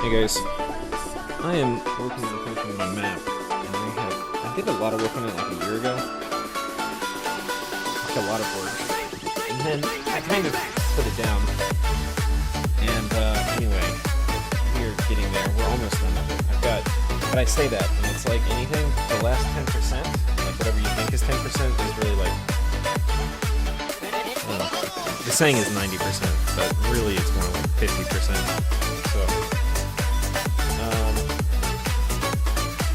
Hey guys, I am working on my map, and I did a lot of work on it like a year ago. Like a lot of work. And then I kind of put it down. And anyway, we're getting there. We're almost done with it. But I say that, and it's like anything, the last 10%, like whatever you think is 10% is really like, the saying is 90%, but really it's more like 50%. So I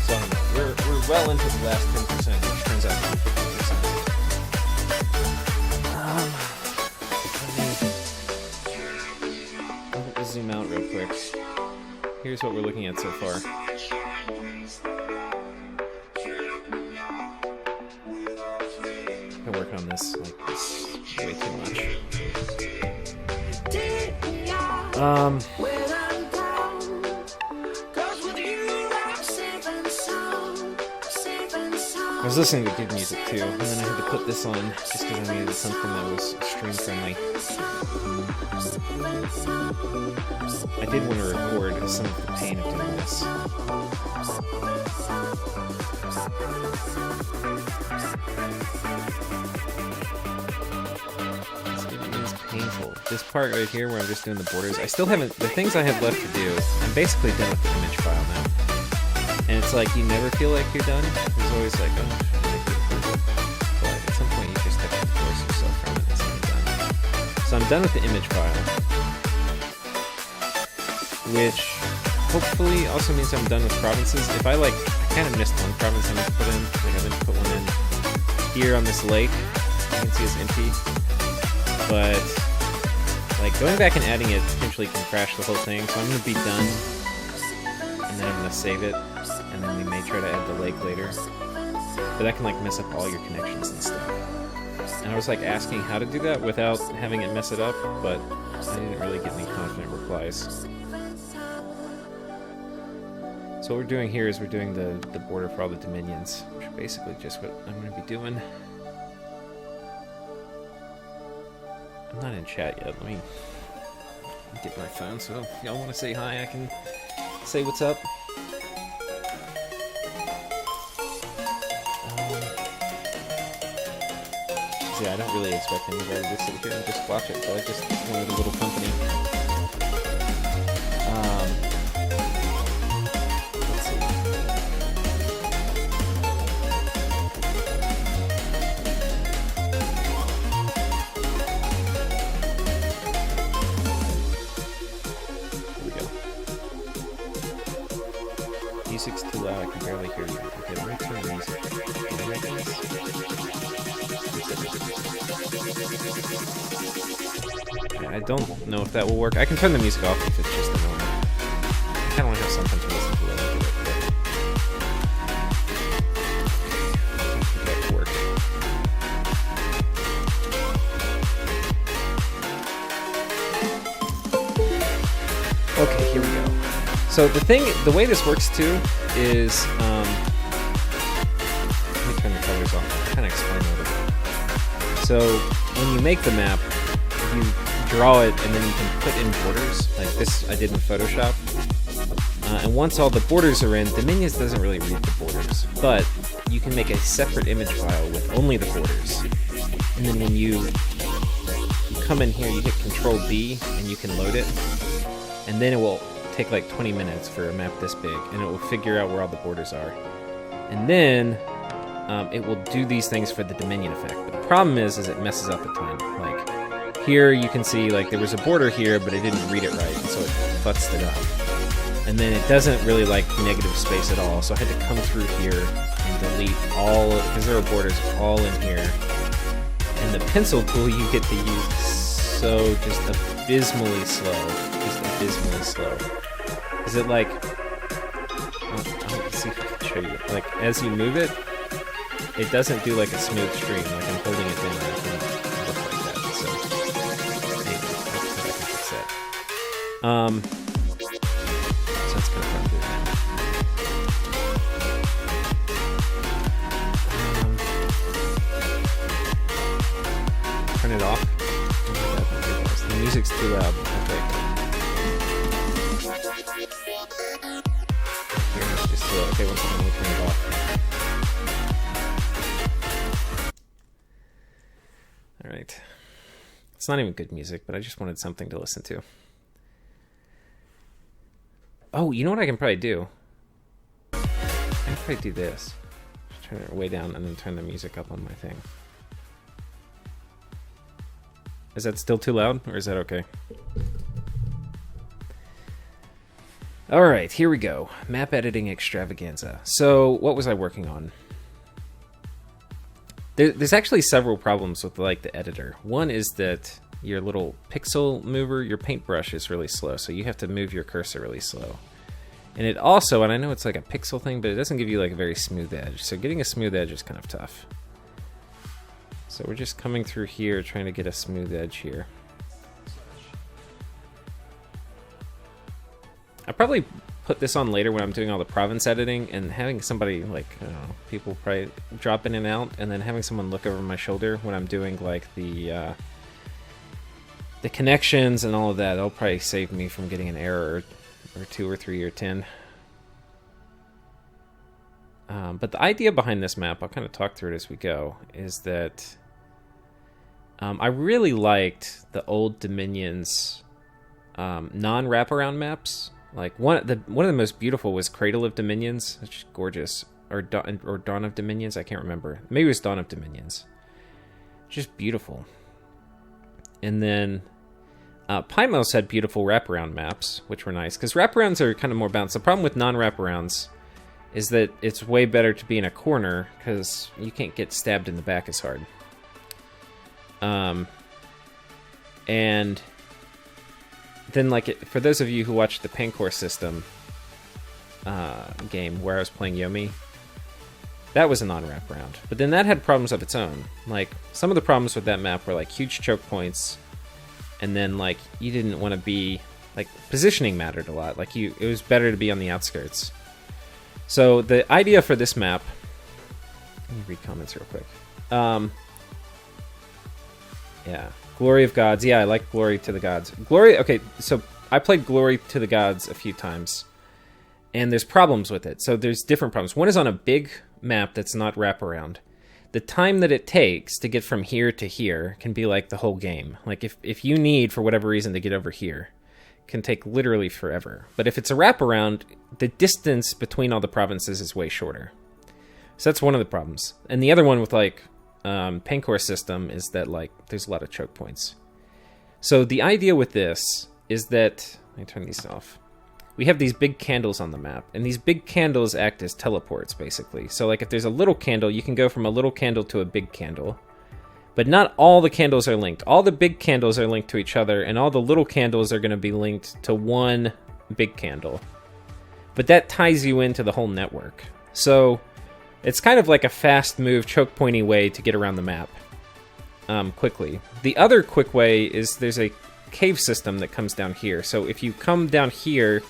don't know. We're well into the last 10%, which turns out to be 50%. Let me zoom out real quick. Here's what we're looking at so far. I work on this like this way too much. I was listening to good music too, and then I had to put this on just because I needed something that was stream friendly. I did want to record some of the pain of doing this. It is painful. This part right here where I'm just doing the borders, I still haven't, the things I have left to do, I'm basically done with the image file now. And it's like, you never feel like you're done. There's always like, oh, should I make it perfect? But at some point you just have to force yourself from it and say I'm done. So I'm done with the image file. Which hopefully also means I'm done with provinces. If I kind of missed one province I meant to put in. Like I meant to put one in here on this lake. You can see it's empty. But like going back and adding it potentially can crash the whole thing. So I'm going to be done. And then I'm going to save it. And then we may try to add the lake later. But that can like mess up all your connections and stuff. And I was like asking how to do that without having it mess it up, but I didn't really get any confident replies. So what we're doing here is we're doing the border for all the dominions, which is basically just what I'm going to be doing. I'm not in chat yet. Let me get my phone, so if y'all want to say hi, I can say what's up. Yeah, I don't really expect anybody to sit here and just watch it, but I just wanted a little company. Let's see. Here we go. Music's too loud, I can barely hear you. Okay, let me turn the music. Can I make this? I don't know if that will work. I can turn the music off if it's just a moment. I kind of want to have something to listen to while I do it, but that could work. Okay, here we go. So the way this works too is, let me turn the colors off. I'll kind of explain a little bit. So when you make the map, you draw it and then you can put in borders, like this I did in Photoshop. And once all the borders are in, Dominions doesn't really read the borders, but you can make a separate image file with only the borders. And then when you come in here, you hit Control B and you can load it. And then it will take like 20 minutes for a map this big, and it will figure out where all the borders are. And then it will do these things for the Dominion effect. But the problem is it messes up a ton. Like here you can see like there was a border here, but it didn't read it right, and so it futzed it up. And then it doesn't really like negative space at all, so I had to come through here and delete all, because there are borders all in here. And the pencil tool you get to use is so just abysmally slow. Just abysmally slow. Is it like, let's see if I can show you. Like as you move it, it doesn't do like a smooth stream. Like I'm holding it down, it can look like that. So anyway, let's see if I can fix that. So that's kind of fun to do now. Turn it off. The music's too loud. Okay. slow. Okay, one second, let me turn it off. Alright. It's not even good music, but I just wanted something to listen to. Oh, you know what I can probably do? I can probably do this. Just turn it way down and then turn the music up on my thing. Is that still too loud, or is that okay? Alright, here we go. Map editing extravaganza. So, what was I working on? There's actually several problems with, like, the editor. One is that your little pixel mover, your paintbrush is really slow, so you have to move your cursor really slow. And it also, and I know it's like a pixel thing, but it doesn't give you like a very smooth edge. So getting a smooth edge is kind of tough. So we're just coming through here, trying to get a smooth edge here. I'll probably put this on later when I'm doing all the province editing, and having somebody, like, I don't know, people probably drop in and out, and then having someone look over my shoulder when I'm doing like the connections and all of that. That'll probably save me from getting an error or 2 or 3 or 10. But the idea behind this map, I'll kind of talk through it as we go, is that I really liked the old Dominion's non-wraparound maps. Like one of the most beautiful was Cradle of Dominions, which is gorgeous, or Dawn of Dominions. I can't remember. Maybe it was Dawn of Dominions. Just beautiful. And then Pymos had beautiful wraparound maps, which were nice, because wraparounds are kind of more balanced. The problem with non-wraparounds is that it's way better to be in a corner, because you can't get stabbed in the back as hard. And then, like, for those of you who watched the Pancor system game where I was playing Yomi, that was a non-wraparound. But then that had problems of its own. Like, some of the problems with that map were, like, huge choke points, and then, like, you didn't want to be... Like, positioning mattered a lot. Like, it was better to be on the outskirts. So, the idea for this map... Let me read comments real quick. Yeah. Glory of Gods. Yeah, I like Glory to the Gods. Glory... Okay, so I played Glory to the Gods a few times, and there's problems with it. So there's different problems. One is on a big map that's not wraparound. The time that it takes to get from here to here can be like the whole game. Like, if you need, for whatever reason, to get over here, it can take literally forever. But if it's a wraparound, the distance between all the provinces is way shorter. So that's one of the problems. And the other one with, like, Pancor system is that, like, there's a lot of choke points. So the idea with this is that... Let me turn these off. We have these big candles on the map, and these big candles act as teleports, basically. So, like, if there's a little candle, you can go from a little candle to a big candle. But not all the candles are linked. All the big candles are linked to each other, and all the little candles are going to be linked to one big candle. But that ties you into the whole network. So... it's kind of like a fast move, choke pointy way to get around the map quickly. The other quick way is there's a cave system that comes down here. So if you come down here,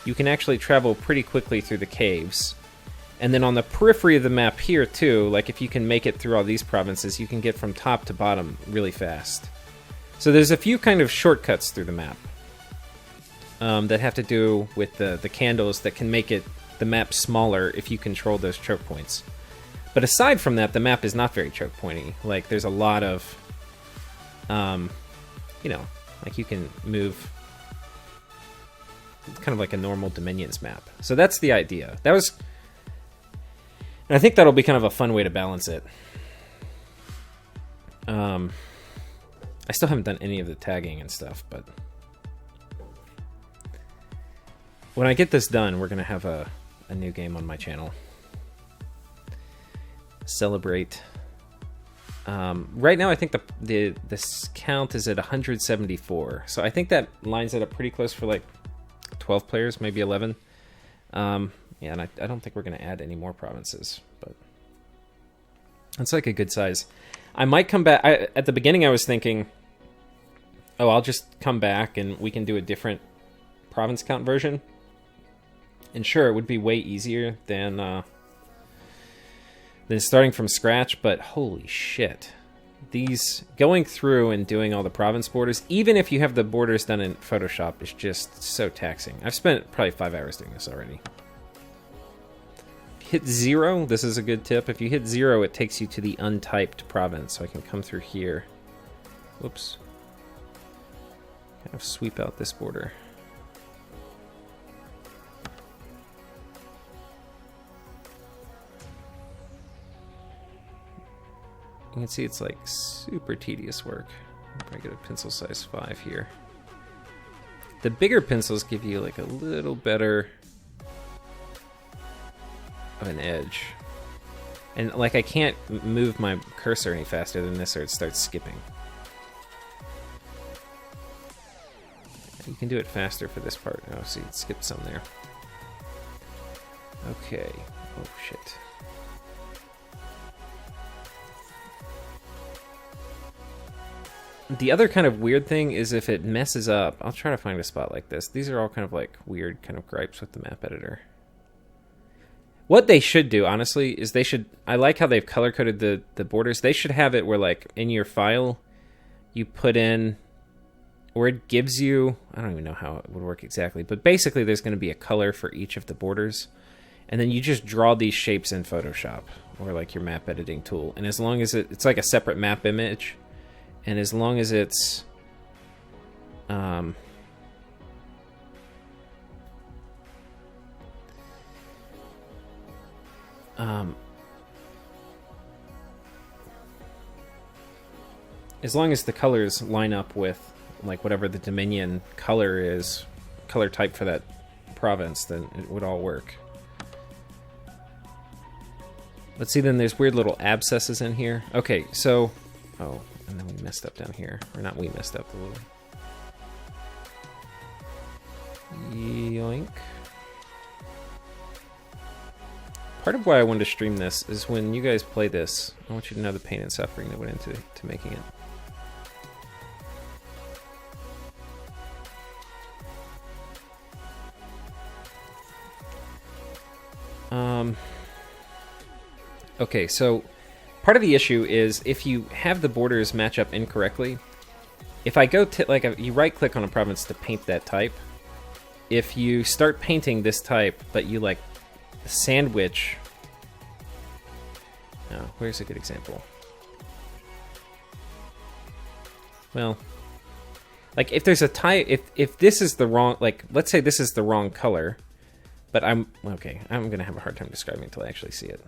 you can actually travel pretty quickly through the caves. And then on the periphery of the map here too, like if you can make it through all these provinces, you can get from top to bottom really fast. So there's a few kind of shortcuts through the map that have to do with the candles that can make the map smaller if you control those choke points. But aside from that, the map is not very choke pointy. Like, there's a lot of, you know, like you can move. It's kind of like a normal Dominions map. So that's the idea. That was, and I think that'll be kind of a fun way to balance it. I still haven't done any of the tagging and stuff, but when I get this done, we're gonna have a new game on my channel. Celebrate. Right now, I think this count is at 174, so I think that lines it up pretty close for like 12 players, maybe 11. Yeah, and I don't think we're going to add any more provinces, but it's like a good size. I might come back. At the beginning, I was thinking, oh, I'll just come back and we can do a different province count version. And sure, it would be way easier than starting from scratch, but holy shit. These, going through and doing all the province borders, even if you have the borders done in Photoshop, is just so taxing. I've spent probably 5 hours doing this already. hit 0, this is a good tip. If you hit 0, it takes you to the untyped province. So I can come through here. Whoops. Kind of sweep out this border. You can see it's like super tedious work. I get a pencil size 5 here. The bigger pencils give you like a little better of an edge. And like I can't move my cursor any faster than this or it starts skipping. You can do it faster for this part. Oh, see, it skipped some there. Okay. Oh, shit. The other kind of weird thing is if it messes up, I'll try to find a spot like this. These are all kind of like weird kind of gripes with the map editor. What they should do, honestly, is they should... I like how they've color-coded the borders. They should have it where, like, in your file, you put in... Or it gives you... I don't even know how it would work exactly, but basically there's going to be a color for each of the borders. And then you just draw these shapes in Photoshop, or like your map editing tool. And as long as it's like a separate map image... And as long as it's as long as the colors line up with like whatever the Dominion color is, color type for that province, then it would all work. Let's see, then there's weird little abscesses in here. Okay, so... Oh, and then we messed up down here. Or not we messed up, the little... Yoink. Part of why I wanted to stream this is when you guys play this, I want you to know the pain and suffering that went into making it. Okay, so part of the issue is if you have the borders match up incorrectly, if I go to, like, you right-click on a province to paint that type, if you start painting this type, but you, like, sandwich... Oh, where's a good example? Well, like, if there's a type... If this is the wrong... Like, let's say this is the wrong color, but I'm... Okay, I'm going to have a hard time describing it until I actually see it.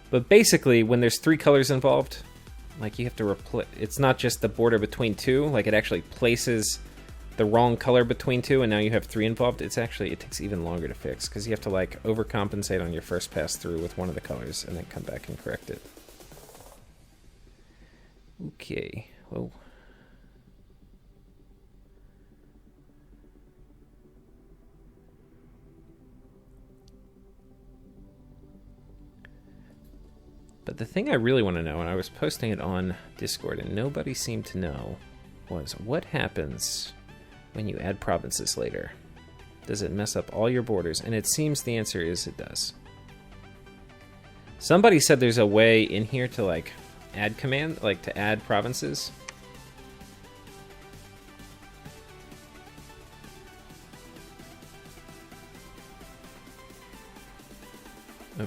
But basically, when there's 3 colors involved, like you have to replace... It's not just the border between 2, like it actually places the wrong color between 2, and now you have 3 involved. It's actually, it takes even longer to fix, because you have to like overcompensate on your first pass through with one of the colors, and then come back and correct it. Okay, whoa. But the thing I really want to know, and I was posting it on Discord and nobody seemed to know, was what happens when you add provinces later? Does it mess up all your borders? And it seems the answer is it does. Somebody said there's a way in here to like add command, like to add provinces.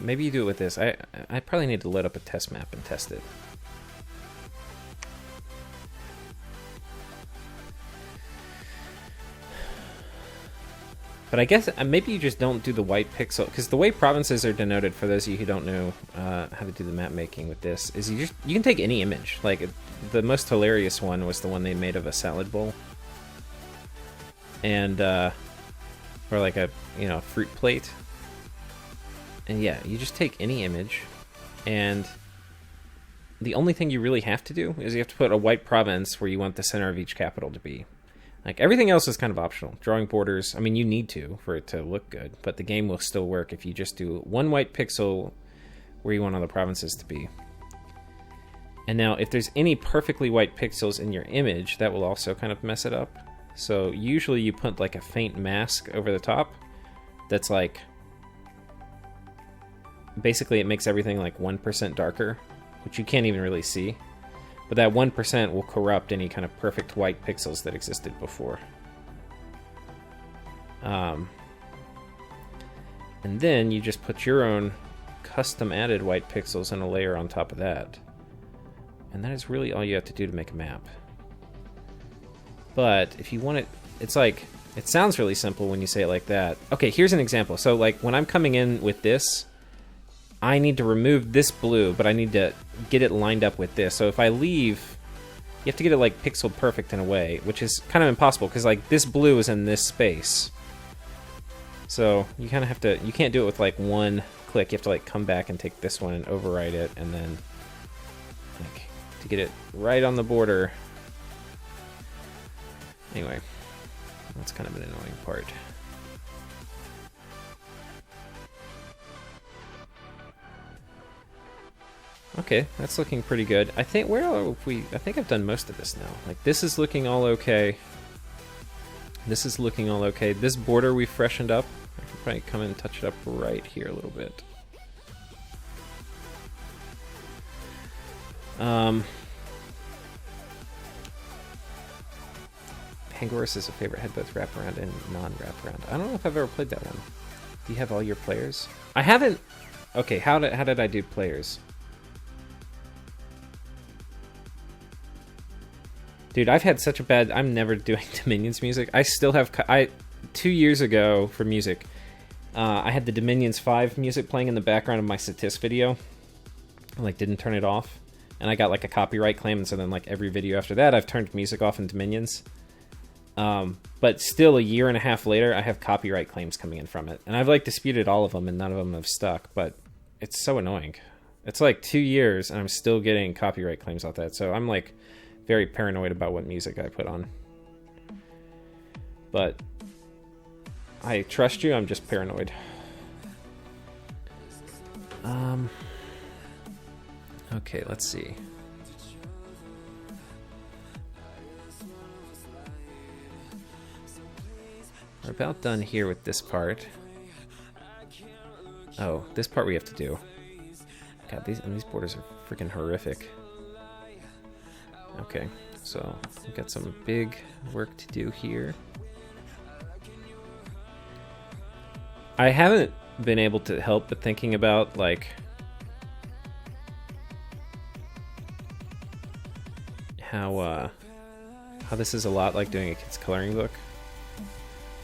Maybe you do it with this. I probably need to load up a test map and test it. But I guess maybe you just don't do the white pixel, because the way provinces are denoted, for those of you who don't know how to do the map making with this, is you can take any image. Like the most hilarious one was the one they made of a salad bowl, and or like a fruit plate. And yeah, you just take any image, and the only thing you really have to do is you have to put a white province where you want the center of each capital to be. Like, everything else is kind of optional. Drawing borders, I mean, you need to for it to look good, but the game will still work if you just do one white pixel where you want all the provinces to be. And now, if there's any perfectly white pixels in your image, that will also kind of mess it up. So usually you put like a faint mask over the top that's like... Basically, it makes everything like 1% darker, which you can't even really see. But that 1% will corrupt any kind of perfect white pixels that existed before. And then you just put your own custom added white pixels and a layer on top of that. And that is really all you have to do to make a map. But if you want it, it's like, it sounds really simple when you say it like that. Okay, here's an example. So like when I'm coming in with this, I need to remove this blue, but I need to get it lined up with this. So if I leave, you have to get it like pixel perfect in a way, which is kind of impossible because like this blue is in this space. So you kind of have to, you can't do it with like one click. You have to like come back and take this one and overwrite it, and then like to get it right on the border. Anyway, that's kind of an annoying part. Okay, that's looking pretty good. I think I think I've done most of this now. Like this is looking all okay. This is looking all okay. This border we freshened up. I can probably come in and touch it up right here a little bit. Pangoris is a favorite, had both wraparound and non-wraparound. I don't know if I've ever played that one. Do you have all your players? I haven't. Okay, how did I do players? Dude, I've had such a bad... I'm never doing Dominions music. I still have... 2 years ago for music, I had the Dominions 5 music playing in the background of my Satis video. I like didn't turn it off. And I got like a copyright claim, and so then like every video after that I've turned music off in Dominions. But still a year and a half later I have copyright claims coming in from it. And I've like disputed all of them and none of them have stuck, but it's so annoying. It's like 2 years and I'm still getting copyright claims off that. So I'm like very paranoid about what music I put on. But I trust you, I'm just paranoid. Okay, let's see. We're about done here with this part. Oh, this part we have to do. God, these borders are freaking horrific. Okay, so we've got some big work to do here. I haven't been able to help but thinking about like how this is a lot like doing a kid's coloring book.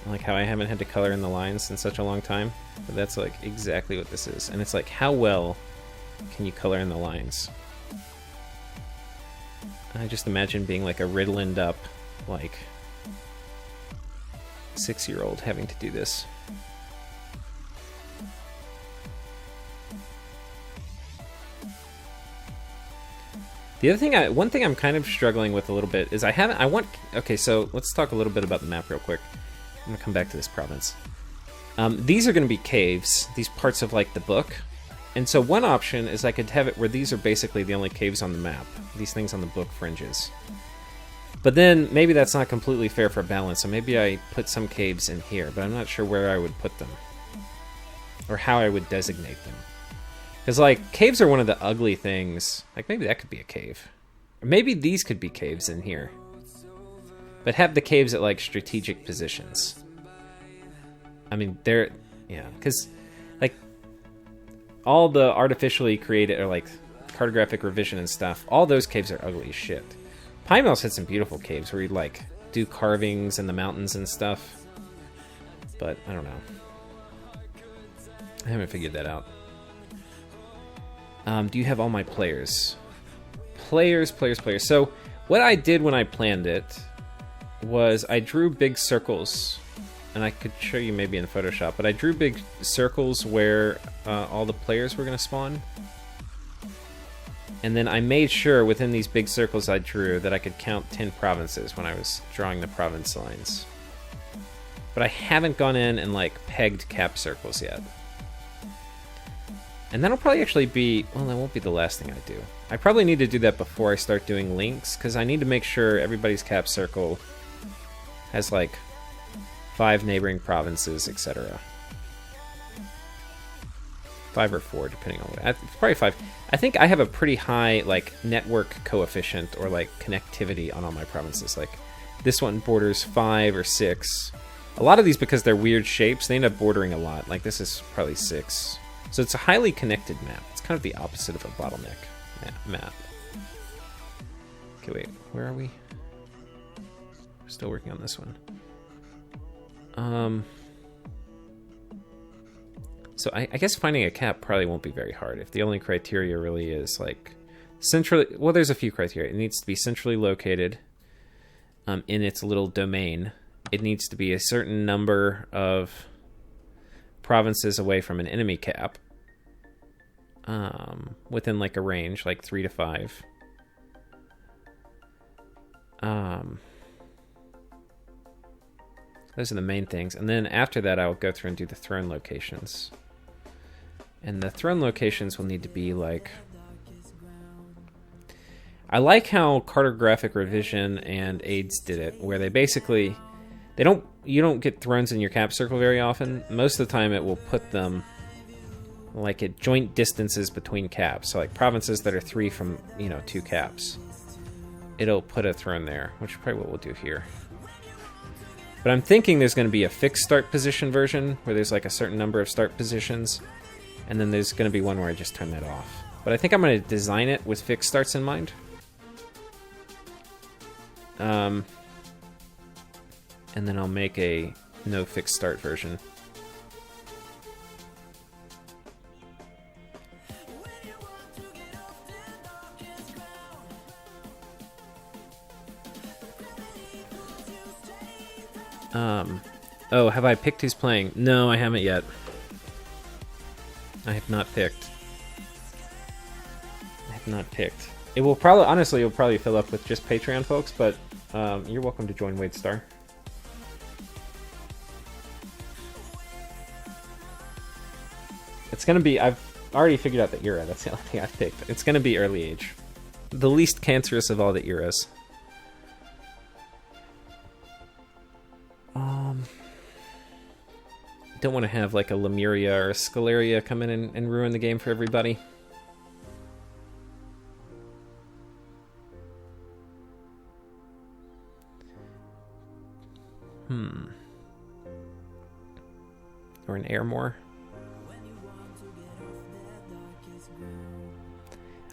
Like how I haven't had to color in the lines in such a long time, but that's like exactly what this is. And it's like, how well can you color in the lines? I just imagine being like a riddled up like 6-year-old having to do this. The other thing, one thing I'm kind of struggling with a little bit is okay, so let's talk a little bit about the map real quick. I'm gonna come back to this province. These are gonna be caves, these parts of like the book. And so one option is I could have it where these are basically the only caves on the map, these things on the book fringes. But then maybe that's not completely fair for balance, so maybe I put some caves in here, but I'm not sure where I would put them. Or how I would designate them. Because, like, caves are one of the ugly things. Like, maybe that could be a cave. Or maybe these could be caves in here. But have the caves at, like, strategic positions. I mean, they're... Yeah, because, like, all the artificially created, or, like, cartographic revision and stuff, all those caves are ugly as shit. Pine Mouse had some beautiful caves where you'd, like, do carvings in the mountains and stuff. But, I don't know. I haven't figured that out. Do you have all my players? Players. So what I did when I planned it was I drew big circles, and I could show you maybe in Photoshop, but I drew big circles where all the players were going to spawn. And then I made sure within these big circles I drew that I could count 10 provinces when I was drawing the province lines. But I haven't gone in and like pegged cap circles yet. And that'll probably actually be... Well, that won't be the last thing I do. I probably need to do that before I start doing links, because I need to make sure everybody's cap circle has, like, 5 neighboring provinces, etc. 5 or 4, depending on what... It's probably 5. I think I have a pretty high, like, network coefficient, or, like, connectivity on all my provinces. Like, this one borders 5 or 6. A lot of these, because they're weird shapes, they end up bordering a lot. Like this is probably 6. So it's a highly connected map. It's kind of the opposite of a bottleneck map. Okay, wait, where are we? We're still working on this one. So I guess finding a cap probably won't be very hard if the only criteria really is like centrally. Well, there's a few criteria. It needs to be centrally located in its little domain. It needs to be a certain number of provinces away from an enemy cap, within like a range, like 3 to 5. Those are the main things. And then after that, I'll go through and do the throne locations. And the throne locations will need to be like... I like how Cartographic Revision and AIDS did it, where they basically... You don't get thrones in your cap circle very often. Most of the time it will put them like at joint distances between caps. So like provinces that are 3 from, 2 caps. It'll put a throne there, which is probably what we'll do here. But I'm thinking there's going to be a fixed start position version where there's like a certain number of start positions, and then there's going to be one where I just turn that off. But I think I'm going to design it with fixed starts in mind. And then I'll make a no fixed start version. Oh, have I picked who's playing? No, I haven't yet. I have not picked. It will probably, honestly, it'll probably fill up with just Patreon folks, but you're welcome to join Wade Star. It's gonna be, I've already figured out the era, that's the only thing I've picked. It's gonna be early age. The least cancerous of all the eras. Don't want to have like a Lemuria or a Scaleria come in and ruin the game for everybody. Or an Airmore.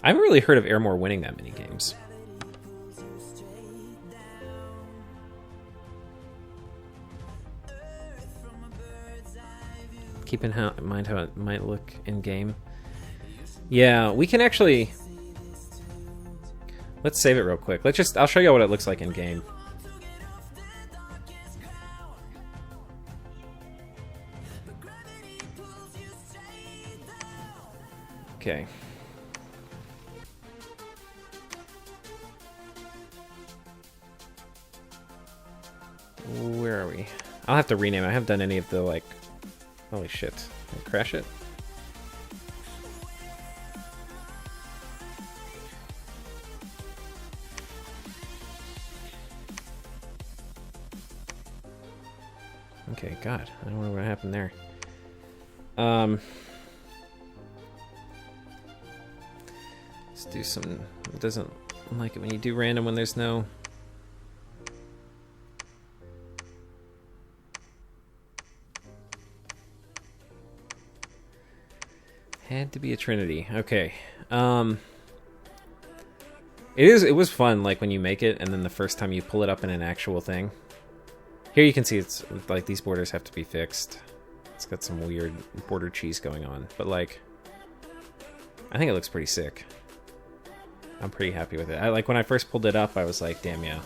I haven't really heard of Airmore winning that many games. Keep in mind how it might look in game. Yeah, we can actually... Let's save it real quick. I'll show you what it looks like in game. Okay. Where are we? I'll have to rename it. I haven't done any of the, like... Holy shit. Can I crash it? Okay, God. I don't know what happened there. Let's do some... It doesn't like it when you do random when there's no... Had to be a Trinity. Okay. It was fun, like, when you make it, and then the first time you pull it up in an actual thing. Here you can see it's, like, these borders have to be fixed. It's got some weird border cheese going on. But, like, I think it looks pretty sick. I'm pretty happy with it. Like, when I first pulled it up, I was like, damn, yeah.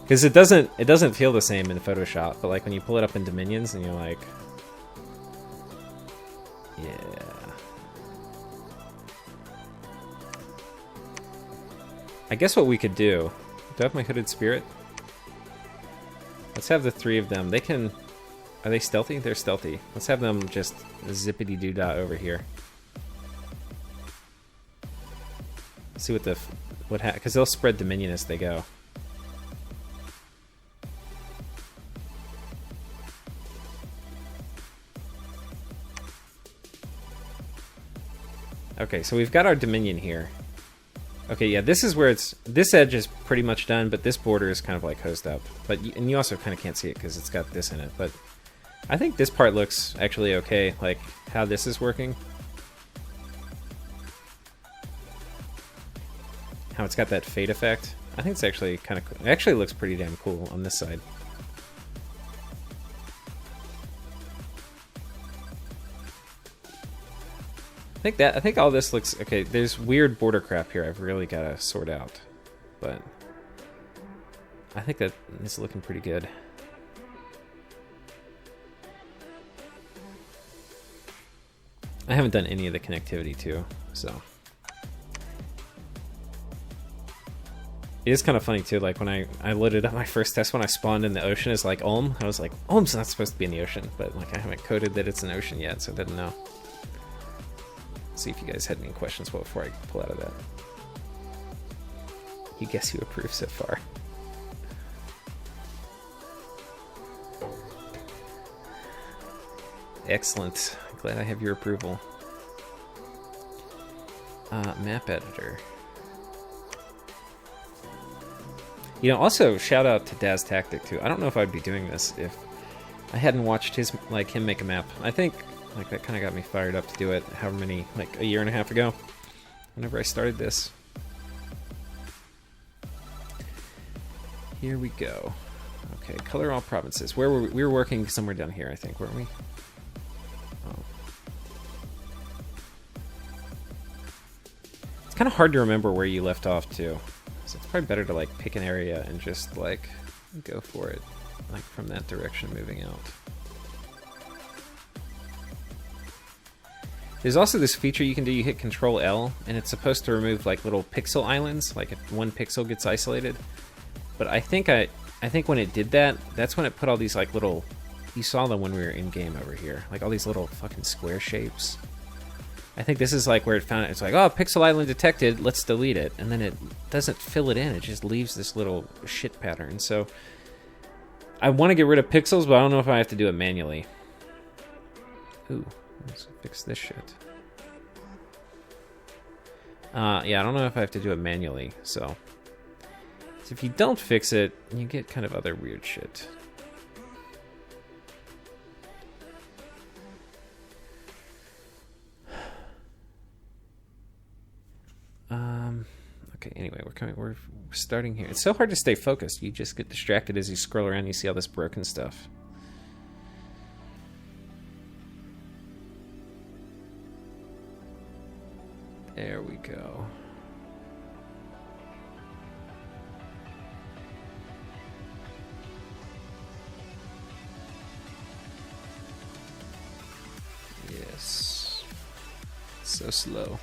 Because it doesn't feel the same in Photoshop, but, like, when you pull it up in Dominions, and you're like... Yeah. I guess what we could do... Do I have my Hooded Spirit? Let's have the 3 of them. They can... Are they stealthy? They're stealthy. Let's have them just zippity-doo-dah over here. See what the... Because they'll spread Dominion as they go. Okay, so we've got our Dominion here. Okay, yeah, this is where this edge is pretty much done, but this border is kind of like hosed up. And you also kind of can't see it because it's got this in it. But I think this part looks actually okay, like how this is working. How it's got that fade effect. I think it's actually kind of cool. It actually looks pretty damn cool on this side. I think all this looks okay. There's weird border crap here I've really got to sort out, but I think that is looking pretty good. I haven't done any of the connectivity too, so it is kind of funny too. Like when I loaded up my first test when I spawned in the ocean is like Ulm. I was like, Ulm's not supposed to be in the ocean, but like I haven't coded that it's an ocean yet, so I didn't know. See if you guys had any questions before I pull out of that. You guess you approve so far. Excellent. Glad I have your approval. Map editor. You know, also shout out to Daz Tactic too. I don't know if I'd be doing this if I hadn't watched him make a map. I think like that kind of got me fired up to do it. However many, like a year and a half ago, whenever I started this. Here we go. Okay, color all provinces. Where were we? We were working somewhere down here, I think, weren't we? Oh. It's kind of hard to remember where you left off too. So it's probably better to like pick an area and just like go for it, like from that direction moving out. There's also this feature you can do. You hit Control L, and it's supposed to remove like little pixel islands, like if one pixel gets isolated. But I think when it did that, that's when it put all these like little. You saw them when we were in game over here, like all these little fucking square shapes. I think this is like where it found it. It's like, oh, pixel island detected. Let's delete it, and then it doesn't fill it in. It just leaves this little shit pattern. So I want to get rid of pixels, but I don't know if I have to do it manually. Ooh. Let's fix this shit. Yeah, I don't know if I have to do it manually, so if you don't fix it, you get kind of other weird shit. Okay, anyway, we're starting here. It's so hard to stay focused. You just get distracted as you scroll around and you see all this broken stuff. There we go. Yes. So slow.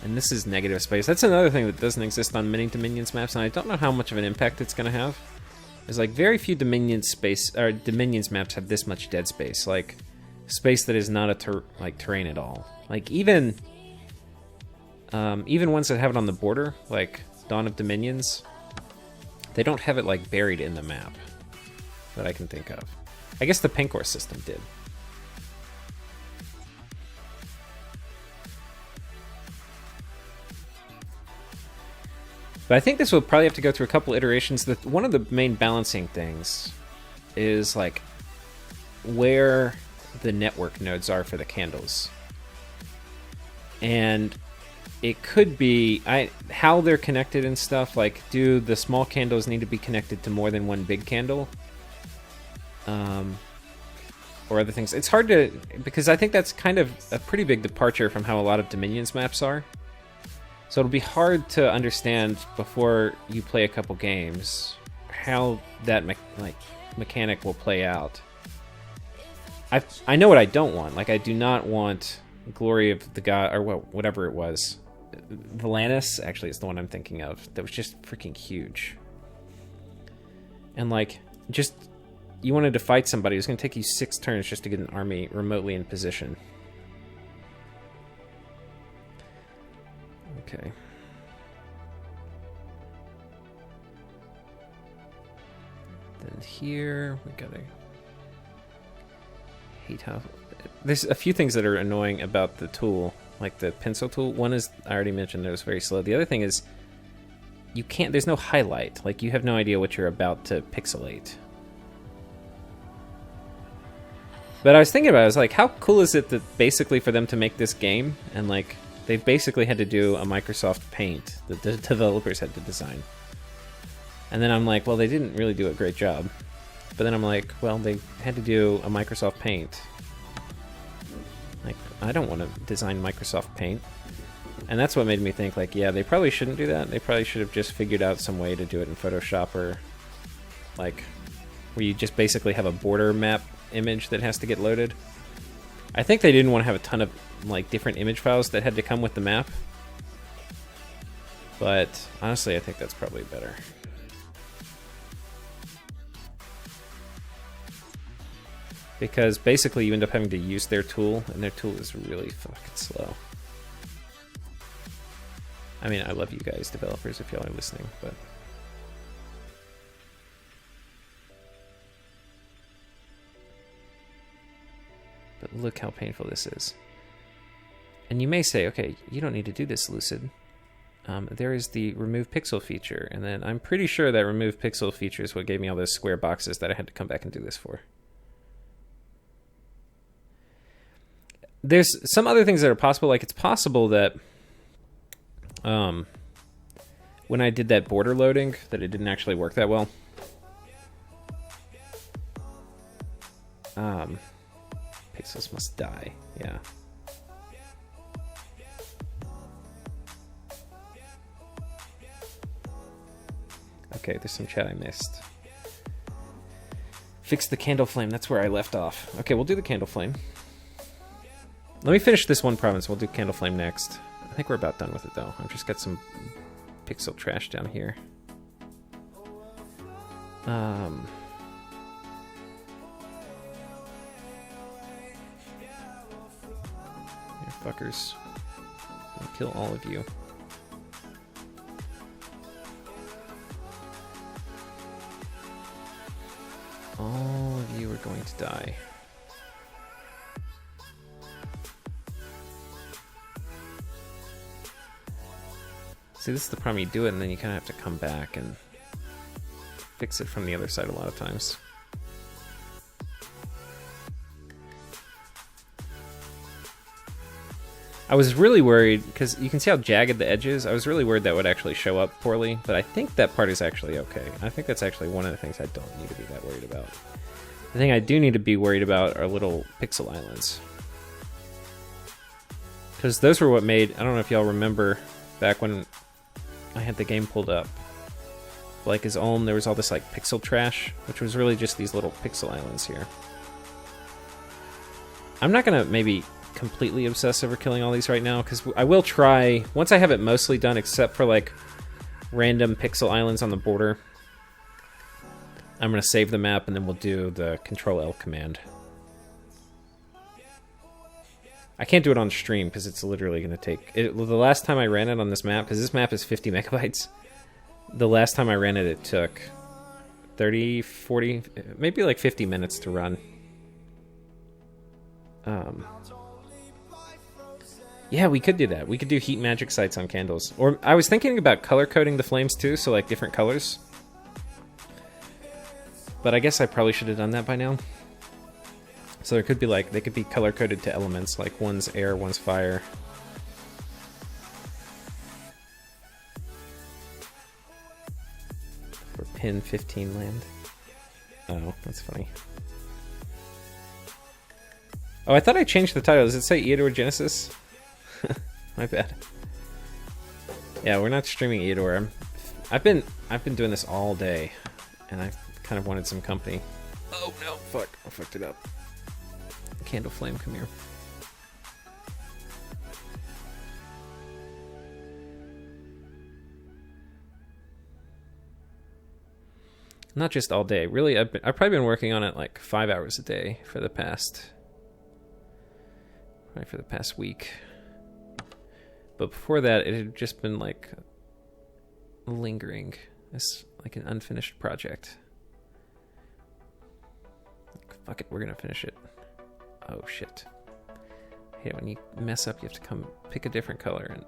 And this is negative space. That's another thing that doesn't exist on many Dominions maps, and I don't know how much of an impact it's going to have. There's like very few Dominions maps have this much dead space, like space that is not a terrain at all. Like even ones that have it on the border, like Dawn of Dominions, they don't have it like buried in the map that I can think of. I guess the Pencor system did. But I think this will probably have to go through a couple iterations. One of the main balancing things is like where the network nodes are for the candles. And it could be how they're connected and stuff. Like, do the small candles need to be connected to more than one big candle? Or other things. It's hard to, because I think that's kind of a pretty big departure from how a lot of Dominions maps are. So it'll be hard to understand before you play a couple games how that mechanic will play out. I know what I don't want. Like, I do not want Glory of the God, or whatever it was. Volantis, actually, is the one I'm thinking of. That was just freaking huge. And like, just, you wanted to fight somebody, it was going to take you 6 turns just to get an army remotely in position. Okay. Then here we gotta hate how... There's a few things that are annoying about the tool, like the pencil tool. One is, I already mentioned, it was very slow. The other thing is, you can't... There's no highlight. Like, you have no idea what you're about to pixelate. But I was thinking about it, I was like, how cool is it that basically for them to make this game, and like, they basically had to do a Microsoft Paint that the developers had to design. And then I'm like, well, they didn't really do a great job. But then I'm like, well, they had to do a Microsoft Paint. Like, I don't want to design Microsoft Paint. And that's what made me think, like, yeah, they probably shouldn't do that. They probably should have just figured out some way to do it in Photoshop, or like, where you just basically have a border map image that has to get loaded. I think they didn't want to have a ton of like different image files that had to come with the map. But honestly, I think that's probably better. Because basically you end up having to use their tool, and their tool is really fucking slow. I mean, I love you guys, developers, if y'all are listening, but... But look how painful this is. And you may say, okay, you don't need to do this, Lucid. There is the remove pixel feature, and then I'm pretty sure that remove pixel feature is what gave me all those square boxes that I had to come back and do this for. There's some other things that are possible, like it's possible that when I did that border loading, that it didn't actually work that well. Pixels must die, yeah. Okay, there's some chat I missed. Fix the candle flame, that's where I left off. Okay, we'll do the candle flame. Let me finish this one province, we'll do candle flame next. I think we're about done with it though. I've just got some pixel trash down here. Here, fuckers. I'll kill all of you. All of you are going to die. See, this is the problem. You do it and then you kind of have to come back and fix it from the other side a lot of times. I was really worried, because you can see how jagged the edge is. I was really worried that would actually show up poorly, but I think that part is actually okay. I think that's actually one of the things I don't need to be that worried about. The thing I do need to be worried about are little pixel islands. Because those were what made, I don't know if y'all remember, back when I had the game pulled up. Like his own, there was all this like pixel trash, which was really just these little pixel islands here. I'm not gonna maybe completely obsess over killing all these right now, because I will try, once I have it mostly done except for like random pixel islands on the border, I'm going to save the map and then we'll do the Control-L command. I can't do it on stream because it's literally going to take... the last time I ran it on this map, because this map is 50 megabytes, the last time I ran it, it took 30, 40, maybe like 50 minutes to run. Yeah, we could do that. We could do heat magic sites on candles. Or I was thinking about color coding the flames too, so like different colors. But I guess I probably should have done that by now. So there could be like, they could be color coded to elements, like one's air, one's fire. For pin 15 land. Oh, that's funny. Oh, I thought I changed the title. Does it say Eodor Genesis? My bad. Yeah, we're not streaming Eodor. I've been doing this all day, and I kind of wanted some company. Oh no, fuck! I fucked it up. Candle flame, come here. Not just all day. Really, I've probably been working on it like 5 hours a day for the past week. But before that, it had just been like lingering. It's like an unfinished project. Like, fuck it, we're gonna finish it. Oh shit. Hey, when you mess up, you have to come pick a different color. And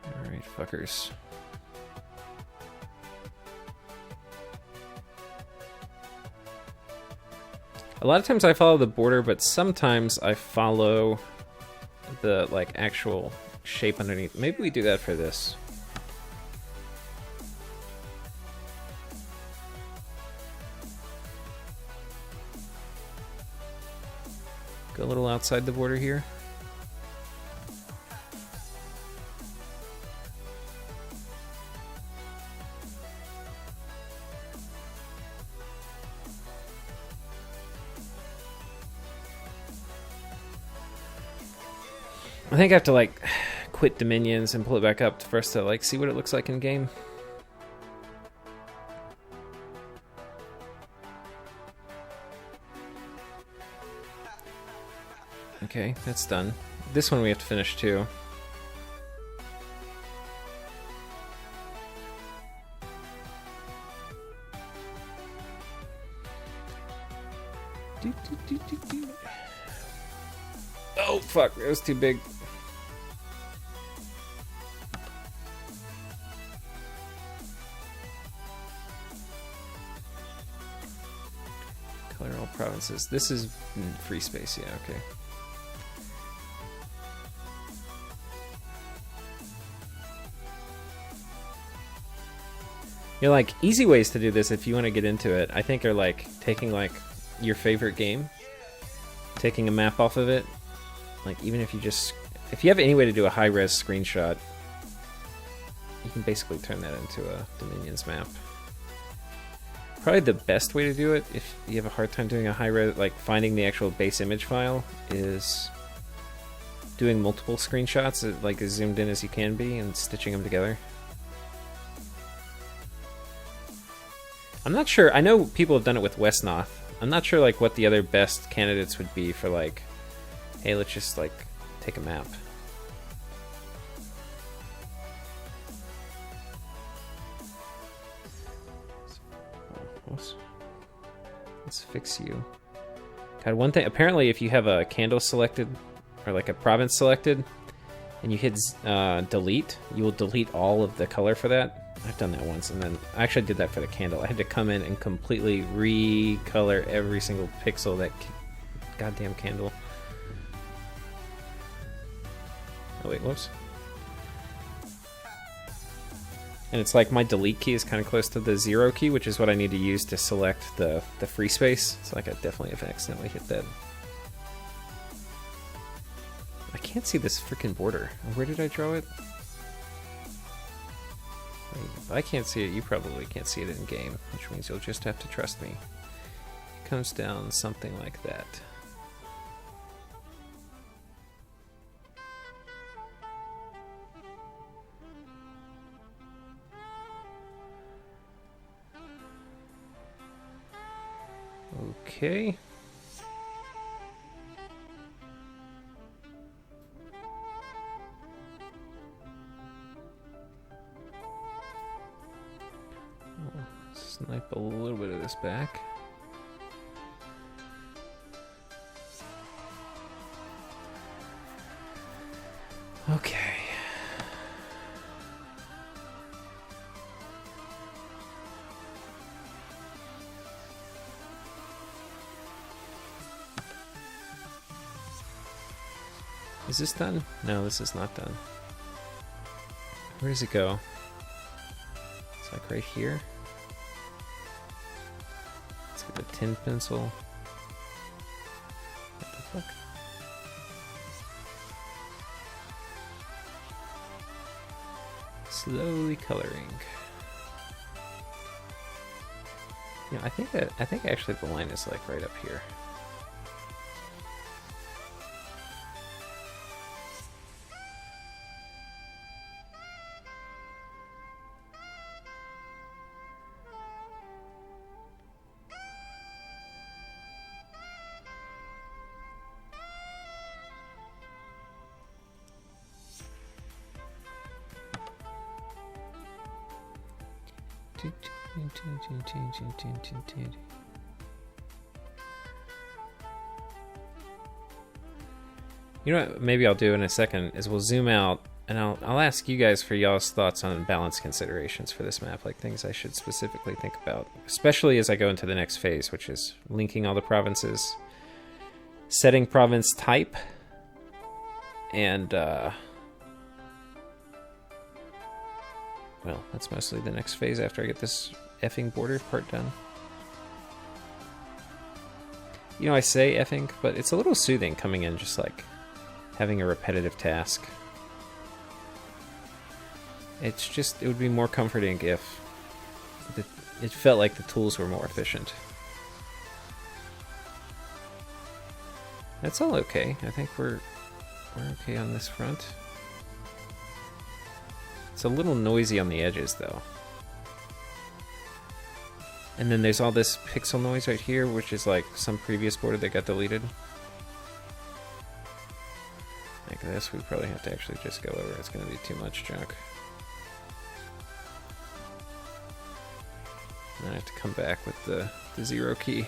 all right, fuckers. A lot of times I follow the border, but sometimes I follow the like actual shape underneath. Maybe we do that for this. Go a little outside the border here. I think I have to like quit Dominions and pull it back up for us to like see what it looks like in game. Okay, that's done. This one we have to finish too. Oh fuck, it was too big. Color all provinces. This is free space, yeah, okay. You know, like, easy ways to do this if you want to get into it, I think are like taking like your favorite game, taking a map off of it, like even if you have any way to do a high-res screenshot, you can basically turn that into a Dominions map. Probably the best way to do it, if you have a hard time doing a high-res, like finding the actual base image file, is doing multiple screenshots, like as zoomed in as you can be, and stitching them together. I'm not sure. I know people have done it with Westnoth. I'm not sure like what the other best candidates would be for like, hey, let's just like take a map. Let's fix you. God, one thing. Apparently, if you have a candle selected or like a province selected, and you hit delete, you will delete all of the color for that. I've done that once, and then I actually did that for the candle. I had to come in and completely recolor every single pixel of that goddamn candle. Oh wait, whoops. And it's like my delete key is kind of close to the 0 key, which is what I need to use to select the free space. So like I definitely have accidentally hit that. I can't see this freaking border. Where did I draw it? If I can't see it, you probably can't see it in game, which means you'll just have to trust me. It comes down something like that. Okay. Snipe a little bit of this back. Okay. Is this done? No, this is not done. Where does it go? It's like right here. Let's get the tin pencil. What the fuck? Slowly coloring. You know, I think actually the line is like right up here. You know what maybe I'll do in a second is we'll zoom out and I'll ask you guys for y'all's thoughts on balance considerations for this map, like things I should specifically think about, especially as I go into the next phase, which is linking all the provinces, setting province type, and well, that's mostly the next phase after I get this effing border part done. You know, I say effing, but it's a little soothing coming in just like having a repetitive task. It's just, it would be more comforting if it felt like the tools were more efficient. That's all okay. I think we're okay on this front. It's a little noisy on the edges though. And then there's all this pixel noise right here, which is like some previous border that got deleted. Like this, we probably have to actually just go over. It's going to be too much junk. And I have to come back with the 0 key.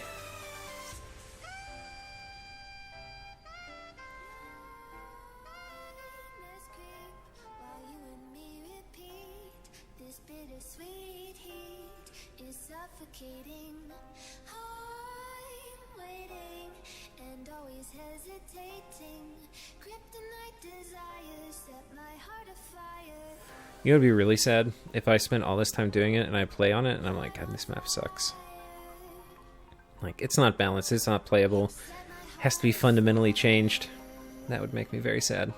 You know, it'd be really sad if I spent all this time doing it and I play on it and I'm like, God, this map sucks. Like, it's not balanced, it's not playable, has to be fundamentally changed. That would make me very sad.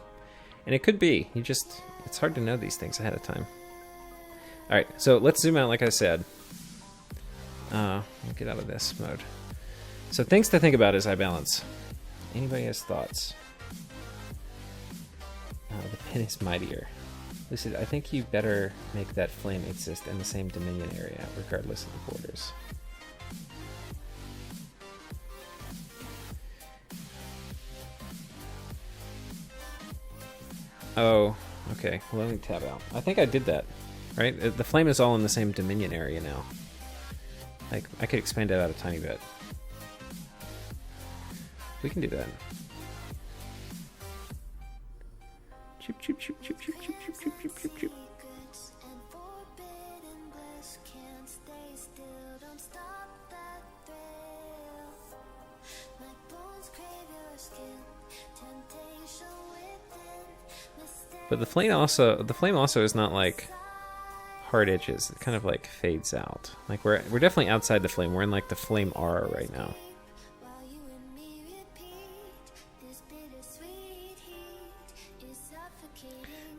And it could be. It's hard to know these things ahead of time. Alright, so let's zoom out like I said. I'll get out of this mode. So things to think about as I balance. Anybody has thoughts? The pin is mightier. Lucid, I think you better make that flame exist in the same Dominion area, regardless of the borders. Oh, okay. Well, let me tab out. I think I did that, right? The flame is all in the same Dominion area now. Like, I could expand it out a tiny bit. We can do that. Choop, choop, choop, choop, choop, choop, choop, choop, choop, choop, choop. But the flame also is not like hard edges. It kind of like fades out. Like we're definitely outside the flame. We're in like the flame aura right now.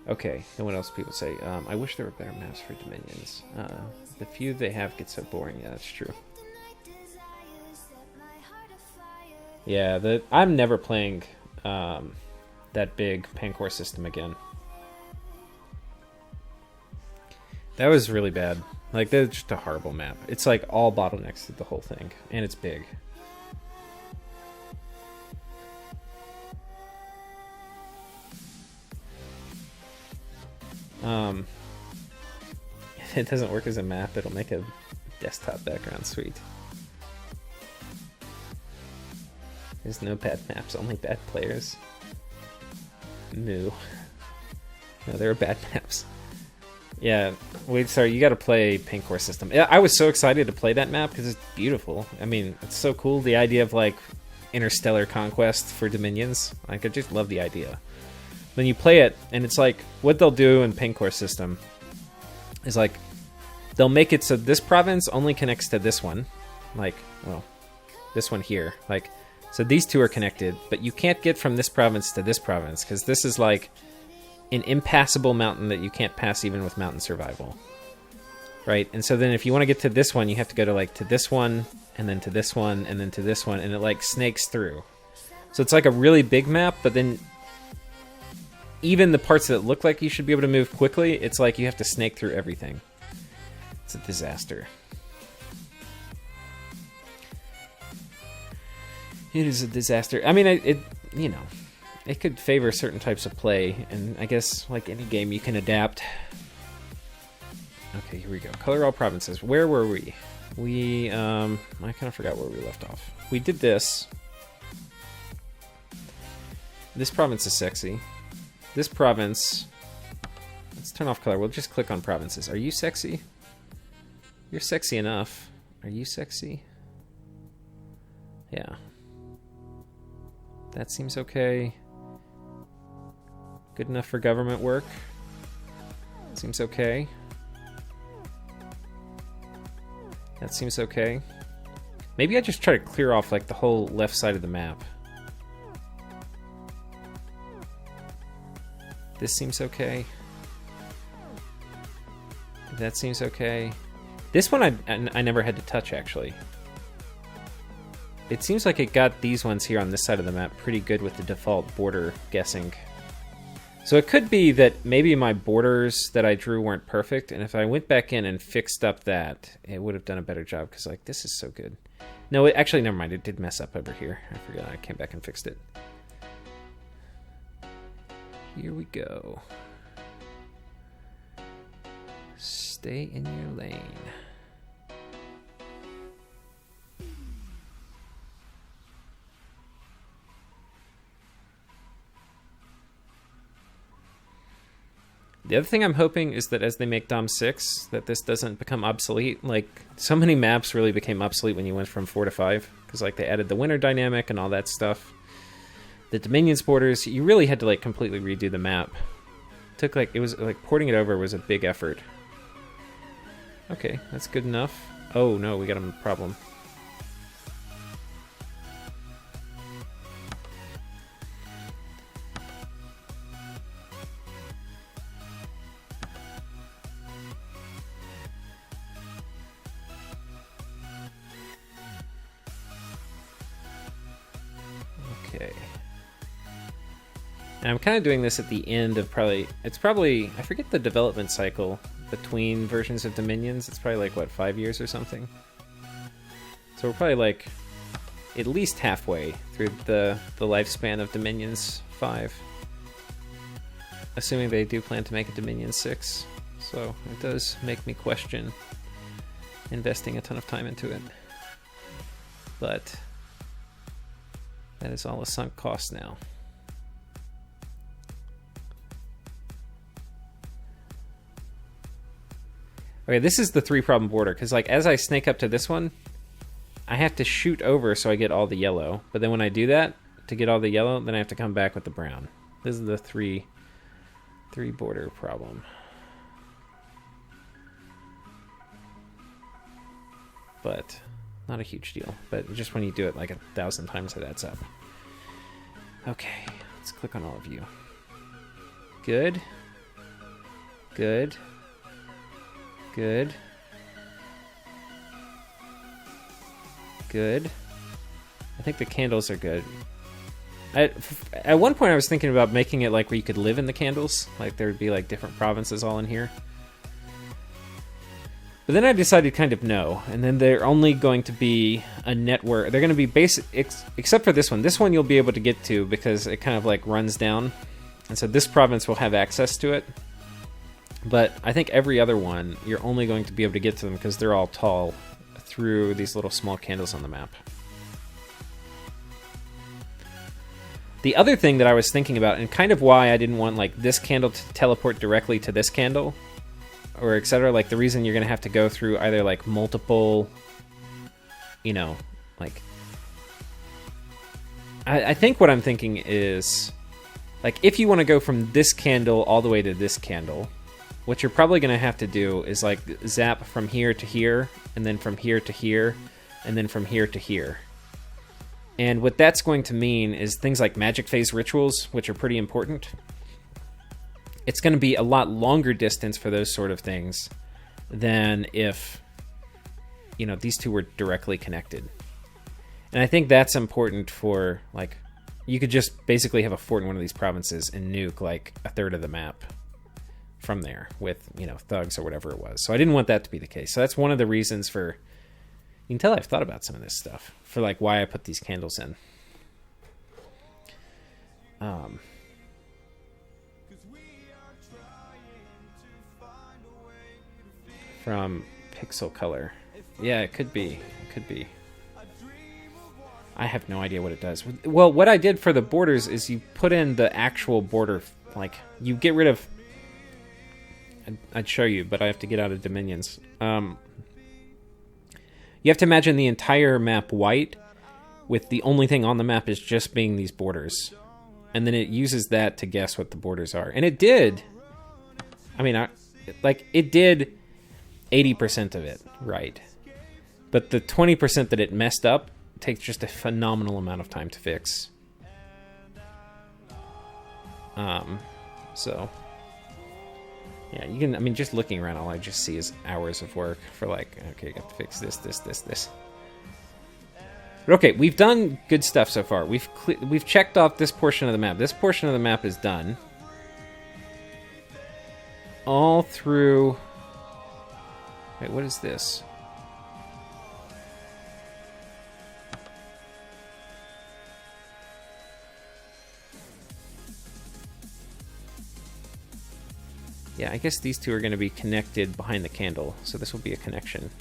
Okay, and what else people say? I wish there were better maps for Dominions. The few they have get so boring. Yeah, that's true. Yeah, I'm never playing that big Pancor system again. That was really bad. Like, that's just a horrible map. It's like all bottlenecks to the whole thing, and it's big. If it doesn't work as a map, it'll make a desktop background. Sweet. There's no bad maps, only bad players. Moo. No, there are bad maps. Yeah, wait, sorry, you gotta play Pancor System. Yeah, I was so excited to play that map because it's beautiful. I mean, it's so cool, the idea of, like, interstellar conquest for Dominions. Like, I just love the idea. Then you play it, and it's like, what they'll do in Pancor System is, like, they'll make it so this province only connects to this one. Like, well, this one here. Like, so these two are connected, but you can't get from this province to this province, because this is, like, an impassable mountain that you can't pass even with mountain survival. Right? And so then if you want to get to this one, you have to go to, like, to this one, and then to this one, and then to this one, and it, like, snakes through. So it's like a really big map, but then even the parts that look like you should be able to move quickly, it's like you have to snake through everything. It's a disaster. It is a disaster. I mean, it you know, it could favor certain types of play, and I guess, like any game, you can adapt. Okay, here we go. Color all provinces. Where were we? We, I kind of forgot where we left off. We did this. This province is sexy. This province... Let's turn off color. We'll just click on provinces. Are you sexy? You're sexy enough. Are you sexy? Yeah. That seems okay. Good enough for government work. Seems okay. That seems okay. Maybe I just try to clear off like the whole left side of the map. This seems okay. That seems okay. This one I never had to touch, actually. It seems like it got these ones here on this side of the map pretty good with the default border guessing. So it could be that maybe my borders that I drew weren't perfect, and if I went back in and fixed up that, it would have done a better job, because like this is so good. No, actually, never mind. It did mess up over here. I forgot. I came back and fixed it. Here we go. Stay in your lane. The other thing I'm hoping is that as they make Dom 6, that this doesn't become obsolete. Like, so many maps really became obsolete when you went from 4 to 5. Because, like, they added the winter dynamic and all that stuff. The Dominions borders, you really had to, like, completely redo the map. It took, like, it was, like, porting it over was a big effort. Okay, that's good enough. Oh, no, we got a problem. Okay. And I'm kind of doing this at the end of it's probably, I forget the development cycle between versions of Dominions. It's probably like, what, 5 years or something? So we're probably like at least halfway through the lifespan of Dominions 5. Assuming they do plan to make a Dominion 6. So it does make me question investing a ton of time into it. But that is all a sunk cost now. Okay, this is the 3-problem border, because like as I snake up to this one, I have to shoot over so I get all the yellow. But then when I do that, to get all the yellow, then I have to come back with the brown. This is the three border problem. But not a huge deal. But just when you do it like 1,000 times, it adds up. Okay, let's click on all of you. Good. Good. Good. Good. I think the candles are good. At one point I was thinking about making it like where you could live in the candles. Like there would be like different provinces all in here. But then I decided kind of no. And then they're only going to be a network. They're going to be basic, except for this one. This one you'll be able to get to because it kind of like runs down. And so this province will have access to it. But I think every other one, you're only going to be able to get to them because they're all tall through these little small candles on the map. The other thing that I was thinking about, and kind of why I didn't want like this candle to teleport directly to this candle, or etc., like the reason you're going to have to go through either like multiple, you know, like... I think what I'm thinking is, like if you want to go from this candle all the way to this candle, what you're probably going to have to do is like zap from here to here, and then from here to here, and then from here to here. And what that's going to mean is things like magic phase rituals, which are pretty important. It's going to be a lot longer distance for those sort of things than if, you know, these two were directly connected. And I think that's important for, like, you could just basically have a fort in one of these provinces and nuke like a third of the map from there with, you know, thugs or whatever it was. So I didn't want that to be the case. So that's one of the reasons for, you can tell I've thought about some of this stuff, for like why I put these candles in. From pixel color. Yeah, it could be. It could be. I have no idea what it does. Well, what I did for the borders is you put in the actual border, like, you get rid of... I'd show you, but I have to get out of Dominions. You have to imagine the entire map white, with the only thing on the map is just being these borders. And then it uses that to guess what the borders are. And it did. I mean, it did 80% of it right. But the 20% that it messed up takes just a phenomenal amount of time to fix. So, yeah, you can, I mean, just looking around, all I just see is hours of work for like, okay, I got to fix this. But okay, we've done good stuff so far. We've checked off this portion of the map. This portion of the map is done. All through... Wait, what is this? Yeah, I guess these two are going to be connected behind the candle, so this will be a connection.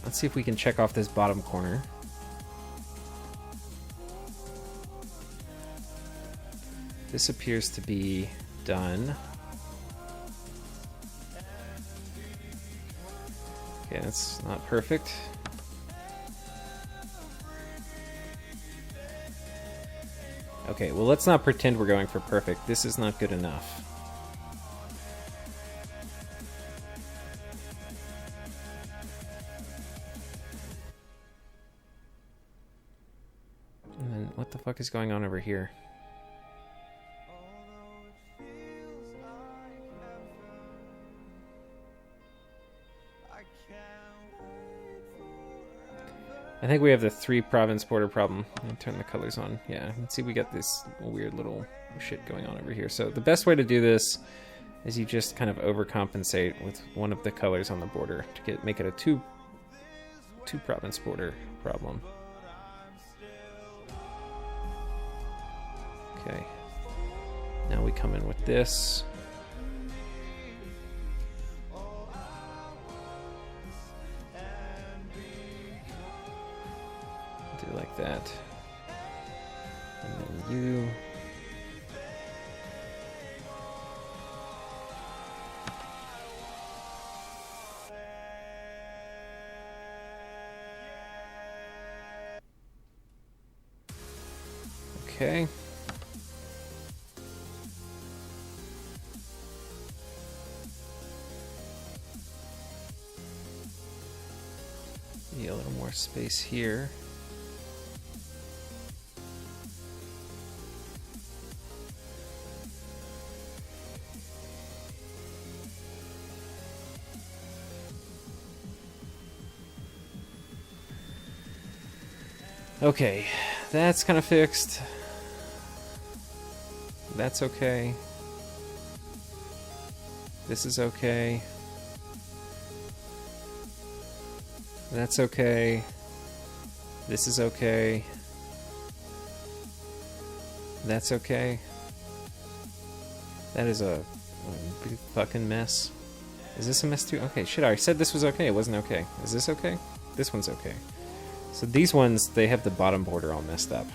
Let's see if we can check off this bottom corner. This appears to be done. Okay, that's not perfect. Okay, well, let's not pretend we're going for perfect. This is not good enough. And then what the fuck is going on over here? I think we have the 3-province border problem. Let me turn the colors on. Yeah, let's see, we got this weird little shit going on over here. So the best way to do this is you just kind of overcompensate with one of the colors on the border to make it a two-province border problem. Okay. Now we come in with this. Do like that. And then you. Okay. Need a little more space here. Okay, that's kind of fixed. That's okay. This is okay. That's okay. This is okay. That's okay. That is a big fucking mess. Is this a mess too? Okay, shit, I said this was okay. It wasn't okay. Is this okay? This one's okay. So these ones, they have the bottom border all messed up.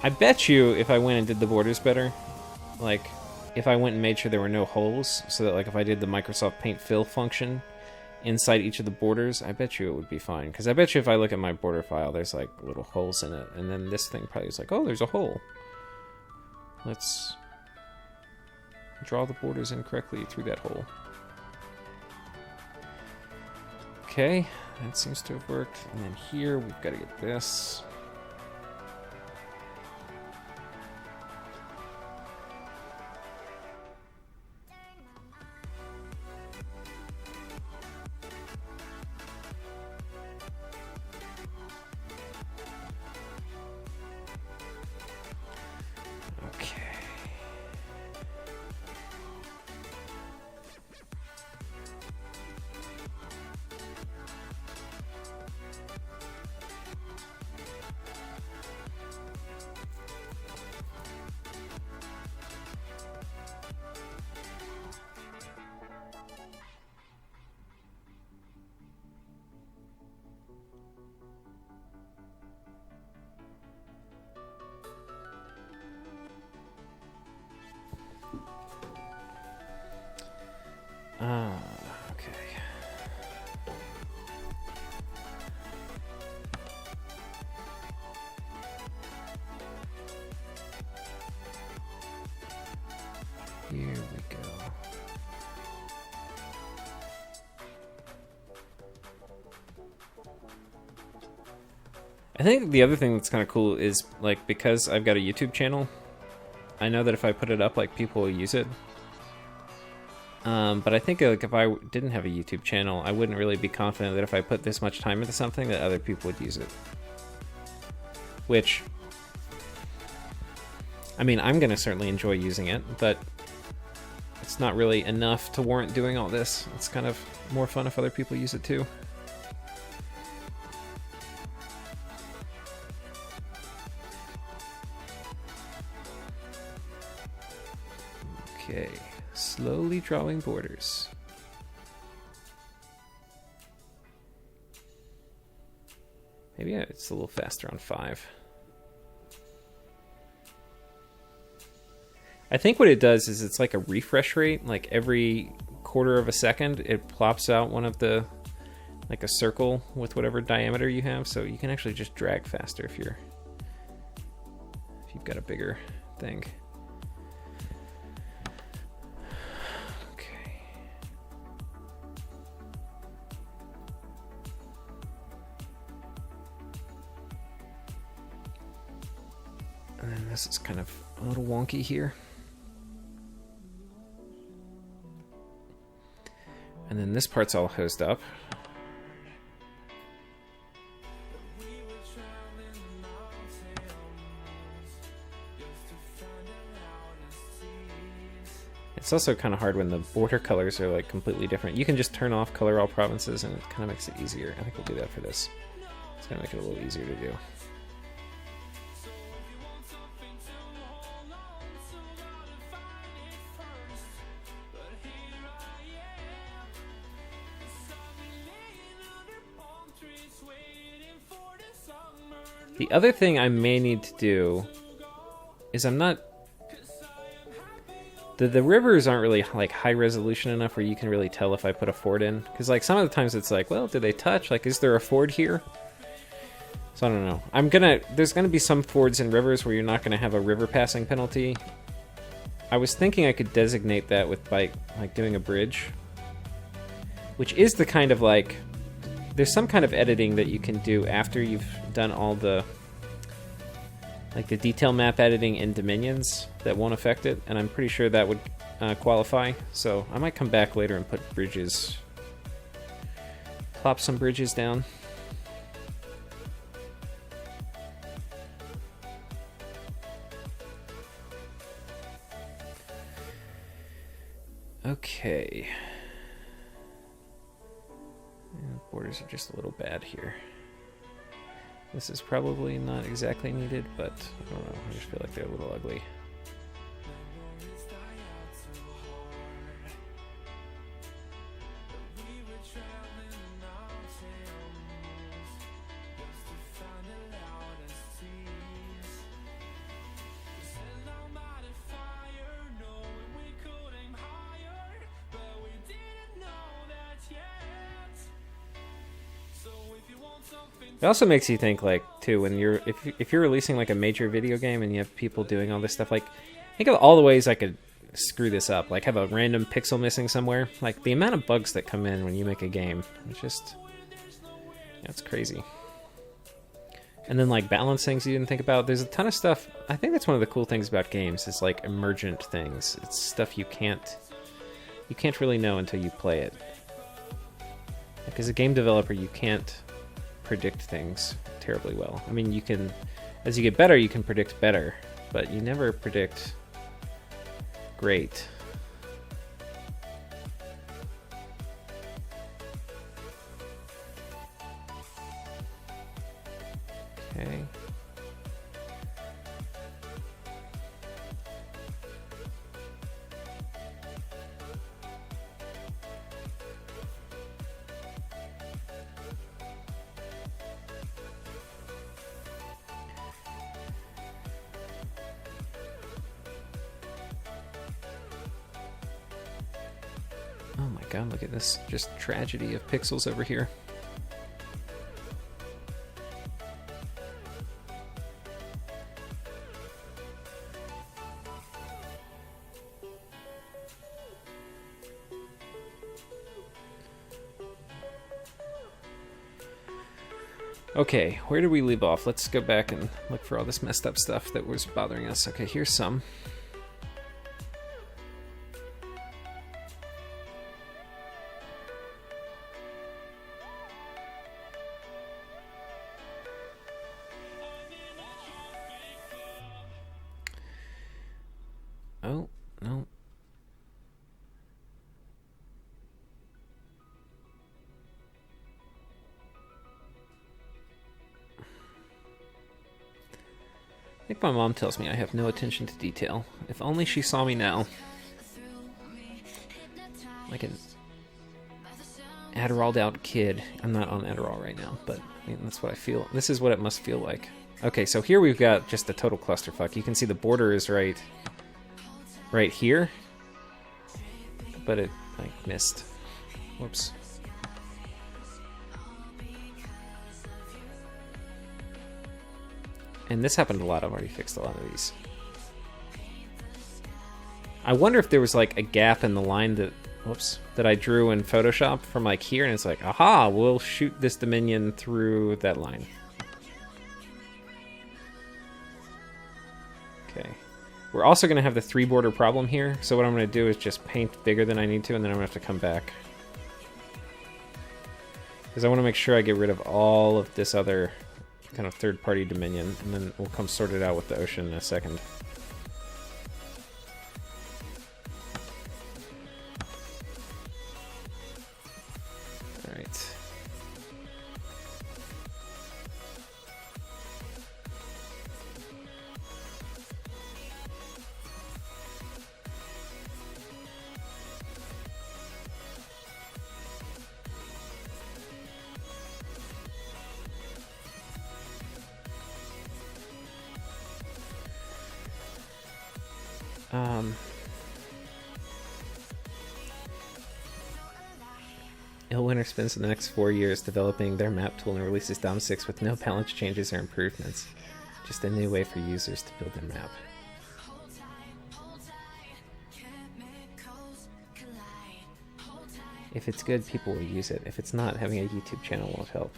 I bet you if I went and did the borders better, like if I went and made sure there were no holes, so that like if I did the Microsoft Paint fill function inside each of the borders, I bet you it would be fine. Because I bet you if I look at my border file, there's like little holes in it. And then this thing probably is like, oh, there's a hole. Let's draw the borders in correctly through that hole. Okay, that seems to have worked. And then here, we've got to get this. Here we go. I think the other thing that's kind of cool is, like, because I've got a YouTube channel, I know that if I put it up, like, people will use it. But I think, like, if I didn't have a YouTube channel, I wouldn't really be confident that if I put this much time into something that other people would use it. Which, I mean, I'm going to certainly enjoy using it, but it's not really enough to warrant doing all this. It's kind of more fun if other people use it too. Okay, slowly drawing borders. Maybe it's a little faster on 5. I think what it does is it's like a refresh rate. Like every quarter of a second, it plops out one of the, like a circle with whatever diameter you have. So you can actually just drag faster if you've got a bigger thing. And then this is kind of a little wonky here. And then this part's all hosed up. It's also kind of hard when the border colors are like completely different. You can just turn off color all provinces and it kind of makes it easier. I think we'll do that for this. It's going to make it a little easier to do. The other thing I may need to do is I'm not... The rivers aren't really like high resolution enough where you can really tell if I put a ford in. Because like some of the times it's like, well, did they touch? Like, is there a ford here? So I don't know. There's gonna be some fords in rivers where you're not gonna have a river passing penalty. I was thinking I could designate that with like doing a bridge. Which is the kind of like... There's some kind of editing that you can do after you've done all the... like the detail map editing in Dominions that won't affect it, and I'm pretty sure that would qualify. So I might come back later and put bridges, plop some bridges down. Okay. Yeah, borders are just a little bad here. This is probably not exactly needed, but I don't know. I just feel like they're a little ugly. It also makes you think, like, too, when you're if you're releasing like a major video game and you have people doing all this stuff, like, think of all the ways I could screw this up. Like, have a random pixel missing somewhere. Like, the amount of bugs that come in when you make a game, it's just, yeah, it's crazy. And then like balance things you didn't think about. There's a ton of stuff. I think that's one of the cool things about games. Is like emergent things. It's stuff you can't really know until you play it. Like, as a game developer, you can't predict things terribly well. I mean, you can, as you get better, you can predict better, but you never predict great. Okay. Oh my god, look at this just tragedy of pixels over here. Okay, where did we leave off? Let's go back and look for all this messed up stuff that was bothering us. Okay, here's some. Oh, no. I think my mom tells me I have no attention to detail. If only she saw me now. Like an Adderalled out kid. I'm not on Adderall right now, but I mean, that's what I feel. This is what it must feel like. Okay, so here we've got just a total clusterfuck. You can see the border is right here, but it like missed. Whoops. And this happened a lot. I've already fixed a lot of these. I wonder if there was like a gap in the line that I drew in Photoshop from like here, and it's like, aha, we'll shoot this Dominion through that line. Okay. We're also going to have the 3 border problem here, so what I'm going to do is just paint bigger than I need to, and then I'm going to have to come back. Because I want to make sure I get rid of all of this other kind of third-party Dominion, and then we'll come sort it out with the ocean in a second. Alright. Illwinter spends the next 4 years developing their map tool and releases DOM 6 with no balance changes or improvements. Just a new way for users to build their map. If it's good, people will use it. If it's not, having a YouTube channel won't help.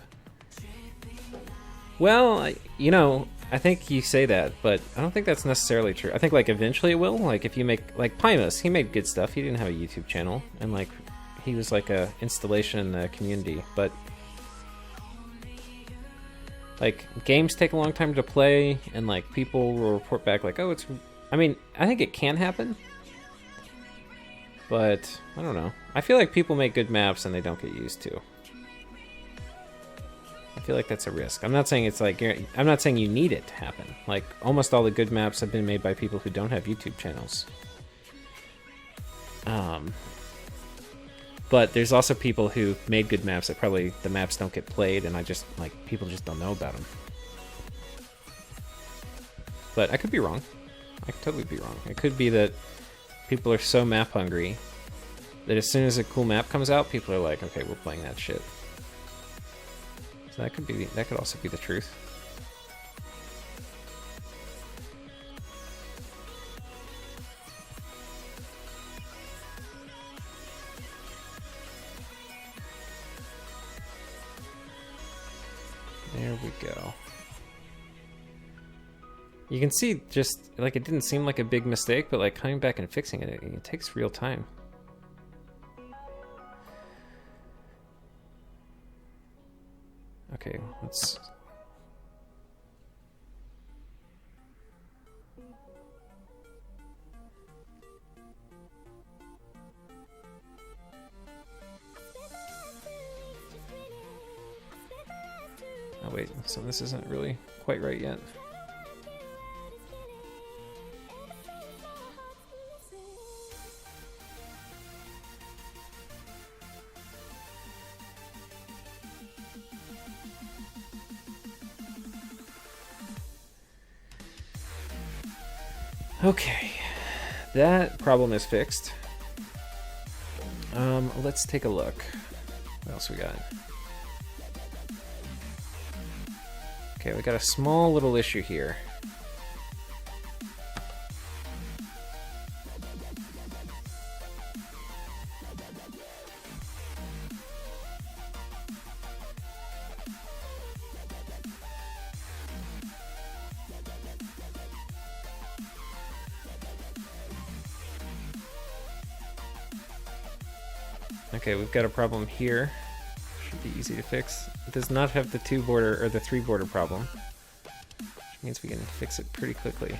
Well, you know, I think you say that, but I don't think that's necessarily true. I think, like, eventually it will. Like, if you make... Like, Pymus, he made good stuff. He didn't have a YouTube channel. And, like, he was, like, a installation in the community. But, like, games take a long time to play, and, like, people will report back, like, oh, it's... I mean, I think it can happen. But, I don't know. I feel like people make good maps and they don't get used to. I feel like that's a risk. I'm not saying it's like... I'm not saying you need it to happen. Like, almost all the good maps have been made by people who don't have YouTube channels. But there's also people who made good maps that probably the maps don't get played, and people just don't know about them. But I could be wrong. I could totally be wrong. It could be that people are so map hungry that as soon as a cool map comes out, people are like, okay, we're playing that shit. So that could also be the truth. There we go. You can see just, like, it didn't seem like a big mistake, but, like, coming back and fixing it, it takes real time. Okay, let's... Oh wait, so this isn't really quite right yet. Okay, that problem is fixed. Let's take a look. What else we got? Okay, we got a small little issue here. Okay, we've got a problem here. Should be easy to fix. It does not have the 2 border or the 3 border problem, which means we can fix it pretty quickly.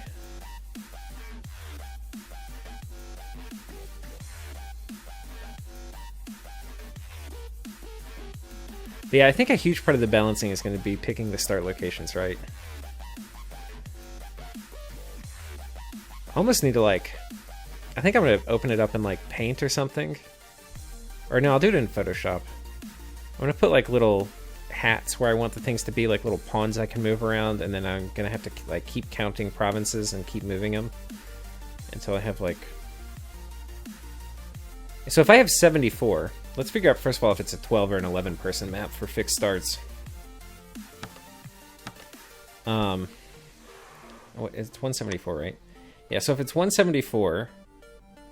But yeah, I think a huge part of the balancing is going to be picking the start locations right. I almost need to like, I think I'm going to open it up in like Paint or something. Or no, I'll do it in Photoshop. I'm going to put like little hats where I want the things to be, like little pawns I can move around, and then I'm going to have to like keep counting provinces and keep moving them until I have like... So if I have 74, let's figure out first of all if it's a 12 or an 11 person map for fixed starts. Oh, it's 174, right? Yeah, so if it's 174,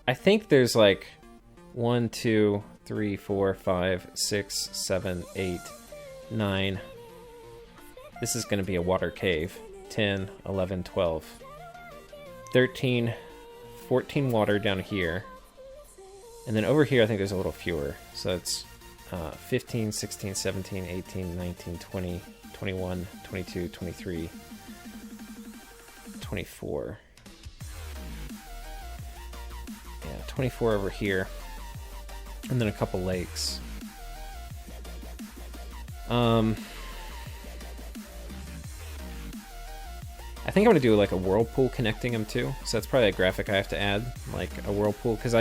I think there's like 1, 2, 3, 4, 5, 6, 7, 8, 9. This is going to be a water cave. 10, 11, 12. 13, 14 water down here. And then over here, I think there's a little fewer. So it's 15, 16, 17, 18, 19, 20, 21, 22, 23, 24. Yeah, 24 over here. And then a couple lakes. I think I'm going to do like a whirlpool connecting them too. So that's probably a graphic I have to add. Like a whirlpool, because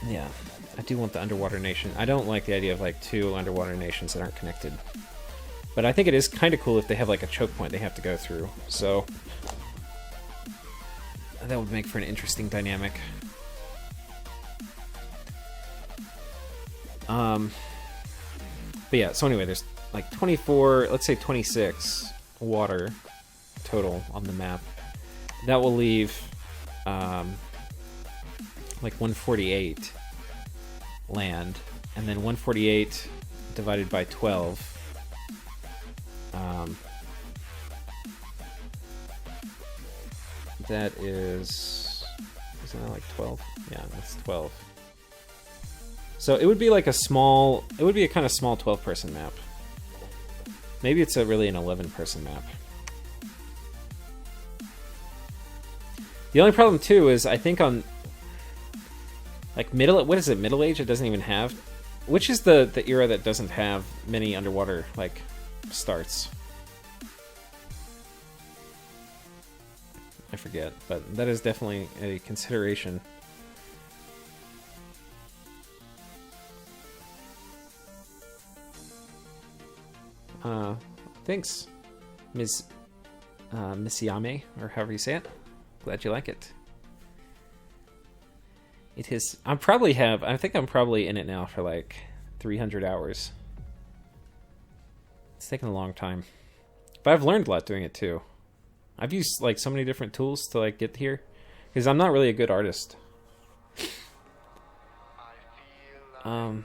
yeah, I do want the underwater nation. I don't like the idea of like 2 underwater nations that aren't connected. But I think it is kind of cool if they have like a choke point they have to go through. So that would make for an interesting dynamic. But yeah, so anyway, there's like 24, let's say 26 water total on the map. That will leave like 148 land, and then 148 divided by 12. That is... Isn't that like 12? Yeah, that's 12. So it would be like a small... It would be a kind of small 12-person map. Maybe it's really an 11-person map. The only problem, too, is I think on... Like middle... What is it? Middle Age? It doesn't even have... Which is the era that doesn't have many underwater, like, starts? I forget, but that is definitely a consideration. Thanks, Ms. Yame, or however you say it. Glad you like it. It is... I think I'm probably in it now for like 300 hours. It's taken a long time. But I've learned a lot doing it too. I've used like so many different tools to like get here, because I'm not really a good artist. Okay,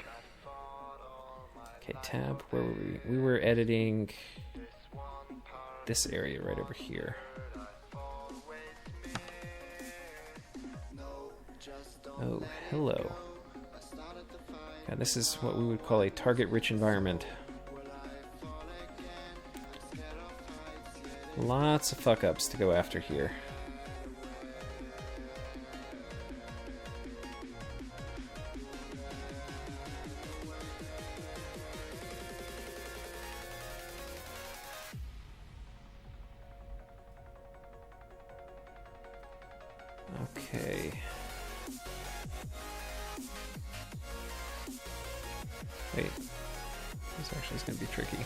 tab, where were we? We were editing this area right over here. Oh, hello. God, this is what we would call a target-rich environment. Lots of fuck-ups to go after here. Okay. Wait. This actually is going to be tricky.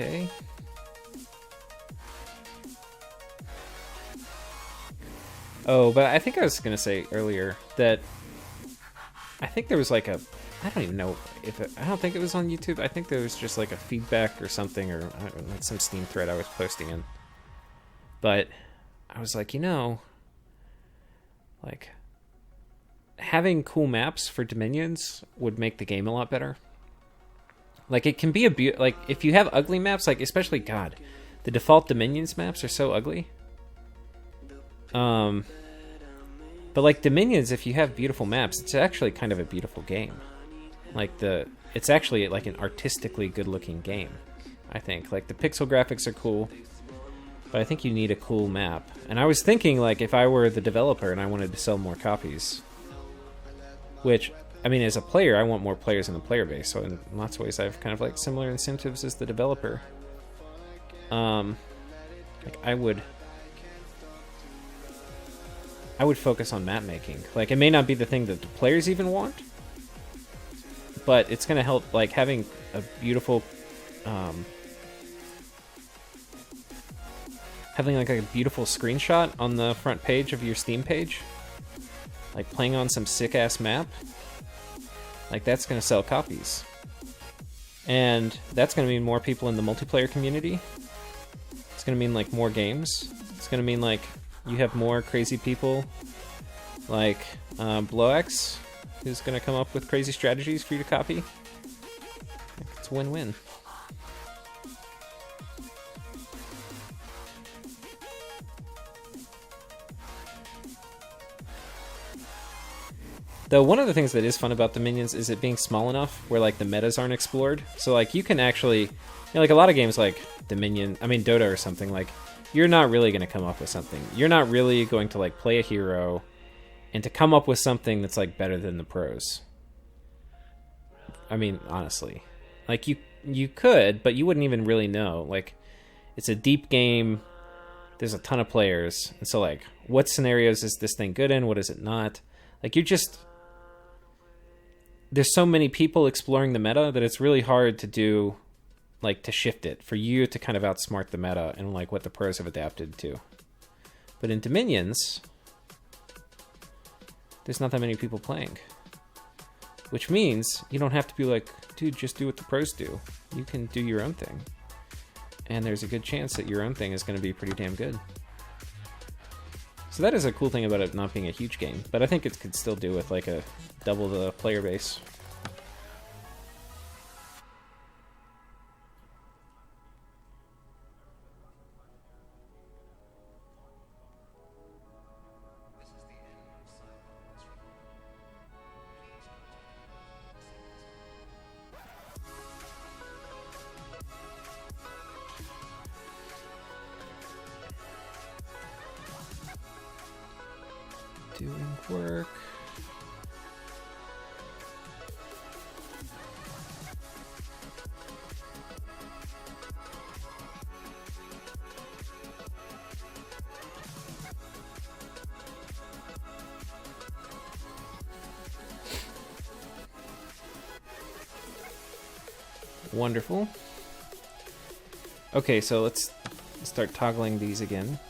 Okay. Oh, but I think I was going to say earlier that I think there was like a, I don't even know if I don't think it was on YouTube. I think there was just like a feedback or something, or I don't know, like some Steam thread I was posting in. But I was like, like having cool maps for Dominions would make the game a lot better. Like it can be like if you have ugly maps, like especially God, the default Dominions maps are so ugly. But like Dominions, if you have beautiful maps, it's actually kind of a beautiful game. Like it's actually like an artistically good-looking game. I think like the pixel graphics are cool, but I think you need a cool map. And I was thinking like if I were the developer and I wanted to sell more copies, which I mean as a player, I want more players in the player base. So in lots of ways, I have kind of like similar incentives as the developer. Like I would focus on map making. Like, it may not be the thing that the players even want, but it's going to help, like, having a beautiful, having, like, a beautiful screenshot on the front page of your Steam page, like, playing on some sick-ass map, like, that's going to sell copies. And that's going to mean more people in the multiplayer community. It's going to mean, like, more games. It's going to mean, like, you have more crazy people like Bloax, who's going to come up with crazy strategies for you to copy. It's a win-win. Though one of the things that is fun about Dominions is it being small enough where like the metas aren't explored. So like you can actually, like a lot of games like Dota or something, like you're not really going to come up with something. You're not really going to like play a hero and to come up with something that's like better than the pros. I mean, honestly, like you could, but you wouldn't even really know. Like it's a deep game. There's a ton of players. And so like what scenarios is this thing good in? What is it not? Like there's so many people exploring the meta that it's really hard to do, like to shift it for you to kind of outsmart the meta and like what the pros have adapted to. But in Dominions, there's not that many people playing, which means you don't have to be like, dude, just do what the pros do. You can do your own thing, and there's a good chance that your own thing is going to be pretty damn good. So that is a cool thing about it not being a huge game, but I think it could still do with like a double the player base. Doing work. Wonderful. Okay, so let's start toggling these again.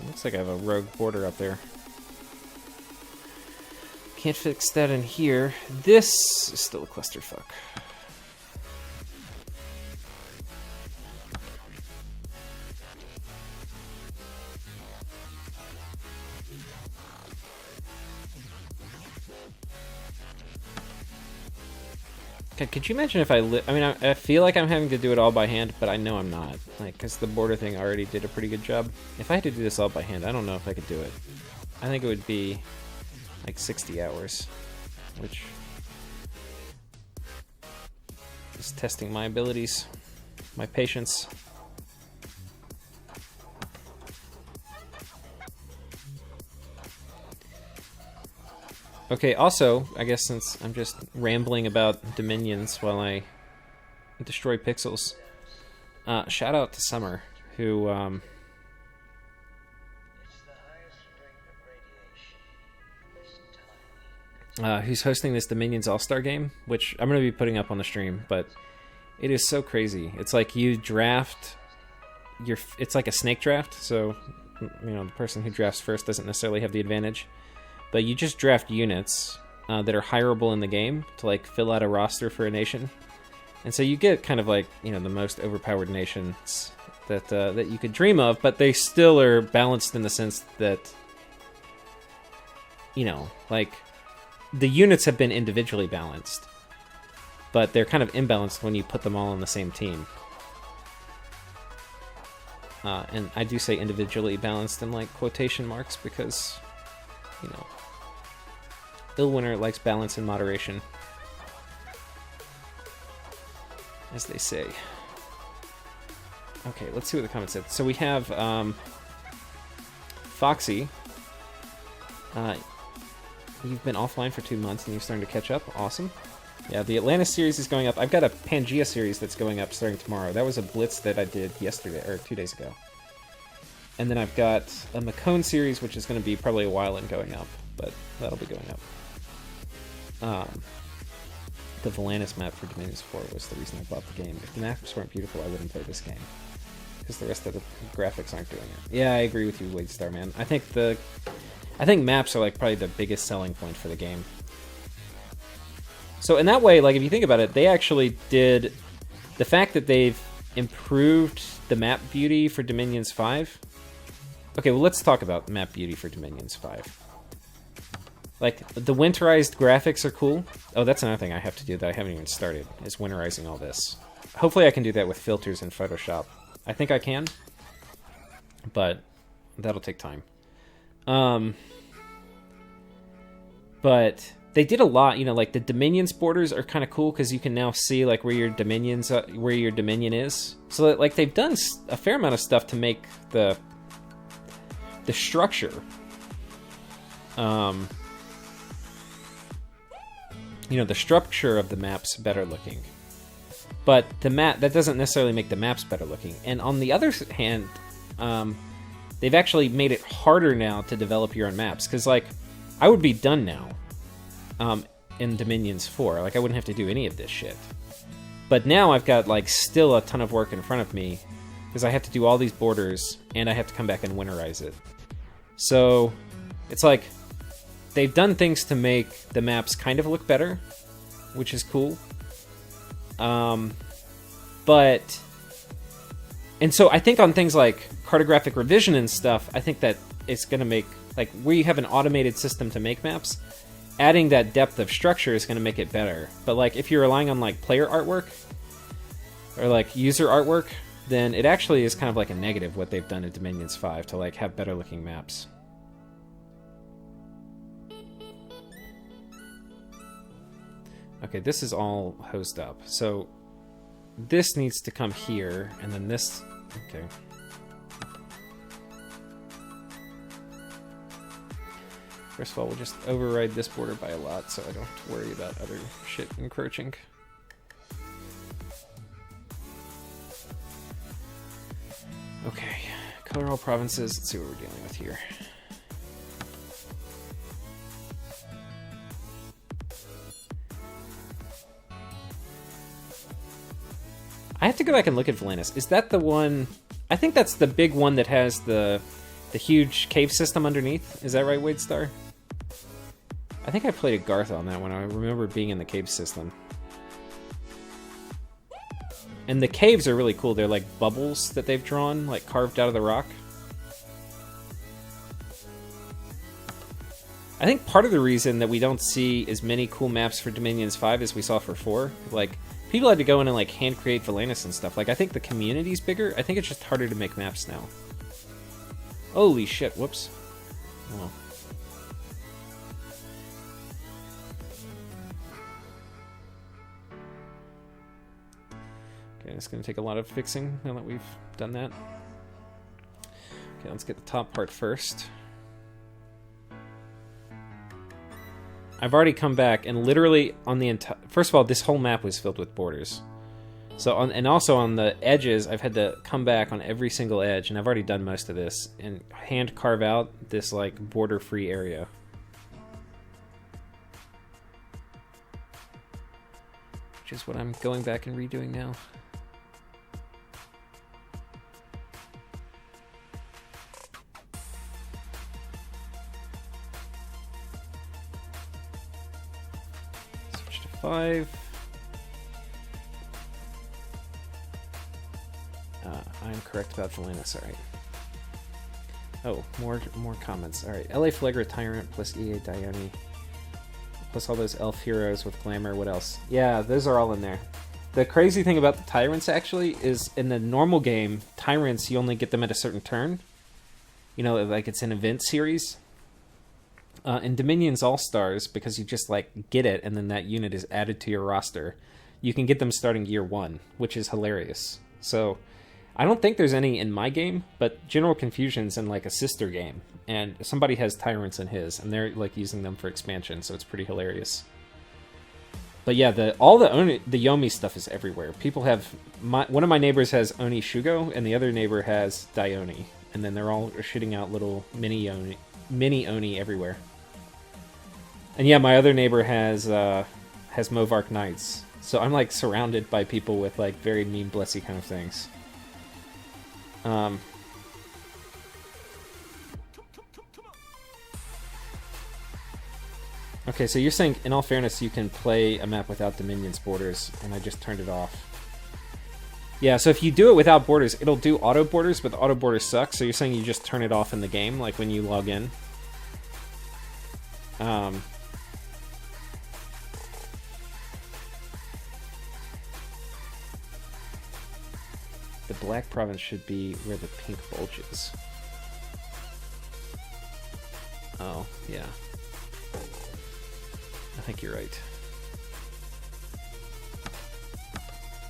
Looks like I have a rogue border up there. Can't fix that in here. This is still a clusterfuck. Could you imagine if I mean, I feel like I'm having to do it all by hand, but I know I'm not. Like, because the border thing already did a pretty good job. If I had to do this all by hand, I don't know if I could do it. I think it would be like 60 hours, which is testing my abilities, my patience. Okay, also, I guess since I'm just rambling about Dominions while I destroy pixels, shout out to Summer, who, who's hosting this Dominions All-Star game, which I'm going to be putting up on the stream, but it is so crazy. It's like you draft it's like a snake draft, so the person who drafts first doesn't necessarily have the advantage, but you just draft units that are hireable in the game to like fill out a roster for a nation, and so you get kind of like the most overpowered nations that you could dream of, but they still are balanced in the sense that like the units have been individually balanced, but they're kind of imbalanced when you put them all on the same team. And I do say individually balanced in like quotation marks because, Illwinter likes balance and moderation, as they say. Okay, let's see what the comments said. So we have Foxy. You've been offline for 2 months and you're starting to catch up. Awesome. Yeah, the Atlantis series is going up. I've got a Pangea series that's going up starting tomorrow. That was a blitz that I did yesterday, or 2 days ago. And then I've got a Macone series, which is going to be probably a while in going up, but that'll be going up. The Volantis map for Dominion's 4 was the reason I bought the game. If the maps weren't beautiful, I wouldn't play this game, because the rest of the graphics aren't doing it. Yeah, I agree with you, Wade Star, man. I think maps are like probably the biggest selling point for the game. So in that way, like if you think about it, they actually did the fact that they've improved the map beauty for Dominions 5. Okay, well let's talk about map beauty for Dominions 5. Like the winterized graphics are cool. Oh, that's another thing I have to do that I haven't even started, is winterizing all this. Hopefully I can do that with filters in Photoshop. I think I can, but that'll take time. But they did a lot, like the Dominions borders are kind of cool because you can now see like where your Dominion is. So that, like they've done a fair amount of stuff to make the structure, the structure of the maps better looking. But that doesn't necessarily make the maps better looking. And on the other hand, they've actually made it harder now to develop your own maps, because like I would be done now in Dominions 4. Like I wouldn't have to do any of this shit. But now I've got like still a ton of work in front of me, because I have to do all these borders and I have to come back and winterize it. So it's like they've done things to make the maps kind of look better, which is cool. And so I think on things like cartographic revision and stuff, I think that it's going to make, like, where you have an automated system to make maps, adding that depth of structure is going to make it better. But, like, if you're relying on, like, player artwork or, like, user artwork, then it actually is kind of like a negative what they've done at Dominions 5 to, like, have better looking maps. Okay, this is all hosed up. So this needs to come here, and then this... Okay. First of all, we'll just override this border by a lot, so I don't have to worry about other shit encroaching. Okay, color all provinces. Let's see what we're dealing with here. I have to go back and look at Volantis. Is that the one... I think that's the big one that has the huge cave system underneath. Is that right, Wade Star? I think I played a Garth on that one. I remember being in the cave system. And the caves are really cool. They're like bubbles that they've drawn, like carved out of the rock. I think part of the reason that we don't see as many cool maps for Dominions 5 as we saw for 4, like, people had to go in and like hand create Volantis and stuff. Like, I think the community's bigger. I think it's just harder to make maps now. Holy shit, whoops. Oh. Okay, it's going to take a lot of fixing now that we've done that. Okay, let's get the top part first. I've already come back and literally on the entire... First of all, this whole map was filled with borders. So and also on the edges, I've had to come back on every single edge, and I've already done most of this, and hand carve out this like border-free area. Which is what I'm going back and redoing now. 5. I'm correct about Valanus, alright. Oh, more comments. Alright, LA Flagra Tyrant plus EA Dione. Plus all those elf heroes with glamour. What else? Yeah, those are all in there. The crazy thing about the Tyrants, actually, is in the normal game, Tyrants, you only get them at a certain turn. You know, like it's an event series. In Dominion's All-Stars, because you just, like, get it, and then that unit is added to your roster, you can get them starting year 1, which is hilarious. So, I don't think there's any in my game, but General Confusion's in, like, a sister game, and somebody has Tyrants in his, and they're, like, using them for expansion, so it's pretty hilarious. But yeah, all the Yomi stuff is everywhere. People have... one of my neighbors has Oni Shugo, and the other neighbor has Dione, and then they're all shooting out little mini Oni everywhere. And yeah, my other neighbor has Movark Knights. So I'm like surrounded by people with like very meme blessy kind of things. Okay, so you're saying, in all fairness, you can play a map without Dominion's borders, and I just turned it off. Yeah, so if you do it without borders, it'll do auto borders, but the auto borders suck, so you're saying you just turn it off in the game, like when you log in? The black province should be where the pink bulge is. Oh, yeah. I think you're right.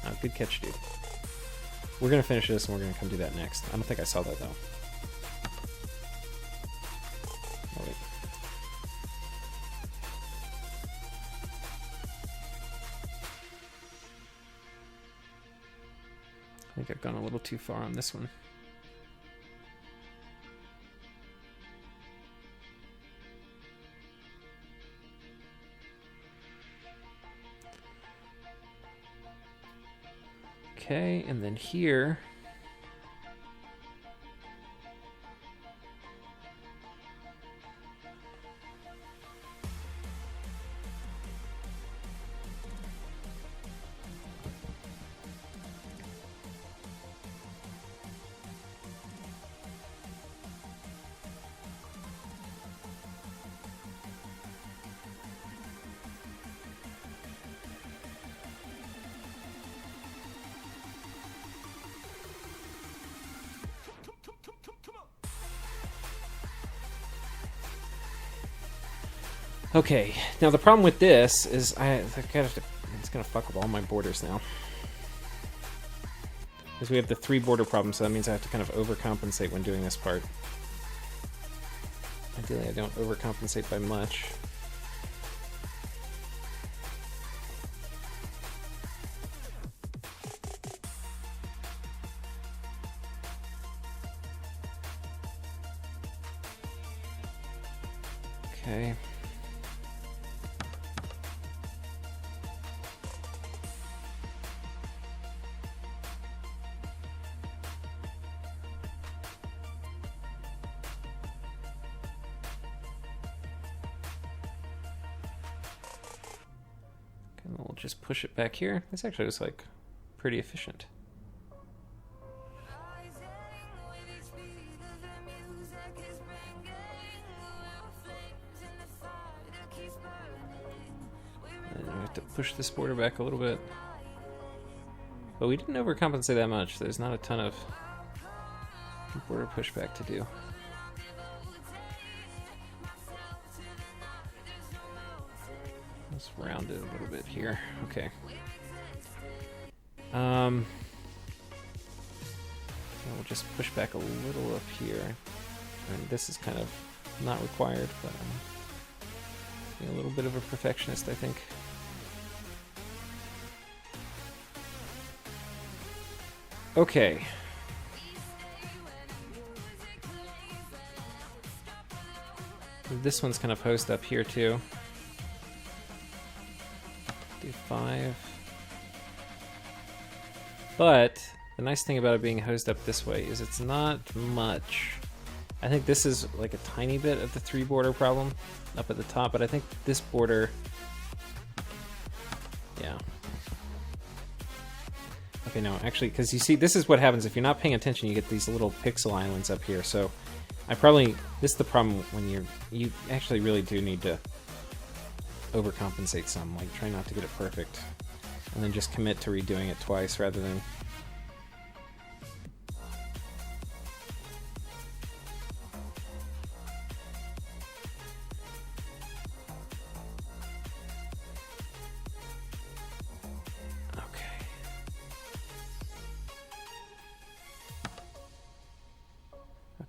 Oh, good catch, dude. We're gonna finish this and we're gonna come do that next. I don't think I saw that, though. Oh, wait. I think I've gone a little too far on this one. Okay, and then here... Okay, now the problem with this is it's gonna fuck with all my borders now. Because we have the 3 border problem, so that means I have to kind of overcompensate when doing this part. Ideally, I don't overcompensate by much. Okay. We'll just push it back here. This actually was like pretty efficient. And we have to push this border back a little bit. But we didn't overcompensate that much. There's not a ton of border pushback to do. Let's round it a little bit here. Okay. We'll just push back a little up here. And this is kind of not required, but I'm a little bit of a perfectionist, I think. Okay. This one's kind of hosed up here too. Do 5. But the nice thing about it being hosed up this way is it's not much. I think this is like a tiny bit of the 3 border problem up at the top, but I think this border Yeah. Okay, no, actually, because you see, this is what happens if you're not paying attention. You get these little pixel islands up here. So this is the problem when you actually really do need to overcompensate some. Like, try not to get it perfect, and then just commit to redoing it twice rather than.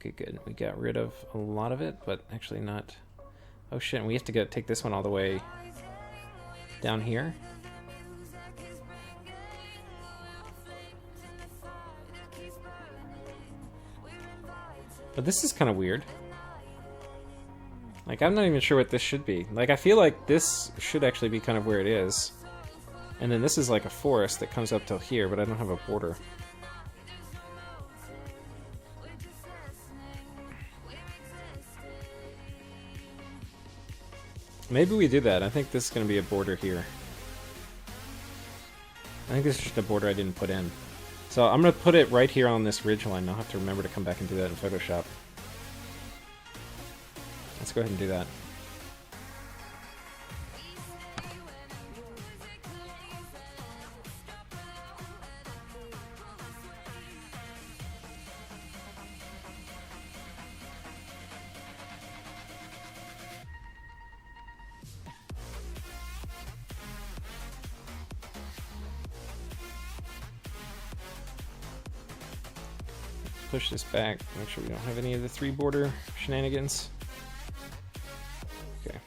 Okay, good. We got rid of a lot of it, but actually not. Oh shit, we have to go take this one all the way down here. But this is kind of weird. Like, I'm not even sure what this should be. Like, I feel like this should actually be kind of where it is. And then this is like a forest that comes up till here, but I don't have a border. Maybe we do that. I think this is going to be a border here. I think this is just a border I didn't put in. So I'm going to put it right here on this ridge line. I'll have to remember to come back and do that in Photoshop. Let's go ahead and do that. Push this back, make sure we don't have any of the 3 border shenanigans. Okay.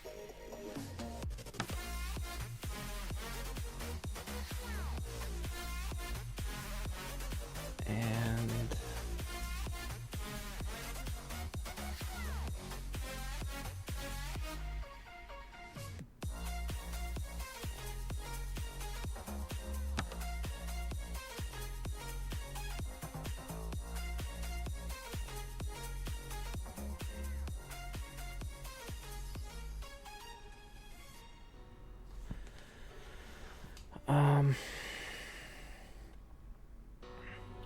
And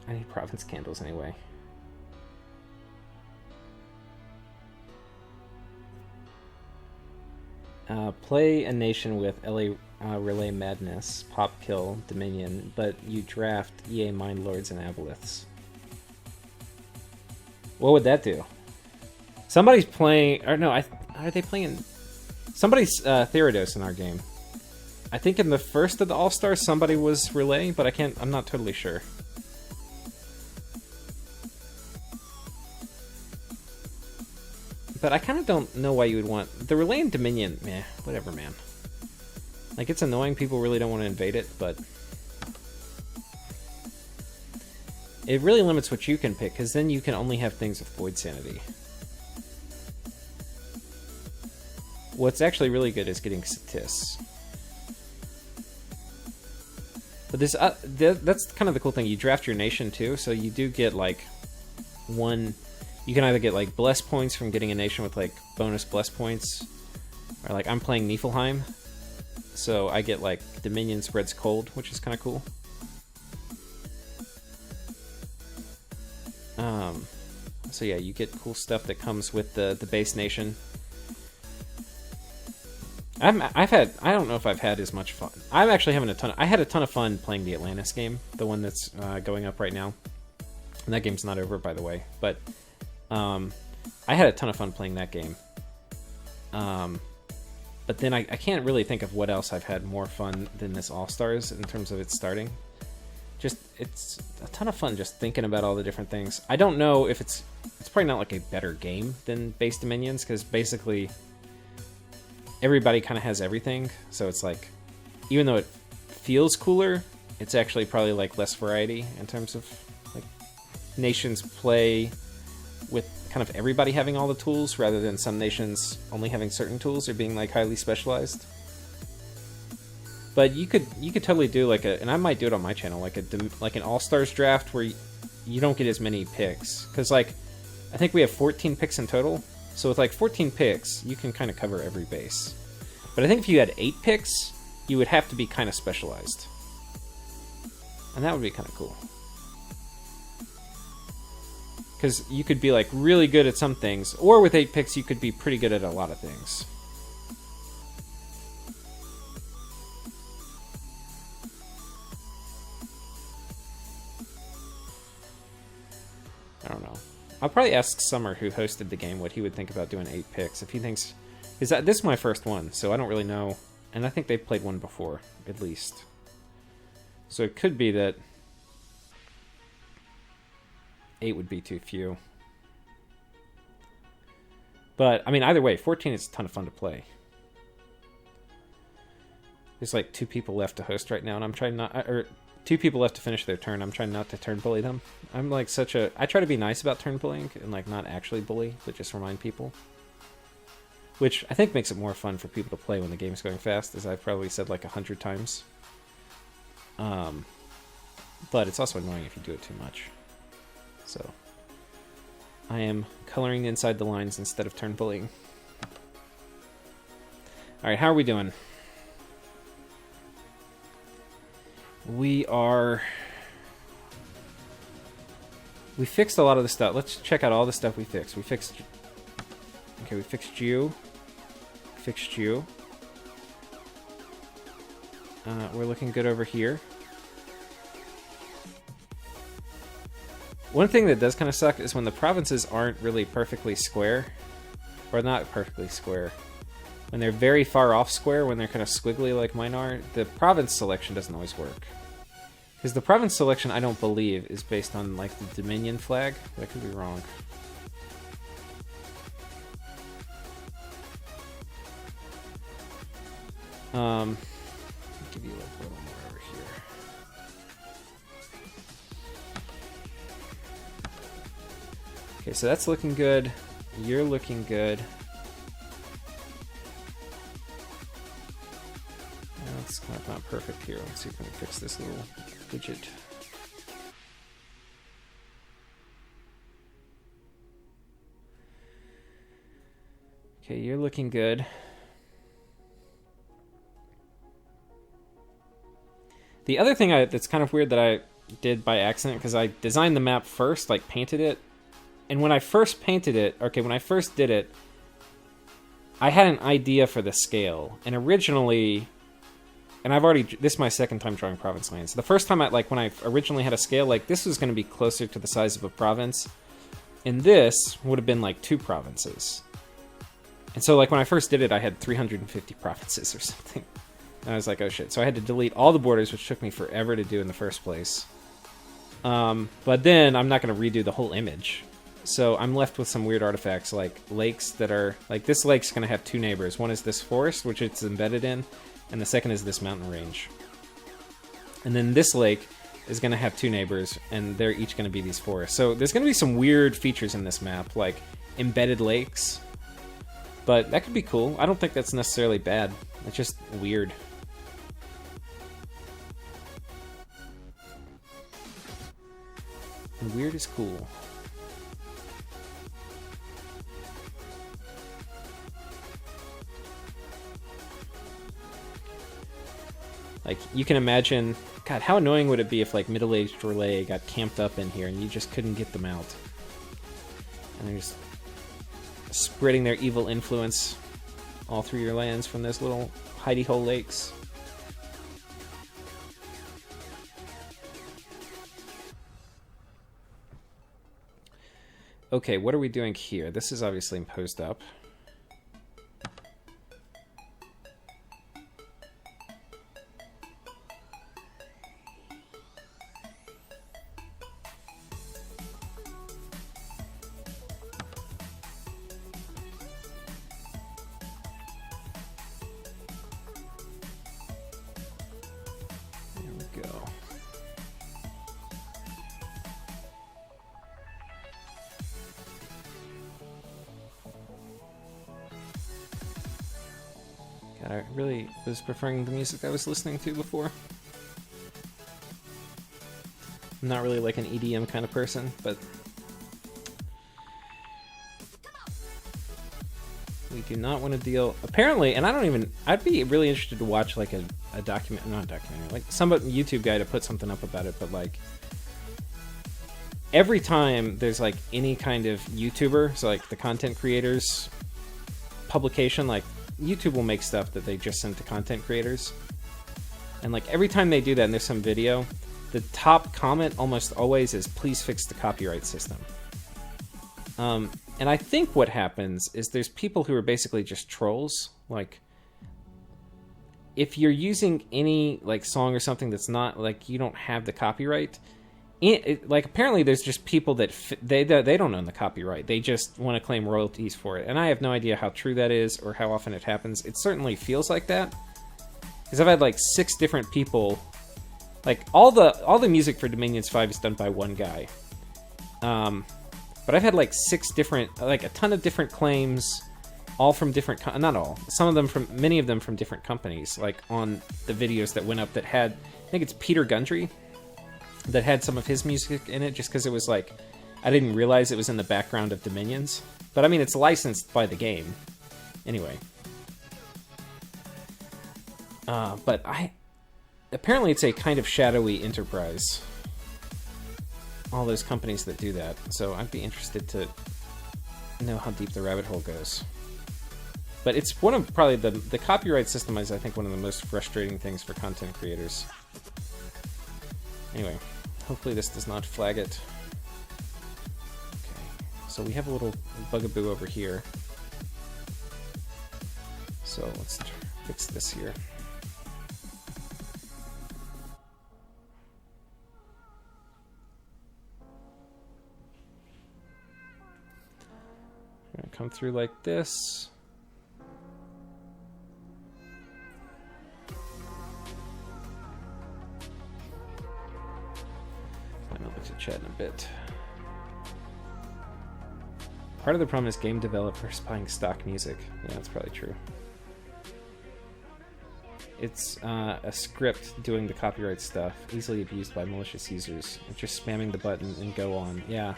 I need province candles anyway. Play a nation with LA Relay Madness, Pop Kill, Dominion, but you draft EA Mind Lords and Aboleths. What would that do? Somebody's playing, or no, are they playing? Somebody's Therados in our game. I think in the first of the All-Stars somebody was Relay, but I'm not totally sure. But I kind of don't know why you would want... The Relay and Dominion, meh, whatever, man. Like, it's annoying, people really don't want to invade it, but... It really limits what you can pick, because then you can only have things with Void Sanity. What's actually really good is getting Satis. But this, that's kind of the cool thing. You draft your nation, too, so you do get, like, one... You can either get, like, bless points from getting a nation with, like, bonus bless points. Or, like, I'm playing Niflheim. So I get, like, Dominion spreads cold, which is kind of cool. So yeah, you get cool stuff that comes with the base nation. I don't know if I've had as much fun. I'm actually having I had a ton of fun playing the Atlantis game, the one that's going up right now. And that game's not over, by the way. But I had a ton of fun playing that game. But then I can't really think of what else I've had more fun than this All-Stars in terms of its starting. It's a ton of fun just thinking about all the different things. I don't know if it's probably not like a better game than Base Dominions, because basically everybody kind of has everything. So it's like, even though it feels cooler, it's actually probably like less variety in terms of like nations play with kind of everybody having all the tools rather than some nations only having certain tools or being like highly specialized. But you could totally do like and I might do it on my channel, like an All-Stars draft where you don't get as many picks, because like I think we have 14 picks in total. So with like 14 picks, you can kind of cover every base. But I think if you had 8 picks, you would have to be kind of specialized. And that would be kind of cool. Because you could be like really good at some things, or with 8 picks you could be pretty good at a lot of things. I don't know. I'll probably ask Summer, who hosted the game, what he would think about doing 8 picks. If he thinks... This is my first one, so I don't really know. And I think they've played one before, at least. So it could be that 8 would be too few. But, I mean, either way, 14 is a ton of fun to play. There's like 2 people left to host right now, and I'm trying not... Or 2 people left to finish their turn. I'm trying not to turn bully them. I'm like such a... I try to be nice about turn bullying, and like not actually bully, but just remind people. Which I think makes it more fun for people to play when the game's going fast, as I've probably said like 100 times. But it's also annoying if you do it too much. So I am coloring inside the lines instead of turn bullying. Alright, how are we doing? We fixed a lot of the stuff. Let's check out all the stuff we fixed. We fixed you. Fixed you. We're looking good over here. One thing that does kind of suck is when the provinces aren't really perfectly square. Or not perfectly square. When they're very far off square, when they're kind of squiggly like mine are, the province selection doesn't always work. Because the province selection, I don't believe, is based on like the Dominion flag. That could be wrong. I'll give you like a little more over here. Okay, so that's looking good. You're looking good. That's kind of not perfect here. Let's see if we can fix this little widget. Okay, you're looking good. The other thing that's kind of weird that I did by accident, because I designed the map first, like painted it, and when I first painted it, when I first did it, I had an idea for the scale, and originally, and this is my second time drawing province lines. The first time, when I originally had a scale, like this was going to be closer to the size of a province, and this would have been like 2 provinces. And so like when I first did it, I had 350 provinces or something. And I was like, oh shit. So I had to delete all the borders, which took me forever to do in the first place. But then I'm not going to redo the whole image. So I'm left with some weird artifacts like lakes that are... Like this lake's going to have 2 neighbors. One is this forest, which it's embedded in, and the second is this mountain range. And then this lake is going to have 2 neighbors, and they're each going to be these forests. So there's going to be some weird features in this map, like embedded lakes. But that could be cool. I don't think that's necessarily bad. It's just weird. And weird is cool. Like, you can imagine... God, how annoying would it be if, like, middle-aged relay got camped up in here and you just couldn't get them out? And they're just spreading their evil influence all through your lands from those little hidey-hole lakes. Okay, what are we doing here? This is obviously imposed up. There we go. God, I really was preferring the music I was listening to before. I'm not really like an EDM kind of person, but we do not want to deal... Apparently, and I don't even... I'd be really interested to watch like a a document, not a documentary, like some YouTube guy to put something up about it, but like every time there's like any kind of YouTuber, so like the content creators publication, like YouTube will make stuff that they just send to content creators, and like every time they do that and there's some video, the top comment almost always is, please fix the copyright system. And I think what happens is there's people who are basically just trolls. Like, if you're using any like song or something that's not like, you don't have the copyright, like apparently there's just people that they don't own the copyright. They just want to claim royalties for it. And I have no idea how true that is or how often it happens. It certainly feels like that, because I've had like 6 different people. Like all the music for Dominions 5 is done by one guy. But I've had like 6 different, like a ton of different claims, all from different, not all, some of them from, many of them from different companies, like on the videos that went up that had, I think it's Peter Gundry, that had some of his music in it, just because it was like, I didn't realize it was in the background of Dominions. But I mean, it's licensed by the game. Anyway. But apparently it's a kind of shadowy enterprise, all those companies that do that. So I'd be interested to know how deep the rabbit hole goes. But it's one of probably the copyright system is, I think, one of the most frustrating things for content creators. Anyway, hopefully this does not flag it. Okay, so we have a little bugaboo over here. So let's fix this here. Gonna come through like this. I'm gonna look to chat in a bit. Part of the problem is game developers buying stock music. Yeah, that's probably true. It's a script doing the copyright stuff, easily abused by malicious users. It's just spamming the button and go on. Yeah,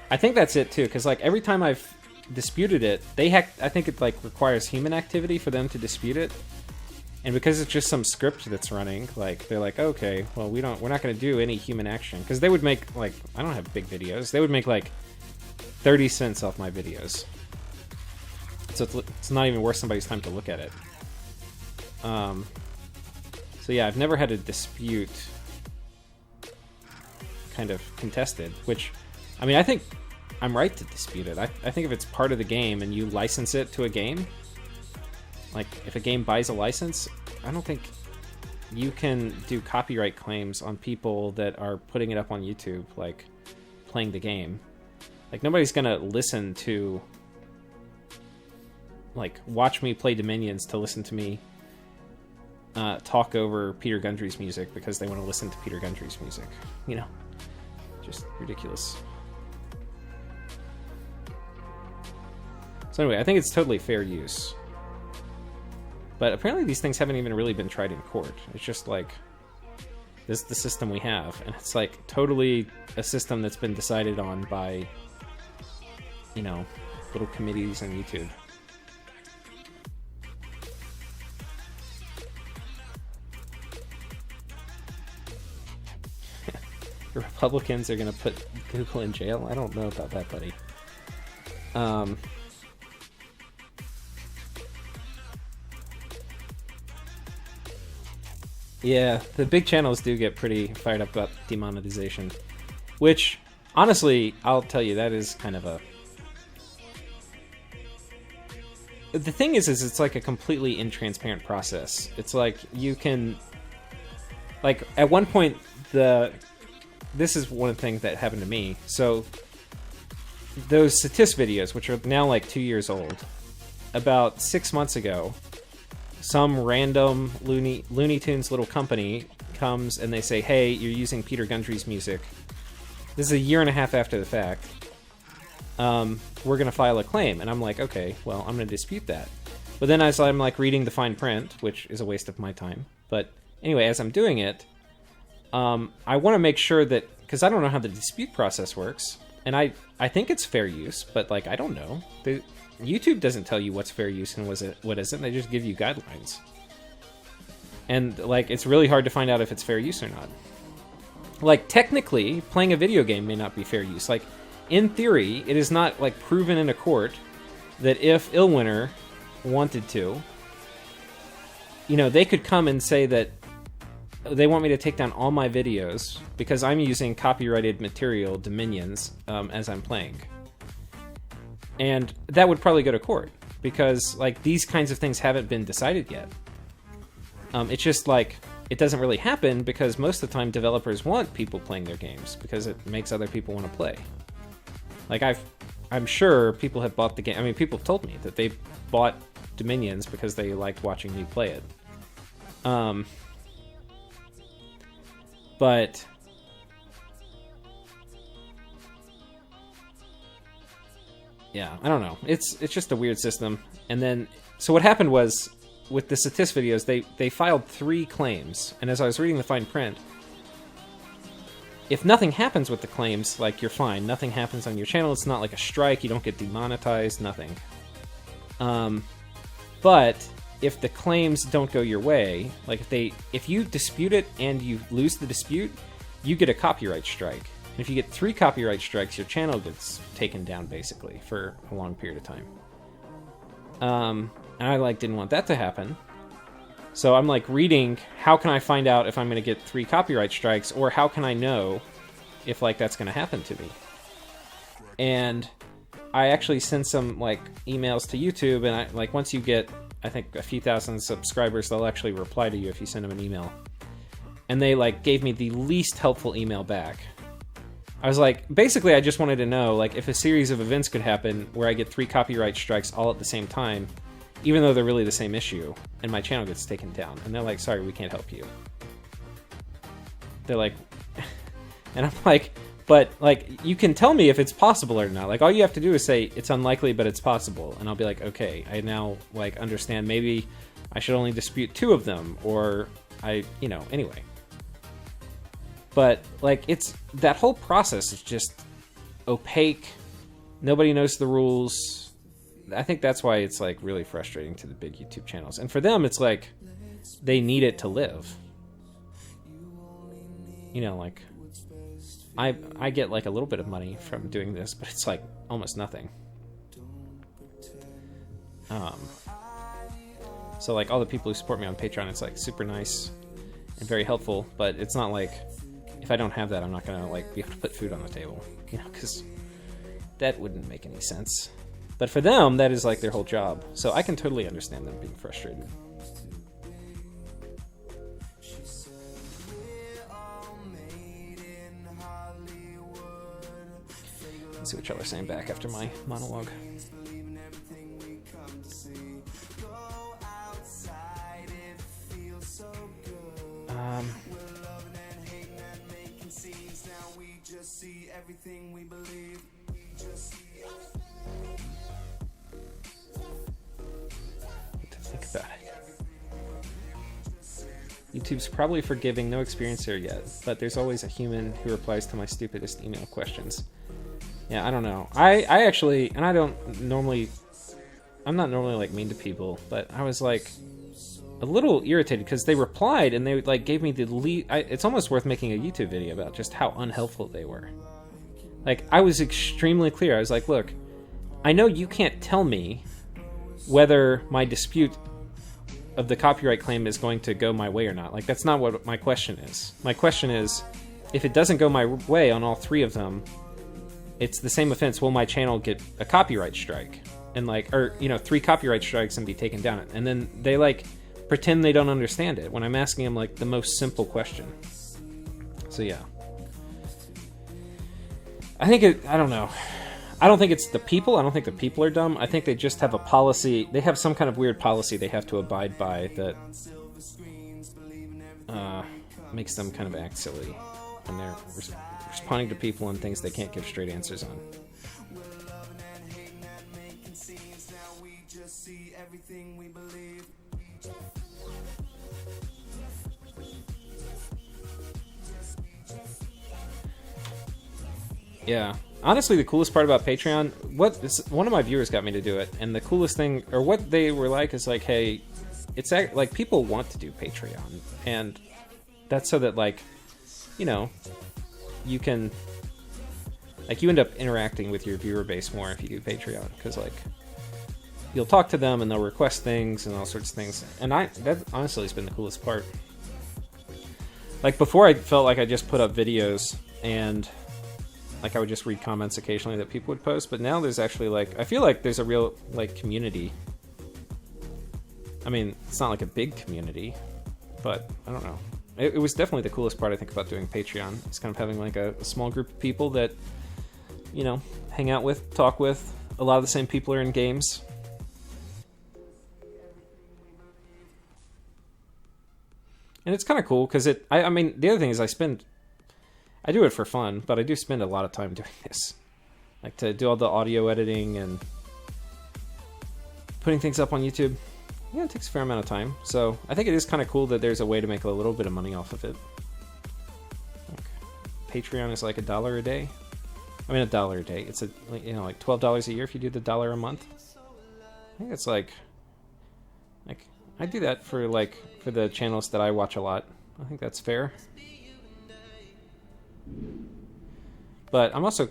I think that's it too. Because like every time I've disputed it, I think it like requires human activity for them to dispute it, and because it's just some script that's running, like they're like, okay, well we're not going to do any human action, because they would make like, I don't have big videos, they would make like 30 cents off my videos, so it's not even worth somebody's time to look at it. So yeah, I've never had a dispute kind of contested, which, I mean, I think I'm right to dispute it. I think if it's part of the game and you license it to a game, like if a game buys a license, I don't think you can do copyright claims on people that are putting it up on YouTube, like playing the game. Like nobody's gonna listen to, like, watch me play Dominions to listen to me talk over Peter Gundry's music because they want to listen to Peter Gundry's music. You know, just ridiculous. So anyway, I think it's totally fair use. But apparently these things haven't even really been tried in court. It's just like, this is the system we have. And it's like totally a system that's been decided on by, you know, little committees on YouTube. The Republicans are going to put Google in jail? I don't know about that, buddy. Yeah, the big channels do get pretty fired up about demonetization. Which, honestly, I'll tell you, that is kind of a... The thing is it's like a completely intransparent process. It's like, you can... Like, at one point, this is one thing that happened to me. So, those Satis videos, which are now like 2 years old, about 6 months ago, some random Looney Tunes little company comes and they say, hey, you're using Peter Gundry's music. This is a year and a half after the fact. We're going to file a claim. And I'm like, okay, well, I'm going to dispute that. But then as I'm like reading the fine print, which is a waste of my time. But anyway, as I'm doing it, I want to make sure that, because I don't know how the dispute process works, and I think it's fair use, but like, I don't know. YouTube doesn't tell you what's fair use and what isn't. They just give you guidelines. And, like, it's really hard to find out if it's fair use or not. Like, technically, playing a video game may not be fair use. Like, in theory, it is not, like, proven in a court that if Illwinner wanted to, you know, they could come and say that they want me to take down all my videos because I'm using copyrighted material, dominions, as I'm playing. And that would probably go to court because, like, these kinds of things haven't been decided yet. It's just, like, it doesn't really happen because most of the time developers want people playing their games because it makes other people want to play. Like, I'm sure people have bought the game. I mean, people have told me that they bought Dominions because they liked watching me play it. But yeah, I don't know. It's just a weird system. And then, so what happened was, with the Satis videos, they filed 3 claims, and as I was reading the fine print, if nothing happens with the claims, like, you're fine. Nothing happens on your channel. It's not like a strike. You don't get demonetized. Nothing. But if the claims don't go your way, like, if you dispute it and you lose the dispute, you get a copyright strike. And if you get 3 copyright strikes, your channel gets taken down, basically, for a long period of time. And I, like, didn't want that to happen. So I'm, like, reading, how can I find out if I'm going to get 3 copyright strikes, or how can I know if, like, that's going to happen to me? And I actually sent some, like, emails to YouTube, and like, once you get, I think, a few thousand subscribers, they'll actually reply to you if you send them an email. And they, like, gave me the least helpful email back. I was like, basically, I just wanted to know, like, if a series of events could happen where I get 3 copyright strikes all at the same time, even though they're really the same issue, and my channel gets taken down. And they're like, sorry, we can't help you. They're like, and I'm like, but, like, you can tell me if it's possible or not. Like, all you have to do is say, it's unlikely, but it's possible. And I'll be like, okay, I now, like, understand maybe I should only dispute 2 of them, or you know, anyway. But, like, that whole process is just opaque. Nobody knows the rules. I think that's why it's, like, really frustrating to the big YouTube channels. And for them, it's like, they need it to live. You know, like, I get, like, a little bit of money from doing this, but it's, like, almost nothing. So, like, all the people who support me on Patreon, it's, like, super nice and very helpful, but it's not like, if I don't have that, I'm not gonna, like, be able to put food on the table, you know, because that wouldn't make any sense. But for them, that is, like, their whole job. So I can totally understand them being frustrated. Let's see what y'all are saying back after my monologue. Think about it. YouTube's probably forgiving, no experience here yet, but there's always a human who replies to my stupidest email questions. Yeah, I don't know. I actually, and I'm not normally, like, mean to people, but I was, like, a little irritated because they replied and they, like, gave me the lead. It's almost worth making a YouTube video about just how unhelpful they were. Like, I was extremely clear. I was like, look, I know you can't tell me whether my dispute of the copyright claim is going to go my way or not. Like, that's not what my question is. My question is, if it doesn't go my way on all 3 of them, it's the same offense. Will my channel get a copyright strike? And, like, or, you know, 3 copyright strikes and be taken down. And then they, like, pretend they don't understand it when I'm asking them, like, the most simple question. So, yeah. I don't know. I don't think it's the people. I don't think the people are dumb. I think they just have a policy. They have some kind of weird policy they have to abide by that makes them kind of act silly when they're responding to people on things they can't give straight answers on. Yeah. Honestly, the coolest part about Patreon, one of my viewers got me to do it, and the coolest thing, or what they were like, is like, hey, it's like people want to do Patreon, and that's so that like, you know, you can like you end up interacting with your viewer base more if you do Patreon, because like you'll talk to them and they'll request things and all sorts of things. And that honestly has been the coolest part. Like before, I felt like I just put up videos and like I would just read comments occasionally that people would post, but now there's actually like, I feel like there's a real like community. I mean, it's not like a big community, but I don't know. It was definitely the coolest part, I think, about doing Patreon. It's kind of having like a small group of people that, you know, hang out with, talk with. A lot of the same people are in games. And it's kind of cool because I mean, the other thing is I do it for fun, but I do spend a lot of time doing this. Like to do all the audio editing and putting things up on YouTube. Yeah, it takes a fair amount of time. So I think it is kind of cool that there's a way to make a little bit of money off of it. Like, Patreon is like $1 a day. I mean, $1 a day. It's like $12 a year if you do the $1 a month. I think it's like I do that for the channels that I watch a lot. I think that's fair. But I'm also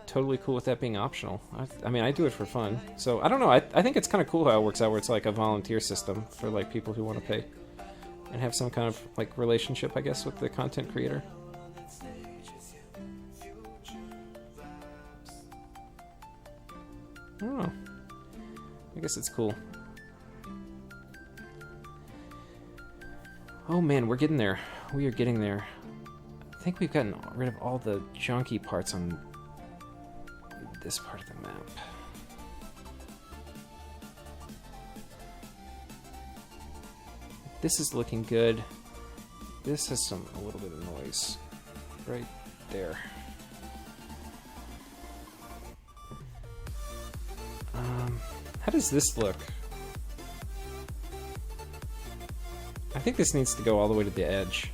totally cool with that being optional. I mean, I do it for fun. So I don't know. I think it's kind of cool how it works out, where it's like a volunteer system for like people who want to pay and have some kind of like relationship, I guess, with the content creator. I don't know. I guess it's cool. Oh man, we're getting there. We are getting there. I think we've gotten rid of all the junky parts on this part of the map. This is looking good. This has a little bit of noise right there. How does this look? I think this needs to go all the way to the edge.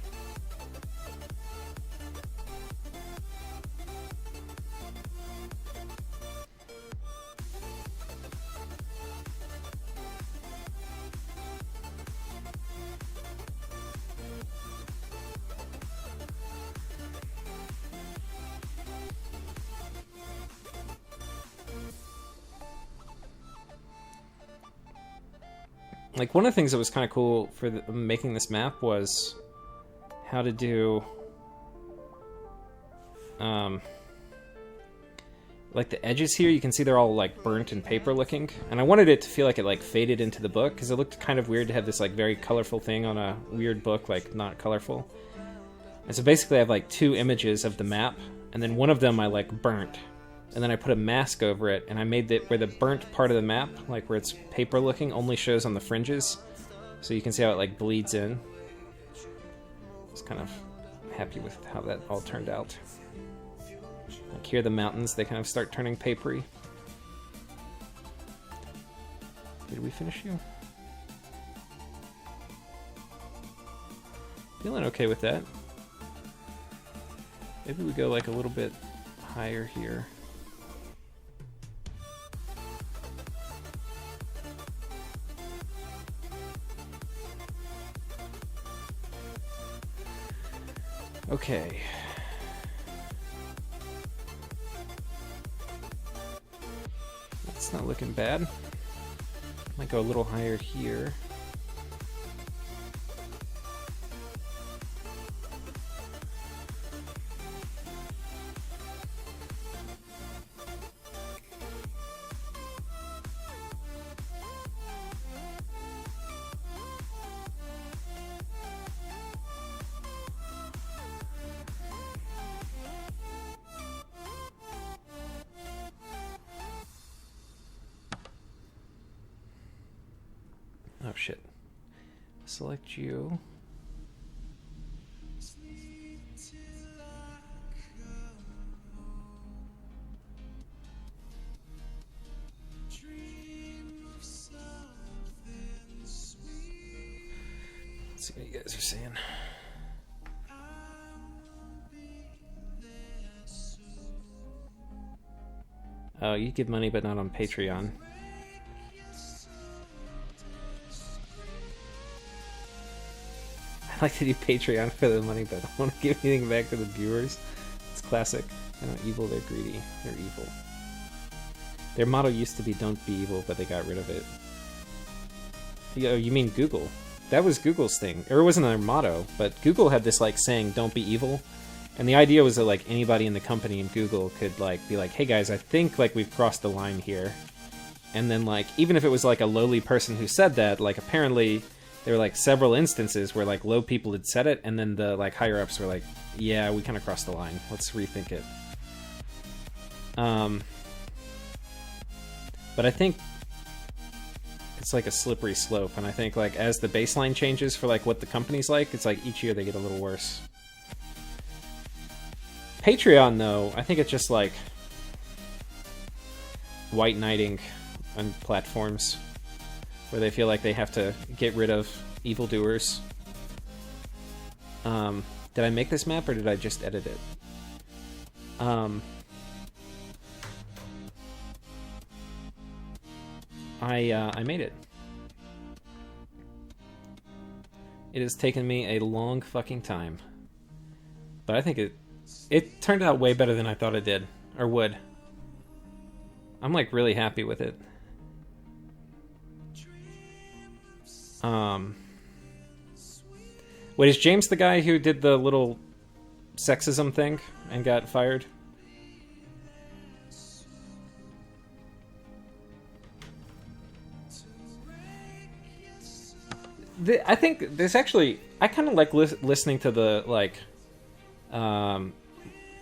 Like, one of the things that was kind of cool for making this map was how to do, like, the edges here. You can see they're all, like, burnt and paper looking. And I wanted it to feel like it, like, faded into the book, because it looked kind of weird to have this, like, very colorful thing on a weird book, like, not colorful. And so basically I have, like, 2 images of the map, and then one of them I, like, burnt. And then I put a mask over it, and I made it where the burnt part of the map, like where it's paper looking, only shows on the fringes. So you can see how it like bleeds in. I was kind of happy with how that all turned out. Like here the mountains, they kind of start turning papery. Did we finish you? Feeling okay with that. Maybe we go like a little bit higher here. Okay. That's not looking bad. Might go a little higher here. Oh shit. Select you. Let's see what you guys are saying. Oh, you give money but not on Patreon. I like to do Patreon for the money, but I don't want to give anything back to the viewers. It's classic. They're not evil, they're greedy. They're evil. Their motto used to be "Don't be evil," but they got rid of it. You mean Google? That was Google's thing. Or it wasn't their motto, but Google had this like saying, "Don't be evil." And the idea was that like anybody in the company in Google could like be like, "Hey guys, I think like we've crossed the line here." And then like even if it was like a lowly person who said that, like apparently there were like several instances where like low people had said it, and then the like higher ups were like, "Yeah, we kind of crossed the line. Let's rethink it." But I think it's like a slippery slope, and I think like as the baseline changes for like what the company's like, it's like each year they get a little worse. Patreon though, I think it's just like white knighting on platforms where they feel like they have to get rid of evildoers. Did I make this map or did I just edit it? I made it. It has taken me a long fucking time. But I think it turned out way better than I thought it did. Or would. I'm like really happy with it. Wait, is James the guy who did the little sexism thing and got fired? I think there's actually... I kind of like listening to the, like... the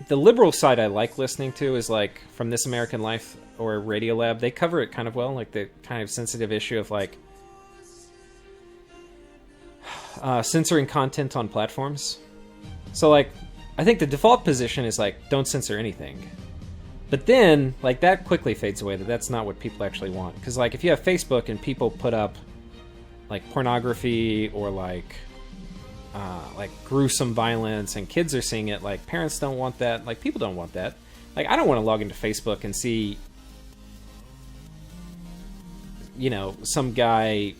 liberal side I like listening to is, like, from This American Life or Radiolab. They cover it kind of well, like the kind of sensitive issue of, like... censoring content on platforms. So, like, I think the default position is, like, don't censor anything. But then, like, that quickly fades away, that's not what people actually want. Because, like, if you have Facebook and people put up like pornography or like gruesome violence and kids are seeing it, like parents don't want that, like people don't want that. Like I don't want to log into Facebook and see, you know, some guy,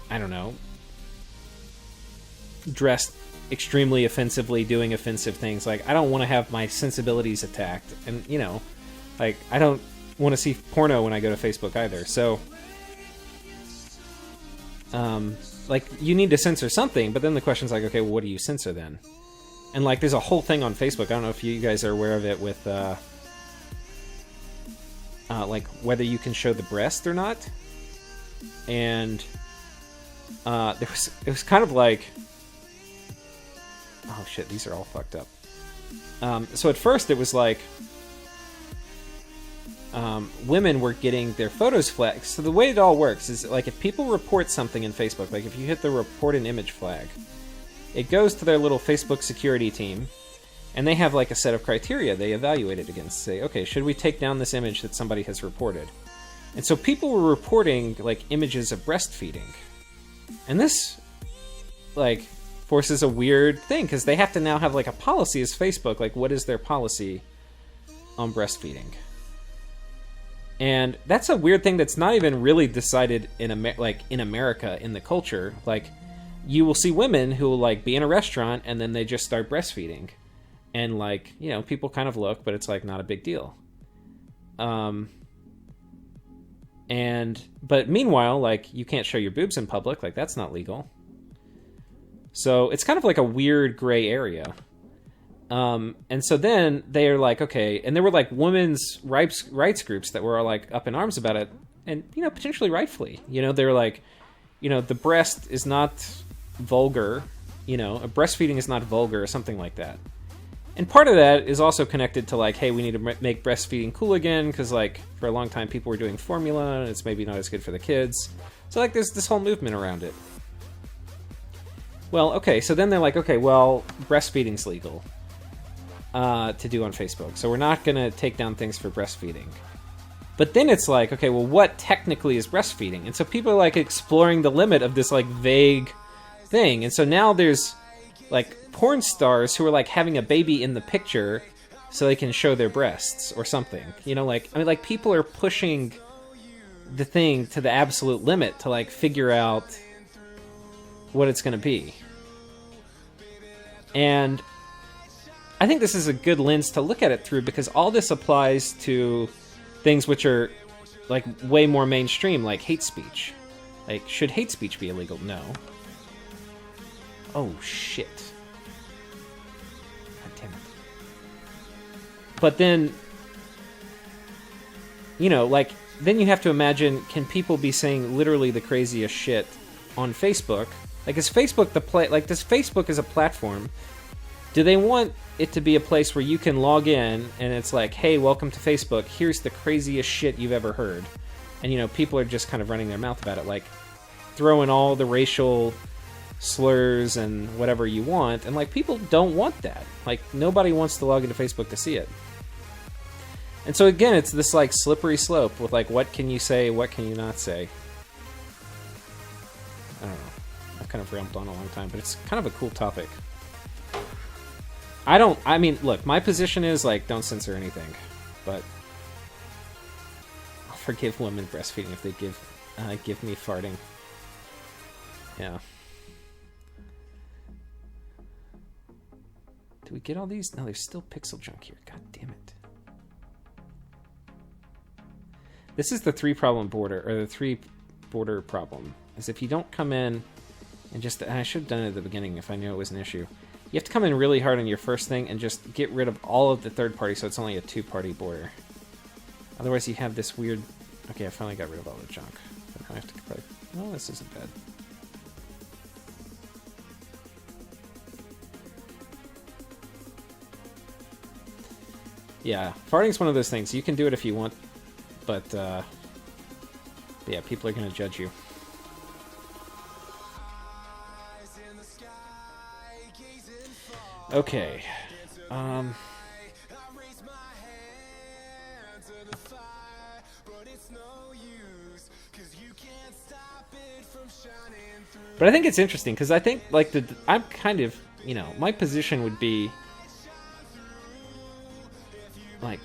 I don't know, dressed extremely offensively doing offensive things. Like I don't want to have my sensibilities attacked, and you know, like I don't want to see porno when I go to Facebook either. So like, you need to censor something, but then the question's like, okay, well, what do you censor then? And, like, there's a whole thing on Facebook, I don't know if you guys are aware of it, with, like, whether you can show the breast or not. And, it was kind of like... Oh, shit, these are all fucked up. So at first it was like... women were getting their photos flagged. So the way it all works is, like, if people report something in Facebook, like if you hit the report an image flag, it goes to their little Facebook security team, and they have, like, a set of criteria they evaluate it against. Say, okay, should we take down this image that somebody has reported? And so people were reporting, like, images of breastfeeding. And this, like, forces a weird thing, because they have to now have, like, a policy as Facebook. Like, what is their policy on breastfeeding? And that's a weird thing that's not even really decided in America, in the culture. Like, you will see women who will, like, be in a restaurant and then they just start breastfeeding. And, like, you know, people kind of look, but it's, like, not a big deal. But meanwhile, like, you can't show your boobs in public. Like, that's not legal. So it's kind of like a weird gray area. And so then they're like, okay, and there were like women's rights groups that were like up in arms about it, and, you know, potentially rightfully, you know, they were like, you know, the breast is not vulgar, you know, breastfeeding is not vulgar or something like that. And part of that is also connected to like, hey, we need to make breastfeeding cool again, because like for a long time people were doing formula and it's maybe not as good for the kids. So like there's this whole movement around it. Well, okay, so then they're like, okay, well, breastfeeding's legal. To do on Facebook. So we're not going to take down things for breastfeeding. But then it's like, okay, well, what technically is breastfeeding? And so people are like exploring the limit of this like vague thing. And so now there's like porn stars who are like having a baby in the picture so they can show their breasts or something. You know, like, I mean, like people are pushing the thing to the absolute limit to like figure out what it's going to be. And I think this is a good lens to look at it through, because all this applies to things which are like way more mainstream, like hate speech. Like, should hate speech be illegal? No. Oh, shit. God damn it. But then, you know, like, then you have to imagine, can people be saying literally the craziest shit on Facebook? Like, is Facebook does Facebook as a platform, do they want it to be a place where you can log in and it's like, hey, welcome to Facebook, here's the craziest shit you've ever heard? And, you know, people are just kind of running their mouth about it, like, throwing all the racial slurs and whatever you want, and, like, people don't want that. Like, nobody wants to log into Facebook to see it. And so, again, it's this, like, slippery slope with, like, what can you say, what can you not say? I don't know. I've kind of rambled on a long time, but it's kind of a cool topic. I mean, look, my position is, like, don't censor anything, but I'll forgive women breastfeeding if they give me farting. Yeah. Do we get all these? No, there's still pixel junk here. God damn it. This is the three border problem. Is if you don't come in and I should have done it at the beginning if I knew it was an issue. You have to come in really hard on your first thing and just get rid of all of the third party, so it's only a two-party border. Otherwise you have this weird... Okay, I finally got rid of all the junk. But I have to probably... Oh, this isn't bad. Yeah, farting's one of those things. You can do it if you want, but yeah, people are going to judge you. Okay. But I think it's interesting, because I think, like, I'm kind of, you know, my position would be, like,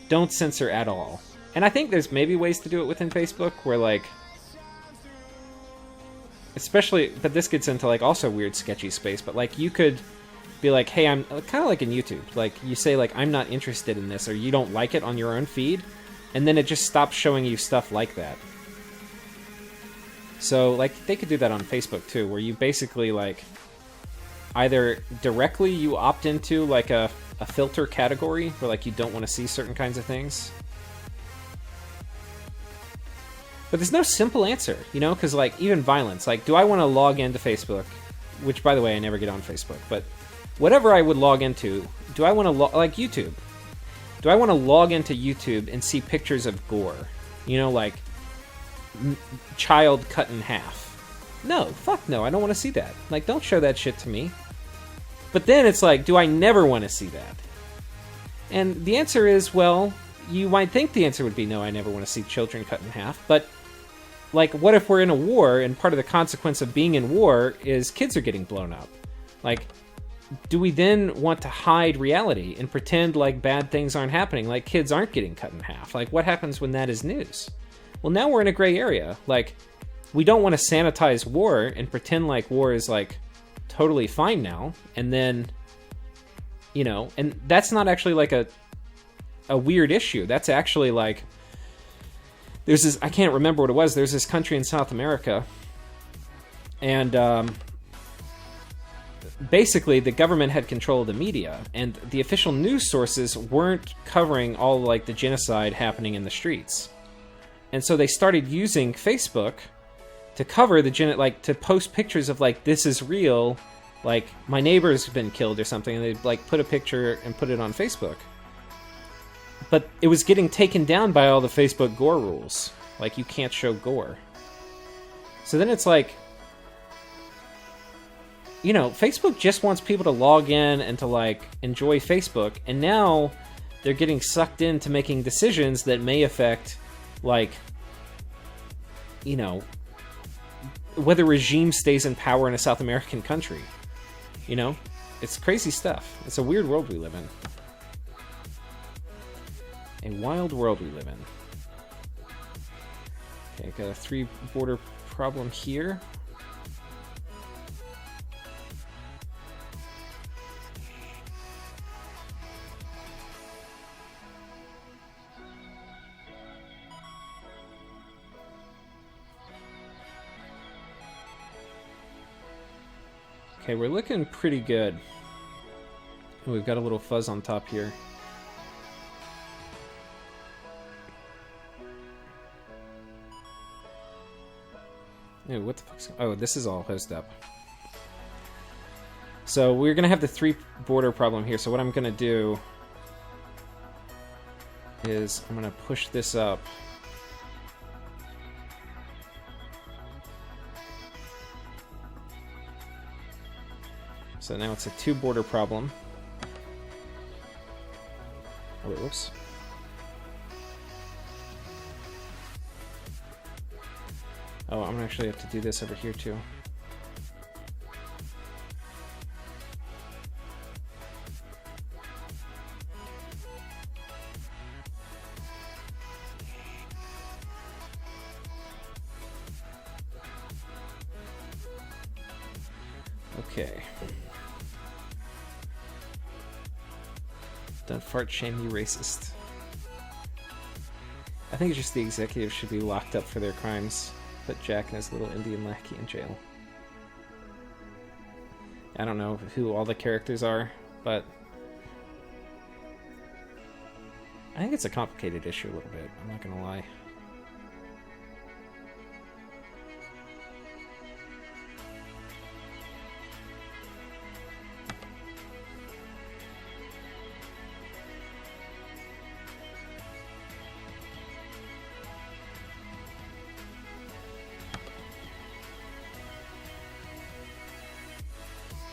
don't censor at all. And I think there's maybe ways to do it within Facebook where, like, especially, but this gets into, like, also weird sketchy space, but, like, you could be like, hey, I'm kind of like in YouTube, like, you say, like, I'm not interested in this, or you don't like it on your own feed, and then it just stops showing you stuff like that. So, like, they could do that on Facebook too, where you basically, like, either directly you opt into, like, a filter category where, like, you don't want to see certain kinds of things. But there's no simple answer, you know, because, like, even violence, like, do I want to log into Facebook, which, by the way, I never get on Facebook, but whatever I would log into, do I want to, like, YouTube, do I want to log into YouTube and see pictures of gore? You know, like, child cut in half. No, fuck no, I don't want to see that. Like, don't show that shit to me. But then it's like, do I never want to see that? And the answer is, well, you might think the answer would be no, I never want to see children cut in half, but, like, what if we're in a war, and part of the consequence of being in war is kids are getting blown up? Like, do we then want to hide reality and pretend like bad things aren't happening, like kids aren't getting cut in half? Like, what happens when that is news? Well, now we're in a gray area. Like, we don't want to sanitize war and pretend like war is, like, totally fine now, and then, you know, and that's not actually, like, a weird issue. That's actually, like, there's this, I can't remember what it was, there's this country in South America, and basically the government had control of the media, and the official news sources weren't covering all, like, the genocide happening in the streets. And so they started using Facebook to cover the like, to post pictures of, like, this is real, like, my neighbor's been killed or something, and they'd, like, put a picture and put it on Facebook. But it was getting taken down by all the Facebook gore rules. Like, you can't show gore. So then it's like, you know, Facebook just wants people to log in and to, like, enjoy Facebook, and now they're getting sucked into making decisions that may affect, like, you know, whether regime stays in power in a South American country. You know? It's crazy stuff. It's a weird world we live in. A wild world we live in. Okay, got a 3 border problem here. Okay, we're looking pretty good. We've got a little fuzz on top here. Ew, what the fuck's... Oh, this is all hosed up. So we're going to have the 3 border problem here. So what I'm going to do is I'm going to push this up. So now it's a 2 border problem. Oh, wait, whoops. Oh, I'm gonna actually have to do this over here too. Okay. Don't fart shame, you racist. I think it's just the executives should be locked up for their crimes. Put Jack and his little Indian lackey in jail. I don't know who all the characters are, but I think it's a complicated issue a little bit, I'm not gonna lie.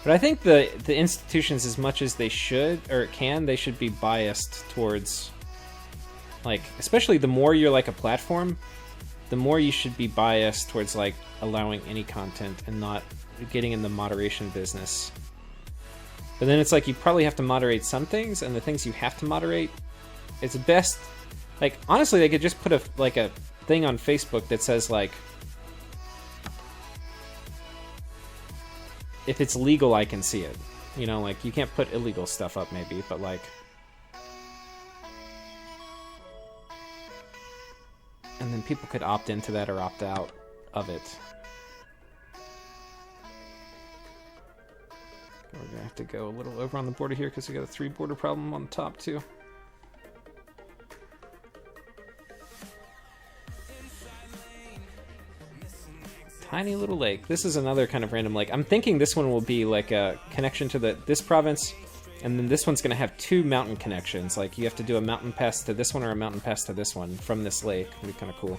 But I think the institutions, as much as they should, or can, they should be biased towards, like, especially the more you're like a platform, the more you should be biased towards, like, allowing any content and not getting in the moderation business. But then it's like you probably have to moderate some things, and the things you have to moderate, it's best, like, honestly, they could just put a thing on Facebook that says, like, if it's legal, I can see it. You know, like, you can't put illegal stuff up, maybe, but, like... And then people could opt into that or opt out of it. We're gonna have to go a little over on the border here, because we got a 3 border problem on the top, too. Tiny little lake. This is another kind of random lake. I'm thinking this one will be like a connection to this province, and then this one's going to have 2 mountain connections. Like, you have to do a mountain pass to this one or a mountain pass to this one from this lake. It'd be kind of cool.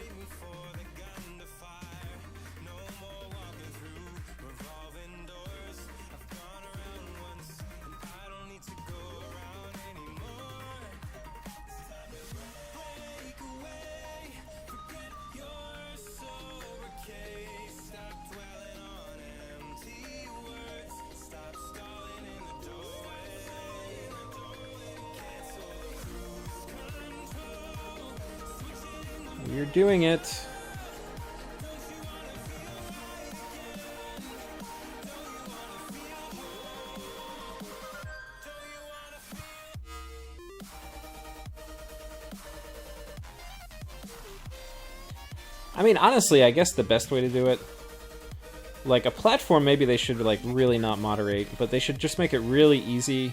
You're doing it. I mean, honestly, I guess the best way to do it, like a platform, maybe they should like really not moderate, but they should just make it really easy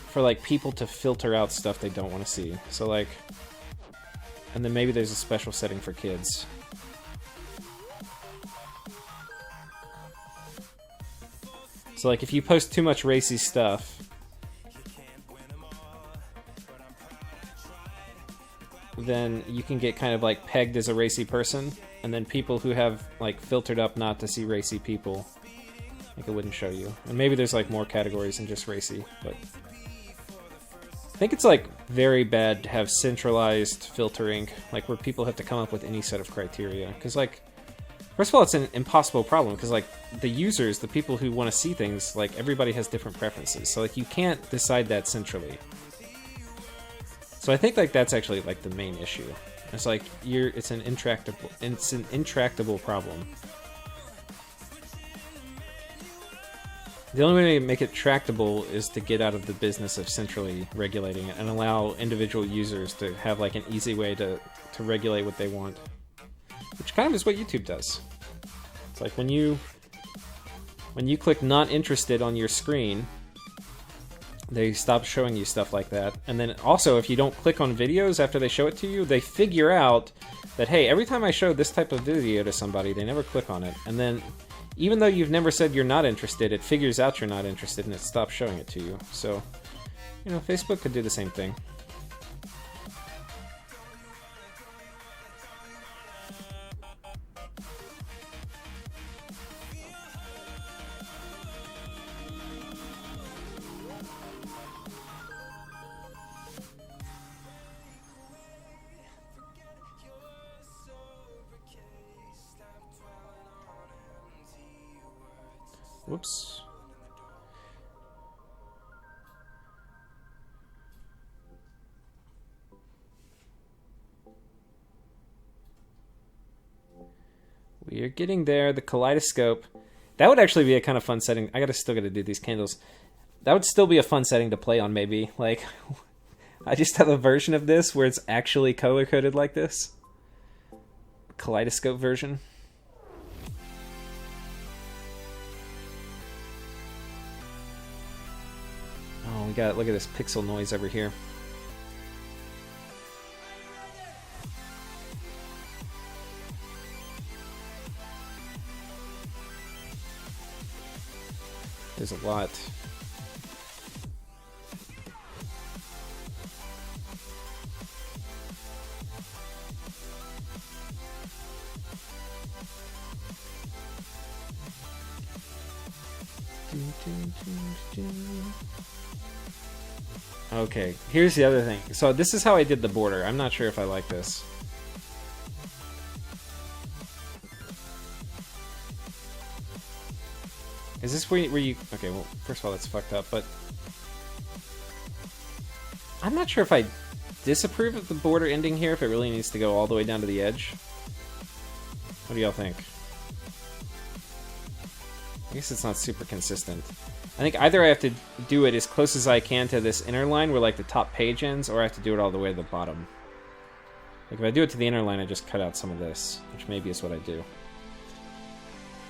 for like people to filter out stuff they don't want to see. So like, and then maybe there's a special setting for kids. So like if you post too much racy stuff, then you can get kind of like pegged as a racy person, and then people who have like filtered up not to see racy people, like it wouldn't show you. And maybe there's like more categories than just racy, but I think it's like very bad to have centralized filtering, like where people have to come up with any set of criteria. Because like, first of all, it's an impossible problem, because like the users, the people who want to see things, like everybody has different preferences. So like you can't decide that centrally. So I think like that's actually like the main issue. It's like it's an intractable problem. The only way to make it tractable is to get out of the business of centrally regulating it and allow individual users to have like an easy way to regulate what they want. Which kind of is what YouTube does. It's like when you When you click not interested on your screen, they stop showing you stuff like that. And then also, if you don't click on videos after they show it to you, they figure out that, hey, every time I show this type of video to somebody, they never click on it. And then, even though you've never said you're not interested, it figures out you're not interested and it stops showing it to you. So, you know, Facebook could do the same thing. Whoops. We are getting there. The kaleidoscope. That would actually be a kind of fun setting. Still gotta do these candles. That would still be a fun setting to play on, maybe. Like, I just have a version of this where it's actually color-coded like this. Kaleidoscope version. Oh, we got, look at this pixel noise over here. There's a lot. Okay, here's the other thing. So this is how I did the border. I'm not sure if I like this. Is this where you... Okay, well, first of all, that's fucked up, but... I'm not sure if I disapprove of the border ending here, if it really needs to go all the way down to the edge. What do y'all think? I guess it's not super consistent. I think either I have to do it as close as I can to this inner line where like the top page ends, or I have to do it all the way to the bottom. Like if I do it to the inner line, I just cut out some of this, which maybe is what I do.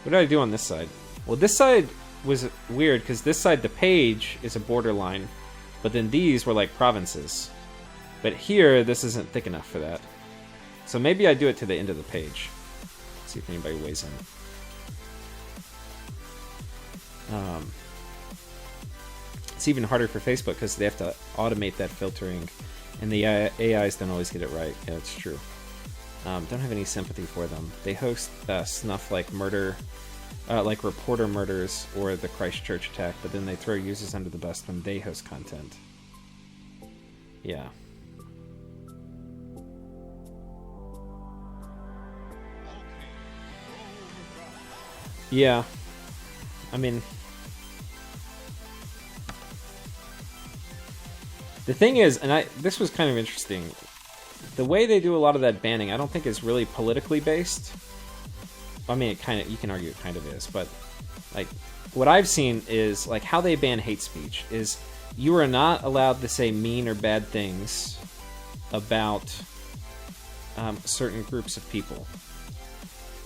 What did I do on this side? Well, this side was weird because this side, the page is a borderline, but then these were like provinces. But here, this isn't thick enough for that. So maybe I do it to the end of the page. See if anybody weighs in. It's even harder for Facebook because they have to automate that filtering, and the AIs don't always get it right. Yeah, it's true. Don't have any sympathy for them. They host snuff like murder, like reporter murders or the Christchurch attack, but then they throw users under the bus when they host content. Yeah. Yeah. I mean... The thing is, and this was kind of interesting, the way they do a lot of that banning, I don't think is really politically based. I mean, you can argue it kind of is, but like what I've seen is like how they ban hate speech is you are not allowed to say mean or bad things about certain groups of people.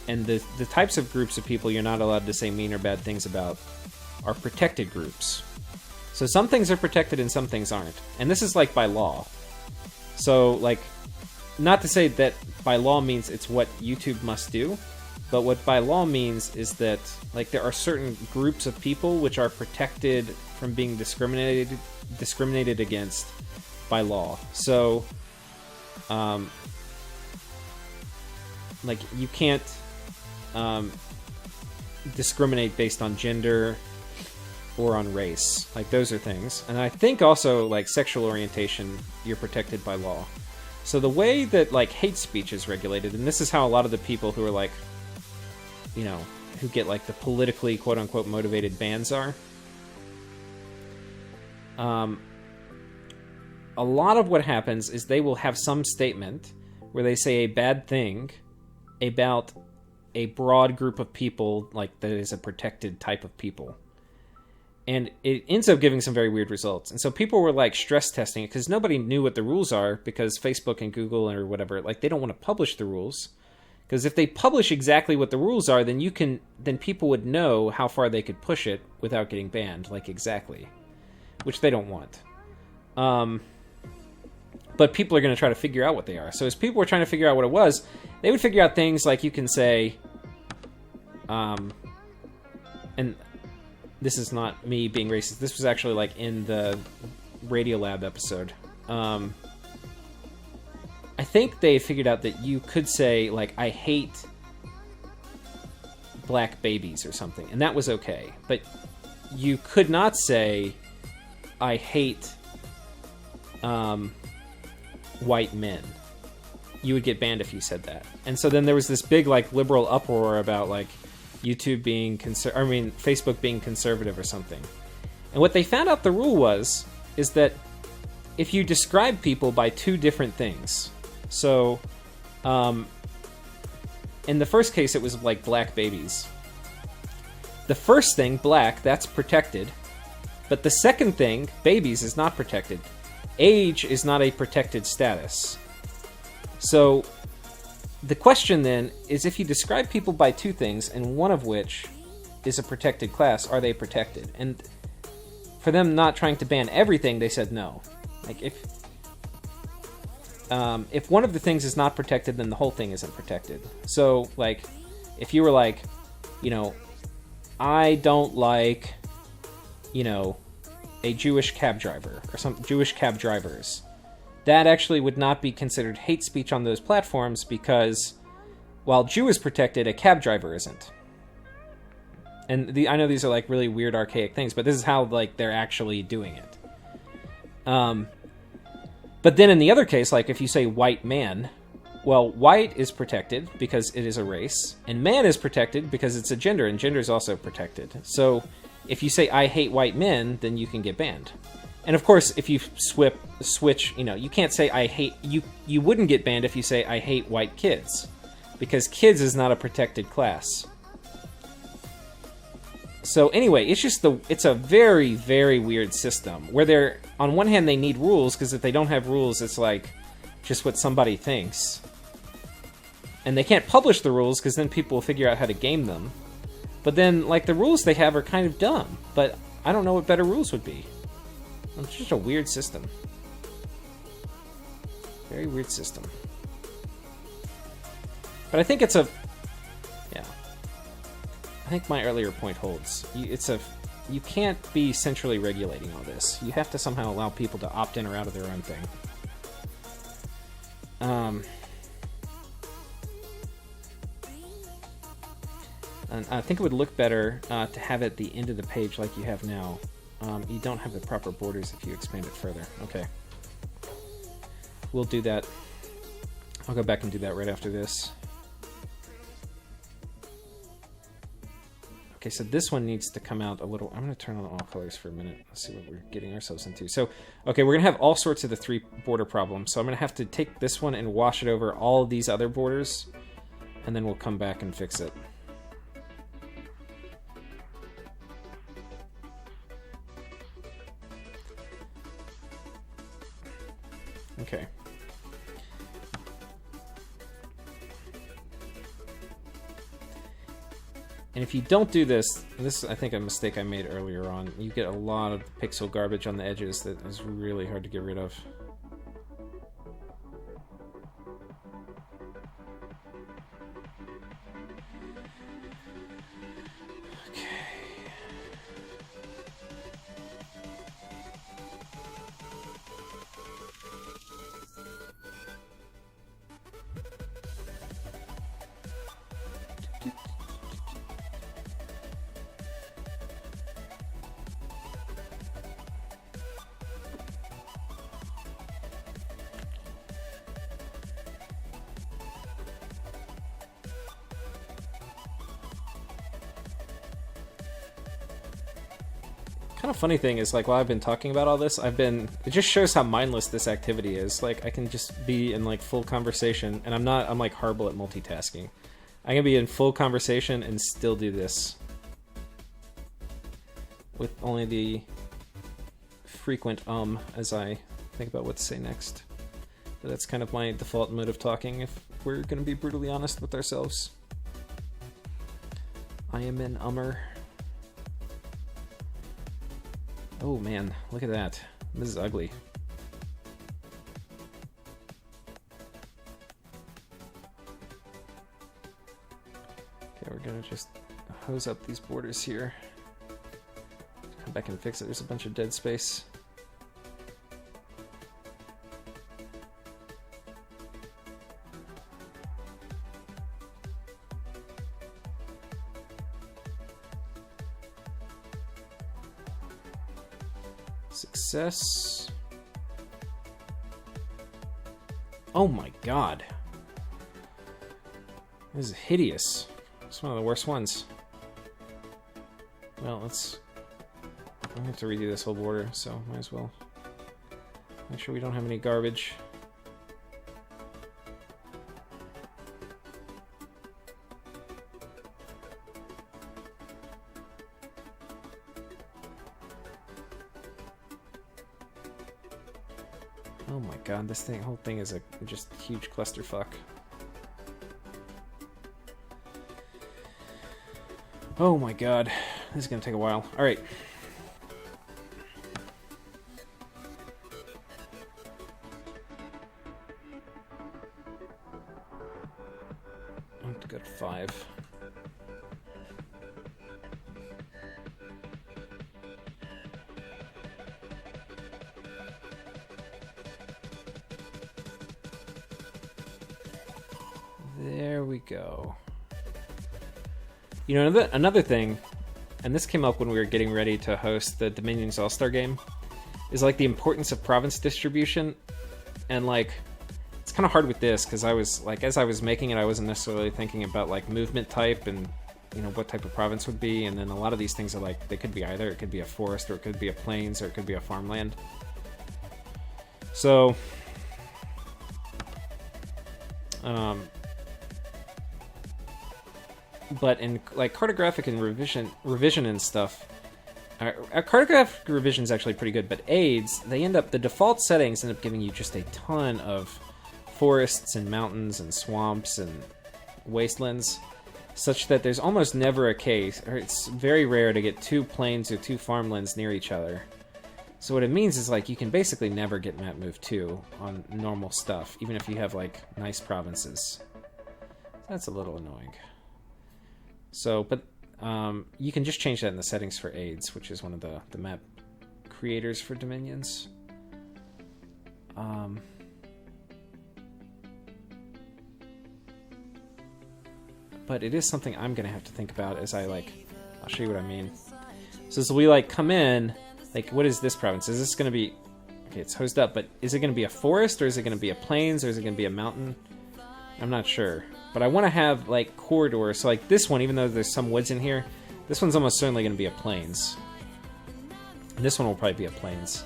And the types of groups of people you're not allowed to say mean or bad things about are protected groups. So some things are protected and some things aren't. And this is like by law. So like, not to say that by law means it's what YouTube must do, but what by law means is that like there are certain groups of people which are protected from being discriminated against by law. So like you can't discriminate based on gender or on race. Like those are things. And I think also like sexual orientation, you're protected by law. So the way that like hate speech is regulated, and this is how a lot of the people who are like, you know, who get like the politically quote unquote motivated bans are. A lot of what happens is they will have some statement where they say a bad thing about a broad group of people, like that is a protected type of people. And it ends up giving some very weird results. And so people were like stress testing it because nobody knew what the rules are because Facebook and Google or whatever, like they don't want to publish the rules Because if they publish exactly what the rules are, then people would know how far they could push it without getting banned, like exactly, which they don't want. But people are going to try to figure out what they are. So as people were trying to figure out what it was, they would figure out things like you can say, and this is not me being racist. This was actually like in the Radiolab episode. I think they figured out that you could say, like, I hate black babies or something, and that was okay. But you could not say, I hate white men. You would get banned if you said that. And so then there was this big, like, liberal uproar about, like, YouTube being Facebook being conservative or something. And what they found out the rule is that if you describe people by two different things, so in the first case it was like black babies. The first thing, black, that's protected, but the second thing, babies, is not protected. Age is not a protected status. So the question then is, if you describe people by two things, and one of which is a protected class, are they protected? And for them not trying to ban everything, they said no. Like, if one of the things is not protected, then the whole thing isn't protected. So, like, if you were like, you know, I don't like, you know, a Jewish cab driver, or some Jewish cab drivers, that actually would not be considered hate speech on those platforms, because while Jew is protected, a cab driver isn't. And I know these are like really weird, archaic things, but this is how, like, they're actually doing it. But then in the other case, like if you say white man, well, white is protected because it is a race, and man is protected because it's a gender, and gender is also protected. So if you say I hate white men, then you can get banned. And of course, if you switch, you know, you can't say I hate, you wouldn't get banned if you say I hate white kids, because kids is not a protected class. So anyway, it's a very, very weird system where they're, on one hand, they need rules, because if they don't have rules, it's like just what somebody thinks. And they can't publish the rules because then people will figure out how to game them. But then, like, the rules they have are kind of dumb, but I don't know what better rules would be. It's just a weird system. Very weird system. But I think it's a... Yeah. I think my earlier point holds. You can't be centrally regulating all this. You have to somehow allow people to opt in or out of their own thing. And I think it would look better to have it at the end of the page like you have now. You don't have the proper borders if you expand it further. Okay. We'll do that. I'll go back and do that right after this. Okay, so this one needs to come out a little... I'm going to turn on all colors for a minute. Let's see what we're getting ourselves into. So, okay, we're going to have all sorts of the three border problems. So I'm going to have to take this one and wash it over all of these other borders, and then we'll come back and fix it. Okay. And if you don't do this, this is, I think, a mistake I made earlier on, you get a lot of pixel garbage on the edges that is really hard to get rid of. Kind of funny thing is, like, while I've been talking about all this, it just shows how mindless this activity is. Like, I can just be in, like, full conversation, and I'm like horrible at multitasking. I can be in full conversation and still do this with only the frequent as I think about what to say next. But that's kind of my default mode of talking if we're going to be brutally honest with ourselves. I am an ummer. Oh man, look at that. This is ugly. Okay, we're gonna just hose up these borders here. Come back and fix it. There's a bunch of dead space. Success. Oh my god. This is hideous. It's one of the worst ones. Well, let's... I'm gonna have to redo this whole border, so might as well make sure we don't have any garbage. Oh my god, this whole thing is a just huge clusterfuck. Oh my god, this is gonna take a while. Alright. I have to go to 5. There we go. You know, another thing, and this came up when we were getting ready to host the Dominions All-Star game, is like the importance of province distribution. And like, it's kind of hard with this because I was like, as I was making it, I wasn't necessarily thinking about like movement type and, you know, what type of province would be. And then a lot of these things are like, they could be either. It could be a forest, or it could be a plains, or it could be a farmland. So, but in like cartographic and revision and stuff, cartographic revision is actually pretty good. But aids, the default settings end up giving you just a ton of forests and mountains and swamps and wastelands, such that there's almost never a case, or it's very rare to get 2 plains or 2 farmlands near each other. So what it means is like you can basically never get map move 2 on normal stuff, even if you have like nice provinces. That's a little annoying. So, but you can just change that in the settings for aids, which is one of the map creators for Dominions. But it is something I'm going to have to think about as I like, I'll show you what I mean. So as we like come in, like what is this province? Is this going to be, okay, it's hosed up, but is it going to be a forest, or is it going to be a plains, or is it going to be a mountain? I'm not sure. But I want to have, like, corridors. So, like, this one, even though there's some woods in here, this one's almost certainly going to be a plains. And this one will probably be a plains.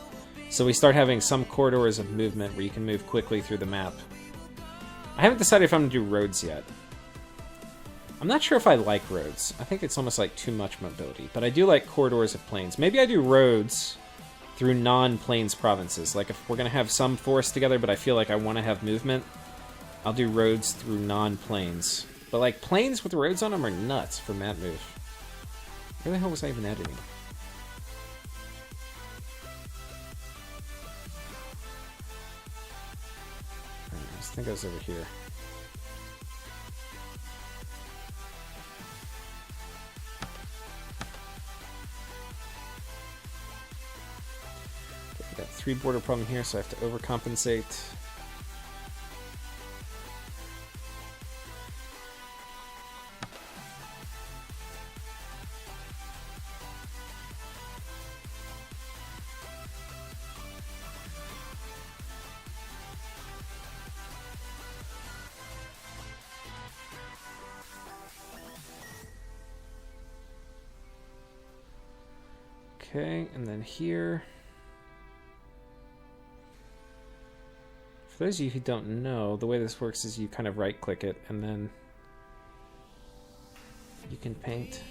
So we start having some corridors of movement where you can move quickly through the map. I haven't decided if I'm going to do roads yet. I'm not sure if I like roads. I think it's almost like too much mobility. But I do like corridors of plains. Maybe I do roads through non-plains provinces. Like, if we're going to have some forests together, but I feel like I want to have movement, I'll do roads through non-plains. But like plains with roads on them are nuts for map move. Where the hell was I even editing? I think I was over here. Okay, I got 3 border problem here, so I have to overcompensate. Okay, and then here. For those of you who don't know, the way this works is you kind of right-click it, and then you can paint.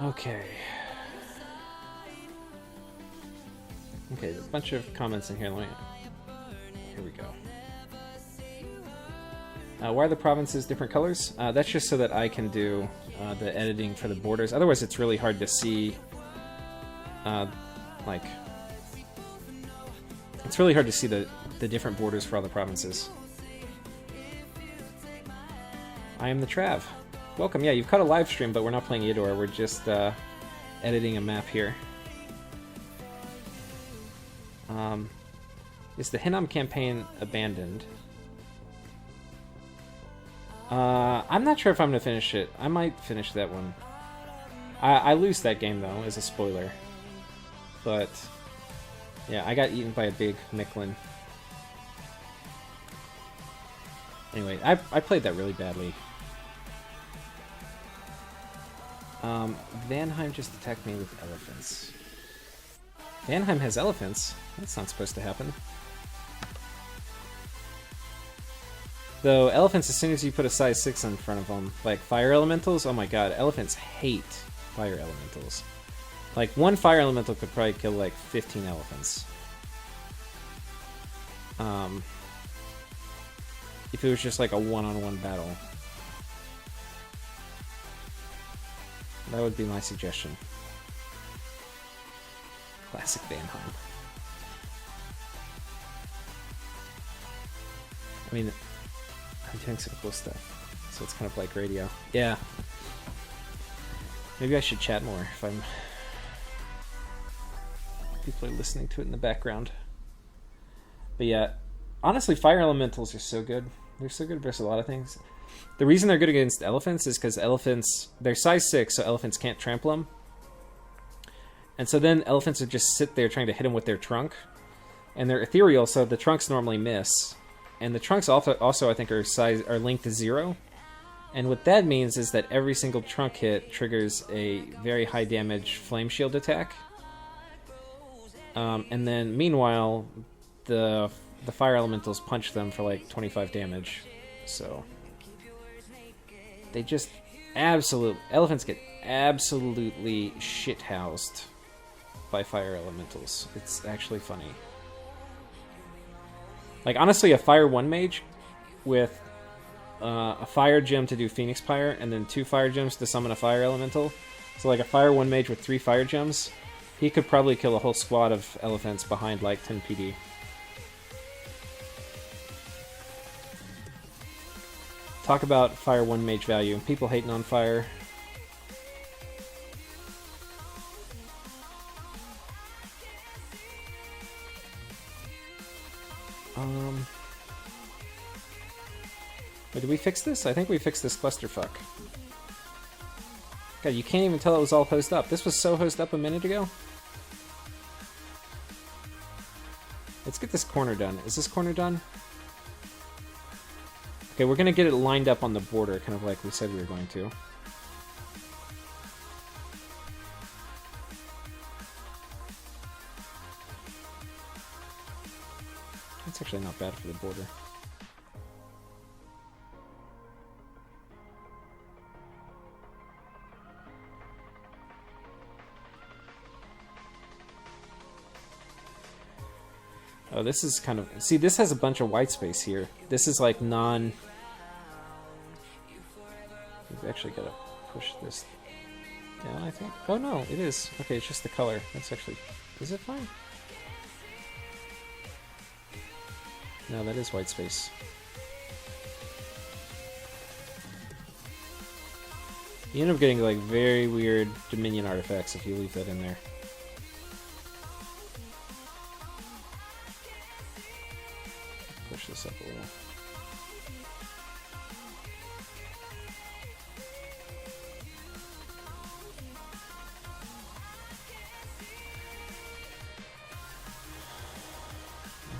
Okay. Okay, there's a bunch of comments in here. Here we go. Why are the provinces different colors? That's just so that I can do the editing for the borders. Otherwise, it's really hard to see. It's really hard to see the different borders for all the provinces. I am the Trav. Welcome. Yeah, you've caught a live stream, but we're not playing Eudor. We're just editing a map here. Is the Hinnom campaign abandoned? I'm not sure if I'm going to finish it. I might finish that one. I lose that game, though, as a spoiler. But, yeah, I got eaten by a big Micklin. Anyway, I played that really badly. Vanheim just attacked me with elephants. Vanheim has elephants? That's not supposed to happen. Though, elephants, as soon as you put a size 6 in front of them, like fire elementals, oh my god, elephants hate fire elementals. Like, one fire elemental could probably kill like 15 elephants. If it was just like a one-on-one battle. That would be my suggestion. Classic Vanheim. I mean, I'm doing some cool stuff, so it's kind of like radio. Yeah. Maybe I should chat more if I'm... people are listening to it in the background. But yeah, honestly, fire elementals are so good. They're so good versus a lot of things. The reason they're good against elephants is because elephants, they're size 6, so elephants can't trample them. And so then elephants would just sit there trying to hit them with their trunk. And they're ethereal, so the trunks normally miss. And the trunks also I think, are linked to 0. And what that means is that every single trunk hit triggers a very high damage flame shield attack. And then, meanwhile, the fire elementals punch them for like 25 damage. So they just elephants get absolutely shithoused by fire elementals. It's actually funny. Like, honestly, a fire 1 mage with a fire gem to do Phoenix Pyre and then 2 fire gems to summon a fire elemental. So like a fire 1 mage with 3 fire gems, he could probably kill a whole squad of elephants behind like 10 PD. Talk about fire 1 mage value. People hating on fire. Wait, did we fix this? I think we fixed this clusterfuck. God, you can't even tell it was all hosed up. This was so hosed up a minute ago. Let's get this corner done. Is this corner done? Okay, we're gonna get it lined up on the border, kind of like we said we were going to. That's actually not bad for the border. Oh, this is kind of... See, this has a bunch of white space here. This is like non... We've actually got to push this down, I think. Oh, no, it is. Okay, it's just the color. That's actually... Is it fine? No, that is white space. You end up getting like very weird Dominion artifacts if you leave that in there. Push this up a little.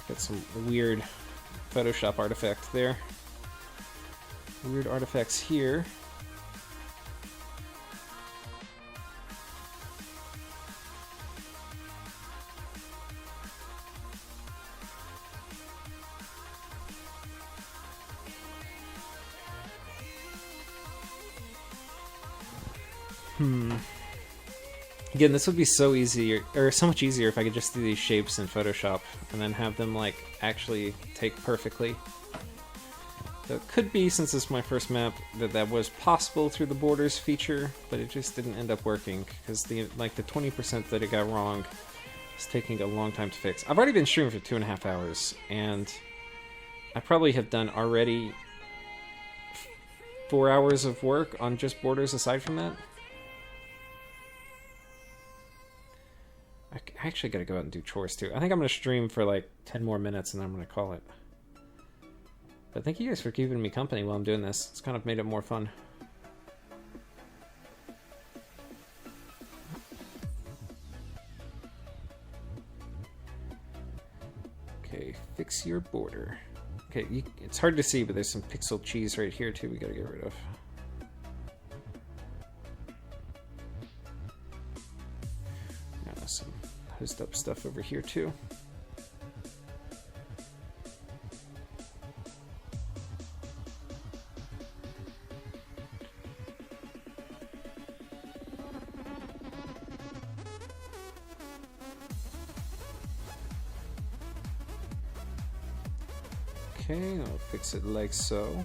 Got some weird Photoshop artifact there. Weird artifacts here. Again, this would be so easy, or so much easier if I could just do these shapes in Photoshop and then have them like actually take perfectly. So it could be, since this is my first map, that was possible through the borders feature, but it just didn't end up working because the 20% that it got wrong is taking a long time to fix. I've already been streaming for 2.5 hours, and I probably have done already 4 hours of work on just borders aside from that. I actually gotta go out and do chores too. I think I'm gonna stream for like 10 more minutes and then I'm gonna call it. But thank you guys for keeping me company while I'm doing this. It's kind of made it more fun. Okay, fix your border. Okay, it's hard to see, but there's some pixel cheese right here too we gotta get rid of. Some hosed up stuff over here too. Okay, I'll fix it like so.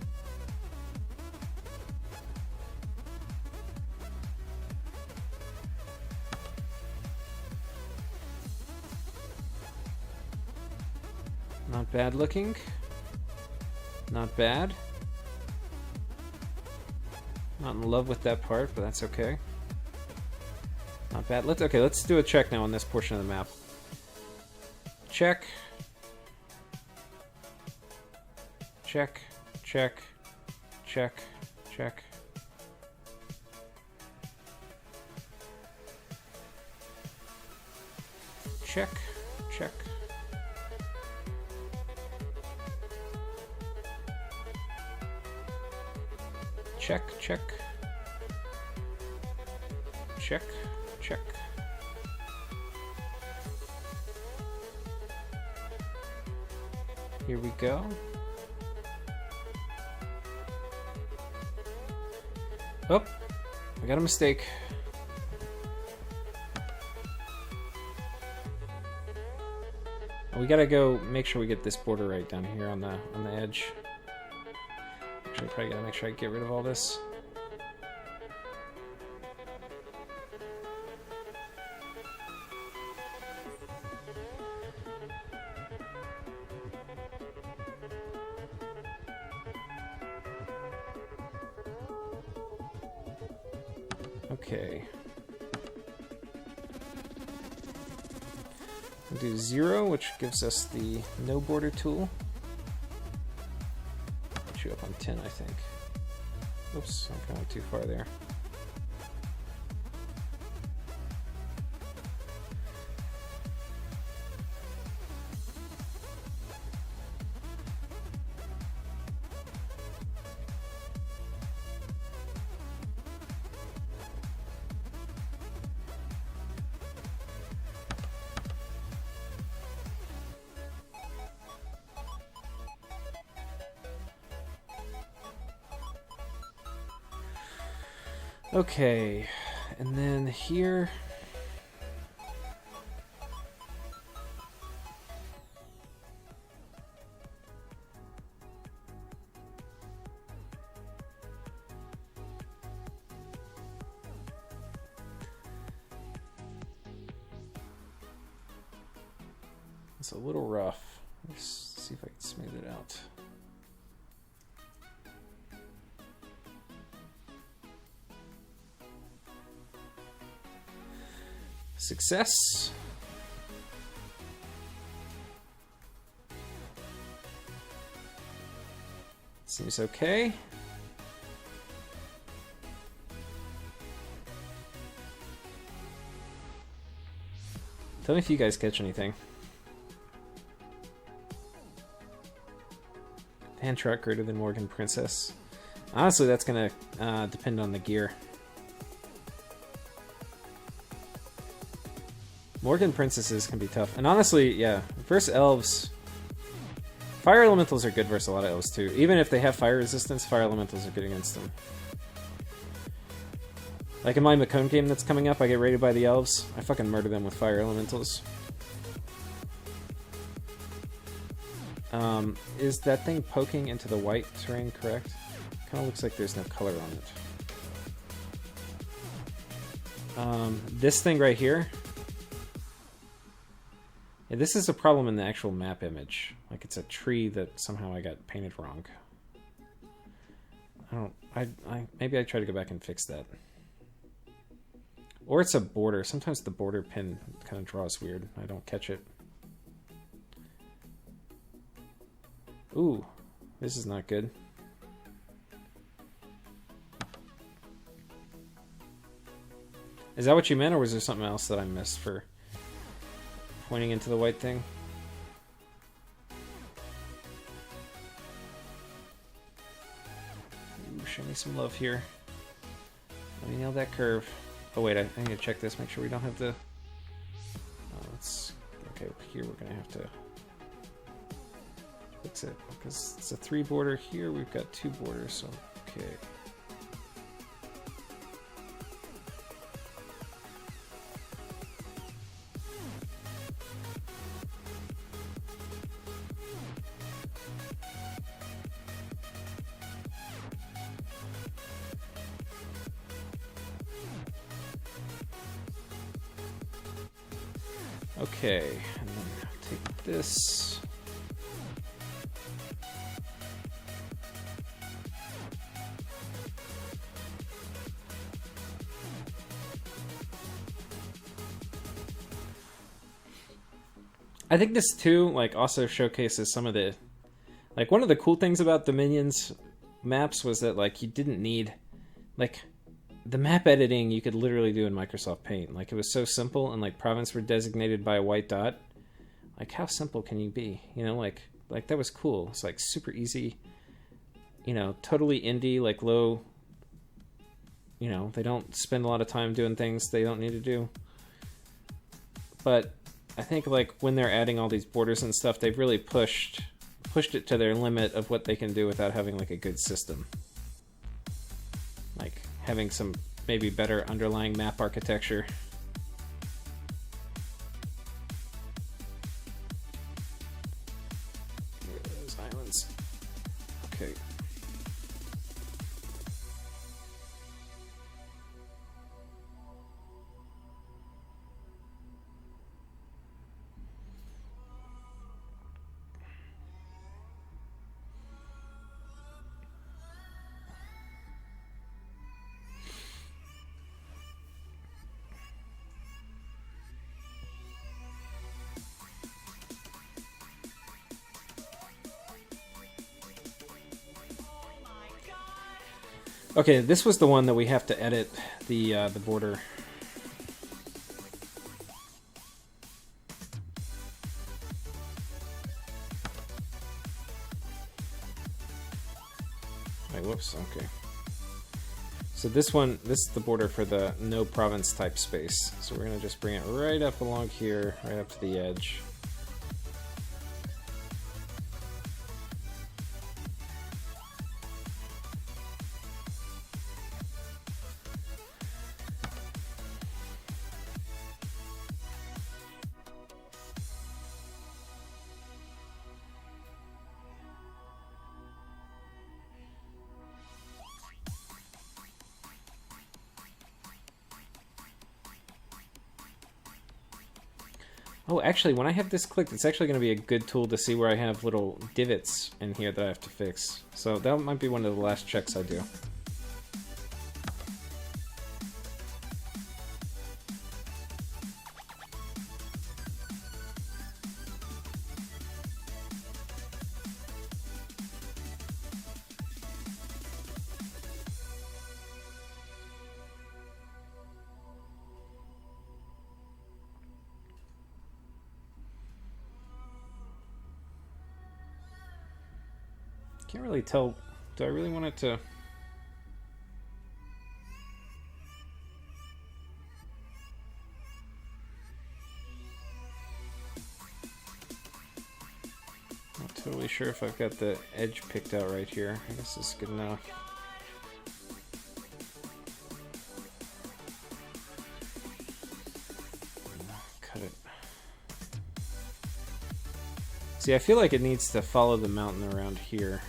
Not bad looking. Not bad. Not in love with that part, but that's okay. Not bad. Let's do a check now on this portion of the map. Check. Check. Check. Check. Check. Check. Check. Check, check. Check, check. Here we go. Oh, I got a mistake. We gotta go make sure we get this border right down here on the edge. Actually, probably gotta make sure I get rid of all this. Okay. We'll do 0, which gives us the no border tool. Put you up on 10, I think. Oops, I kind of went too far there. Okay, and then here, it's a little rough. Let's see if I can smooth it out. Success. Seems okay. Tell me if you guys catch anything. Hand truck greater than Morgan Princess. Honestly, that's gonna depend on the gear. Morgan Princesses can be tough. And honestly, yeah, versus elves, fire elementals are good versus a lot of elves too. Even if they have fire resistance, fire elementals are good against them. Like in my Macone game that's coming up, I get raided by the elves. I fucking murder them with fire elementals. Is that thing poking into the white terrain correct? Kind of looks like there's no color on it. This thing right here. Yeah, this is a problem in the actual map image. Like it's a tree that somehow I got painted wrong. Maybe I try to go back and fix that. Or it's a border. Sometimes the border pin kind of draws weird. I don't catch it. Ooh, this is not good. Is that what you meant, or was there something else that I missed for pointing into the white thing? Ooh, show me some love here. Let me nail that curve. Oh wait, I need to check this, make sure we don't have the... Oh, let's... Okay, here we're gonna have to fix it, because it's a 3 border here, we've got 2 borders, so okay. Okay, and then take this. I think this too, like, also showcases some of the, like, one of the cool things about the Minions maps was that, like, you didn't need, like, the map editing you could literally do in Microsoft Paint. Like, it was so simple, and like province were designated by a white dot. Like, how simple can you be? You know, like that was cool. It's like super easy. You know, totally indie, like low. You know, they don't spend a lot of time doing things they don't need to do. But I think like when they're adding all these borders and stuff, they've really pushed it to their limit of what they can do without having like a good system. Like having some maybe better underlying map architecture. Here are those islands. Okay. Okay, this was the one that we have to edit the border. Wait, whoops, okay. So this one, this is the border for the no province type space. So we're gonna just bring it right up along here, right up to the edge. Oh, actually, when I have this clicked, it's actually going to be a good tool to see where I have little divots in here that I have to fix. So that might be one of the last checks I do. Can't really tell. Do I really want it to... Not totally sure if I've got the edge picked out right here. I guess this is good enough. cut it. See, I feel like it needs to follow the mountain around here.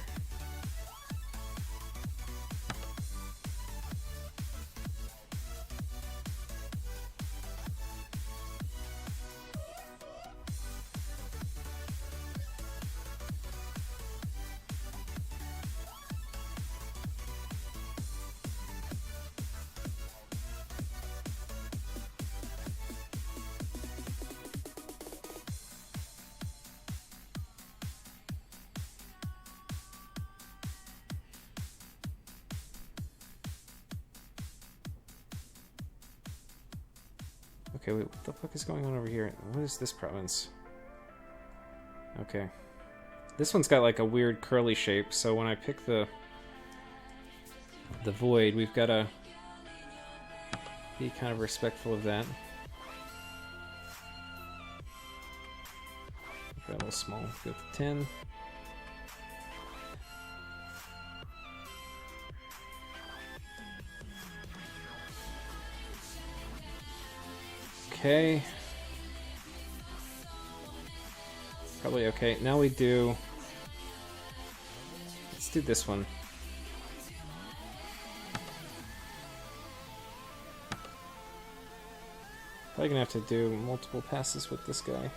Okay, wait, what the fuck is going on over here? What is this province? Okay. This one's got like a weird curly shape, so when I pick the void, we've got to be kind of respectful of that. Got a little small. Go to 10. Okay. Probably okay. Now we do... Let's do this one. Probably gonna have to do multiple passes with this guy.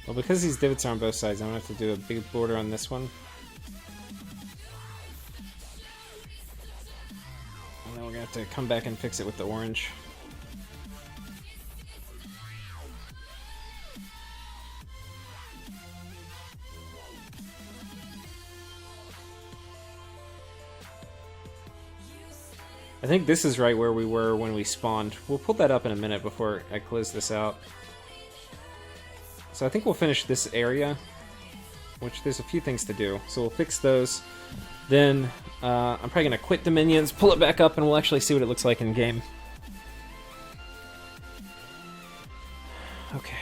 Well, because these divots are on both sides, I'm gonna have to do a big border on this one. And then we're gonna have to come back and fix it with the orange. I think this is right where we were when we spawned. We'll pull that up in a minute before I close this out. So I think we'll finish this area, which there's a few things to do. So we'll fix those. Then I'm probably going to quit Dominions, pull it back up, and we'll actually see what it looks like in game. Okay.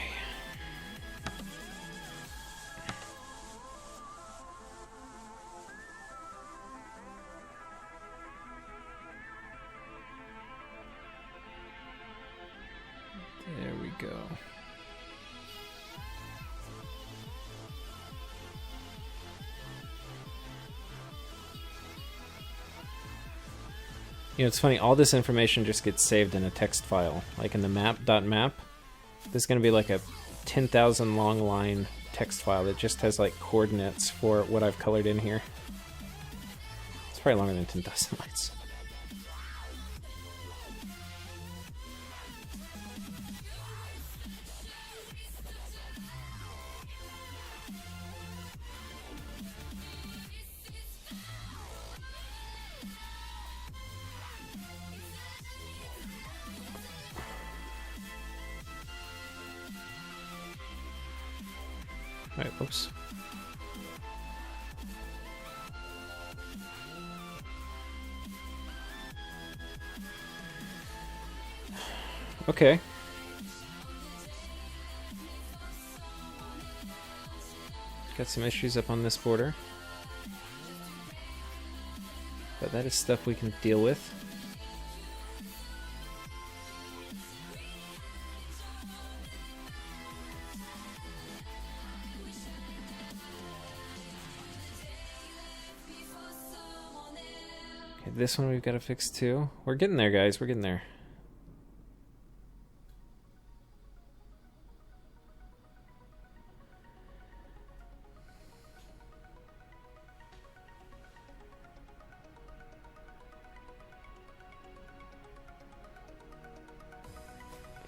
There we go. You know, it's funny, all this information just gets saved in a text file, like in the map.map. There's going to be like a 10,000 long line text file that just has like coordinates for what I've colored in here. It's probably longer than 10,000 lines. Alright, whoops. Okay. Got some issues up on this border. But that is stuff we can deal with. Okay, this one we've got to fix too. We're getting there, guys. We're getting there.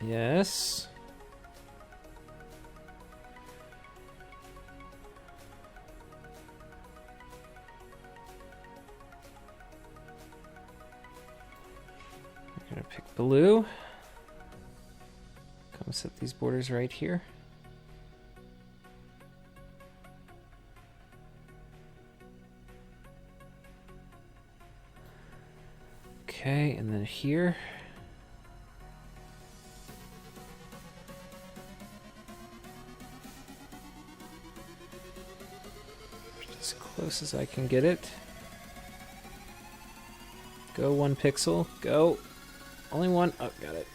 Yes. We're gonna pick blue. Come set these borders right here. Okay, and then here. as close as I can get it. Go 1 pixel. Go. Only one. Oh, got it.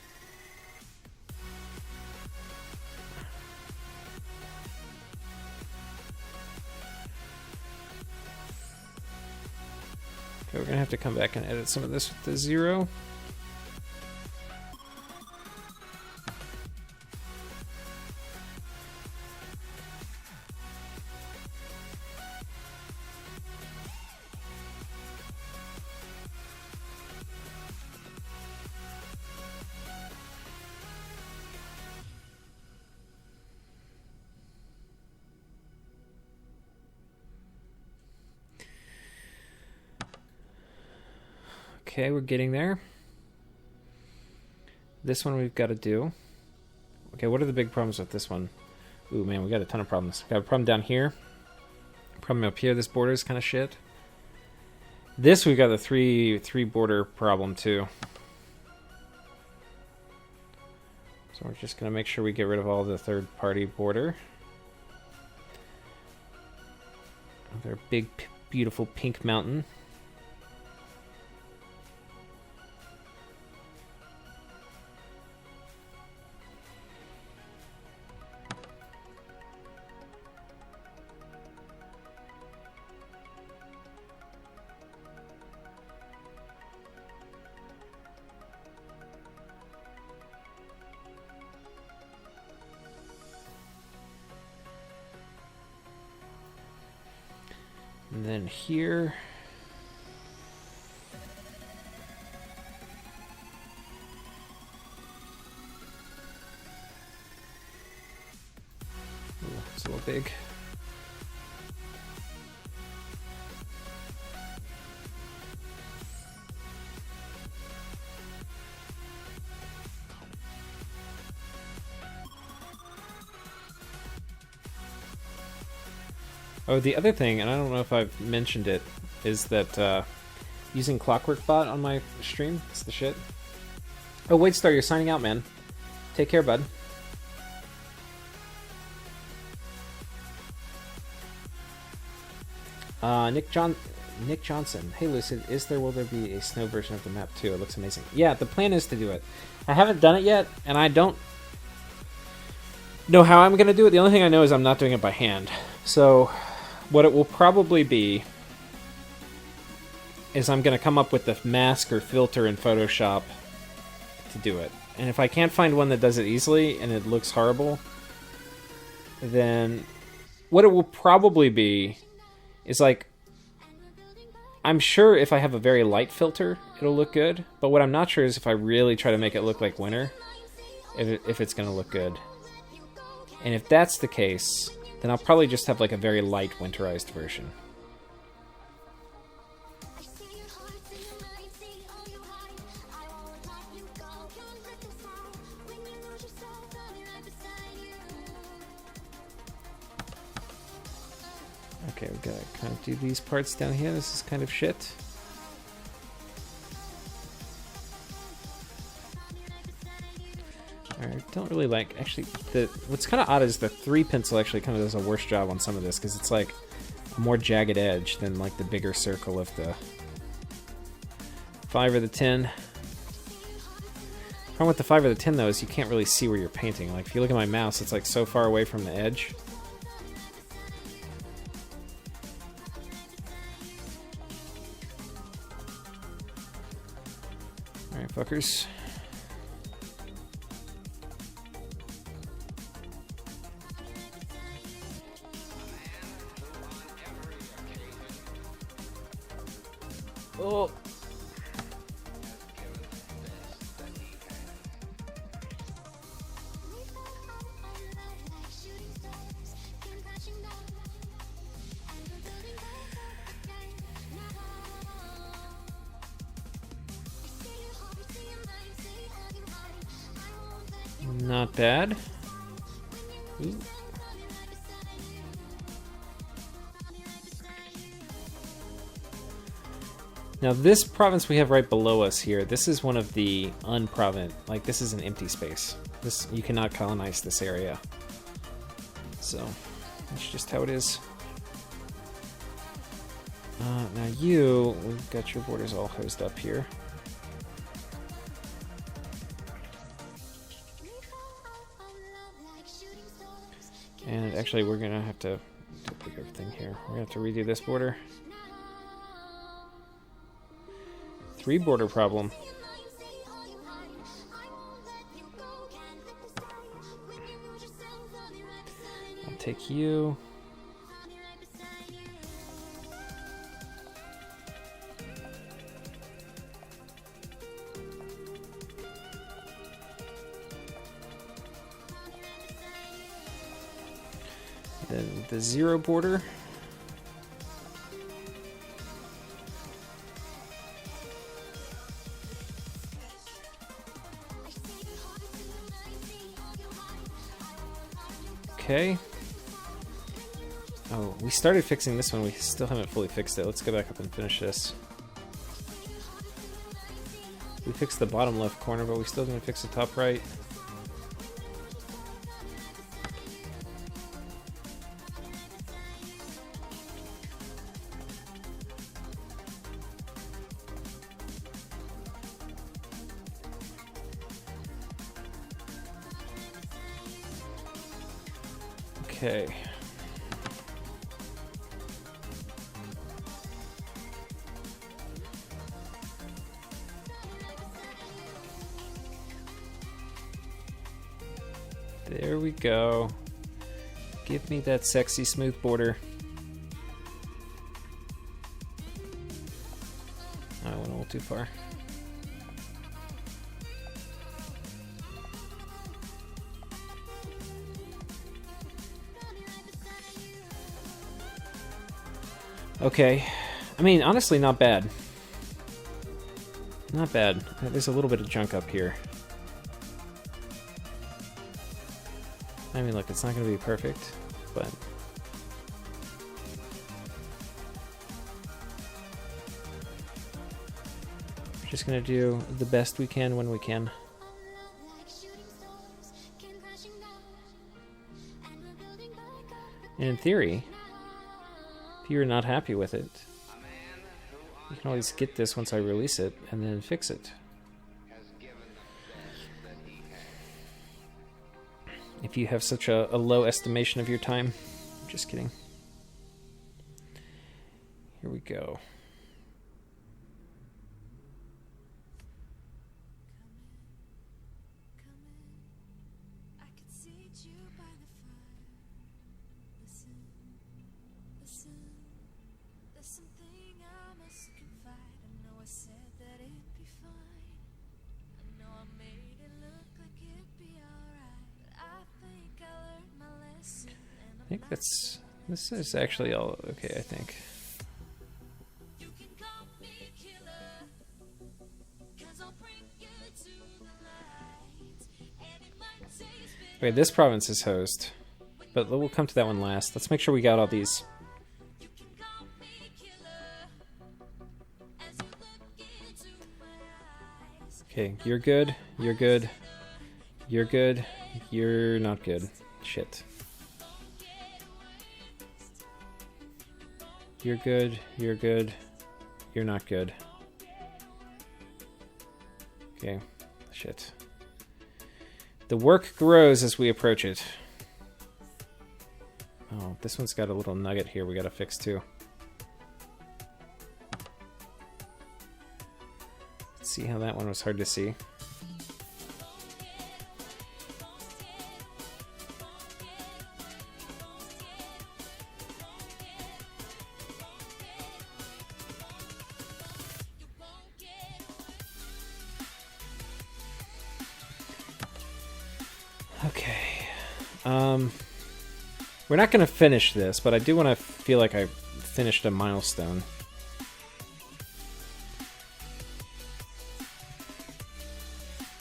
Okay, we're gonna have to come back and edit some of this with the 0. Okay, we're getting there. This one we've got to do. Okay, what are the big problems with this one? Ooh, man, we got a ton of problems. We got a problem down here. Problem up here, this border is kind of shit. This, we've got the three border problem, too. So we're just going to make sure we get rid of all the third-party border. Another big, beautiful pink mountain. And then here, ooh, it's a little big. Oh, the other thing, and I don't know if I've mentioned it, is that using Clockwork Bot on my stream, it's the shit. Oh, wait, Star, you're signing out, man. Take care, bud. Nick Johnson. Hey, Lucid, will there be a snow version of the map too? It looks amazing. Yeah, the plan is to do it. I haven't done it yet, and I don't know how I'm going to do it. The only thing I know is I'm not doing it by hand. So what it will probably be is I'm going to come up with the mask or filter in Photoshop to do it. And if I can't find one that does it easily and it looks horrible, then what it will probably be is like, I'm sure if I have a very light filter, it'll look good. But what I'm not sure is if I really try to make it look like winter, if it's going to look good. And if that's the case, then I'll probably just have like a very light winterized version. Okay, we gotta kind of do these parts down here. This is kind of shit. I don't really like, actually, what's kind of odd is the 3 pencil actually kind of does a worse job on some of this, because it's like a more jagged edge than like the bigger circle of the 5 or the 10. The problem with the 5 or the 10 though is you can't really see where you're painting. Like if you look at my mouse, it's like so far away from the edge. Alright, fuckers. Oh. Not bad. Ooh. Now this province we have right below us here, this is one of the unprovince, like this is an empty space. This, you cannot colonize this area. So, that's just how it is. Now we've got your borders all hosed up here. And actually, we're gonna have to do a bigger thing here. We're gonna have to redo this border. 3 border problem. I'll take you. Then the 0 border. Okay. Oh, we started fixing this one. We still haven't fully fixed it. Let's go back up and finish this. We fixed the bottom left corner, but we still didn't fix the top right. Okay. There we go. Give me that sexy smooth border. I went a little too far. Okay. I mean, honestly, not bad. Not bad. There's a little bit of junk up here. I mean, look, it's not going to be perfect, but... we're just going to do the best we can when we can. And in theory, if you're not happy with it, you can always get this once I release it and then fix it. If you have such a low estimation of your time. Just kidding. Here we go. I think this is actually all okay, I think. Okay, this province is hosed, but we'll come to that one last. Let's make sure we got all these. Okay, you're good, you're good, you're good, you're not good. Shit. You're good, you're good, you're not good. Okay, shit. The work grows as we approach it. Oh, this one's got a little nugget here we gotta fix too. Let's see how that one was hard to see. Okay. We're not going to finish this, but I do want to feel like I finished a milestone.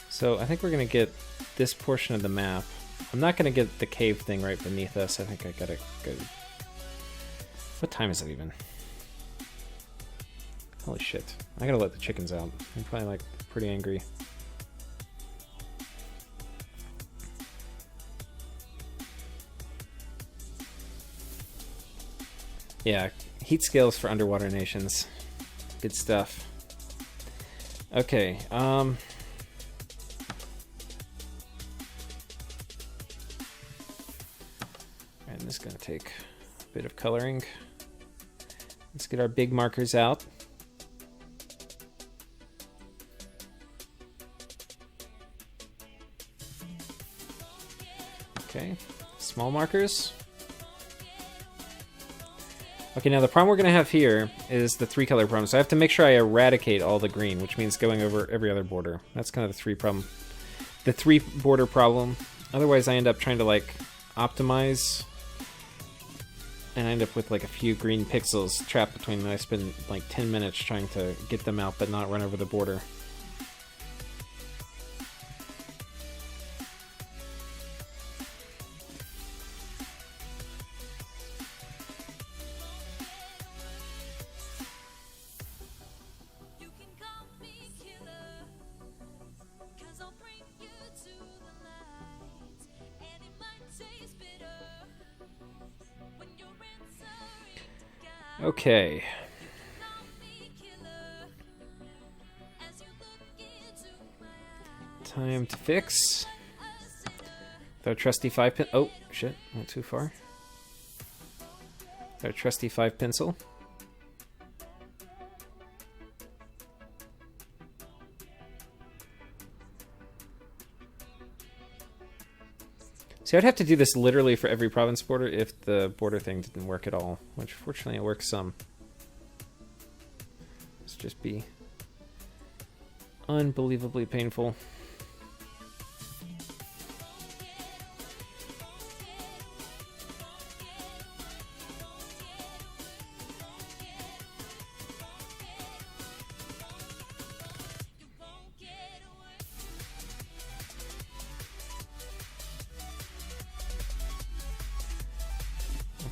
So I think we're going to get this portion of the map. I'm not going to get the cave thing right beneath us. I think I got to go... What time is it even? Holy shit. I got to let the chickens out. I'm probably like pretty angry. Yeah, Heat scales for underwater nations. Good stuff. Okay, and this is going to take a bit of coloring. Let's get our big markers out. Okay, small markers. Okay, now the problem we're going to have here is the 3-color problem. So I have to make sure I eradicate all the green, which means going over every other border. That's kind of the 3-border problem. Otherwise, I end up trying to like optimize, and I end up with like a few green pixels trapped between them. I spend like 10 minutes trying to get them out, but not run over the border. Okay. Time to fix. With our trusty 5-pin. Oh, shit. Went too far. With our trusty 5-pencil. See, I'd have to do this literally for every province border if the border thing didn't work at all, which fortunately it works some. This just be unbelievably painful.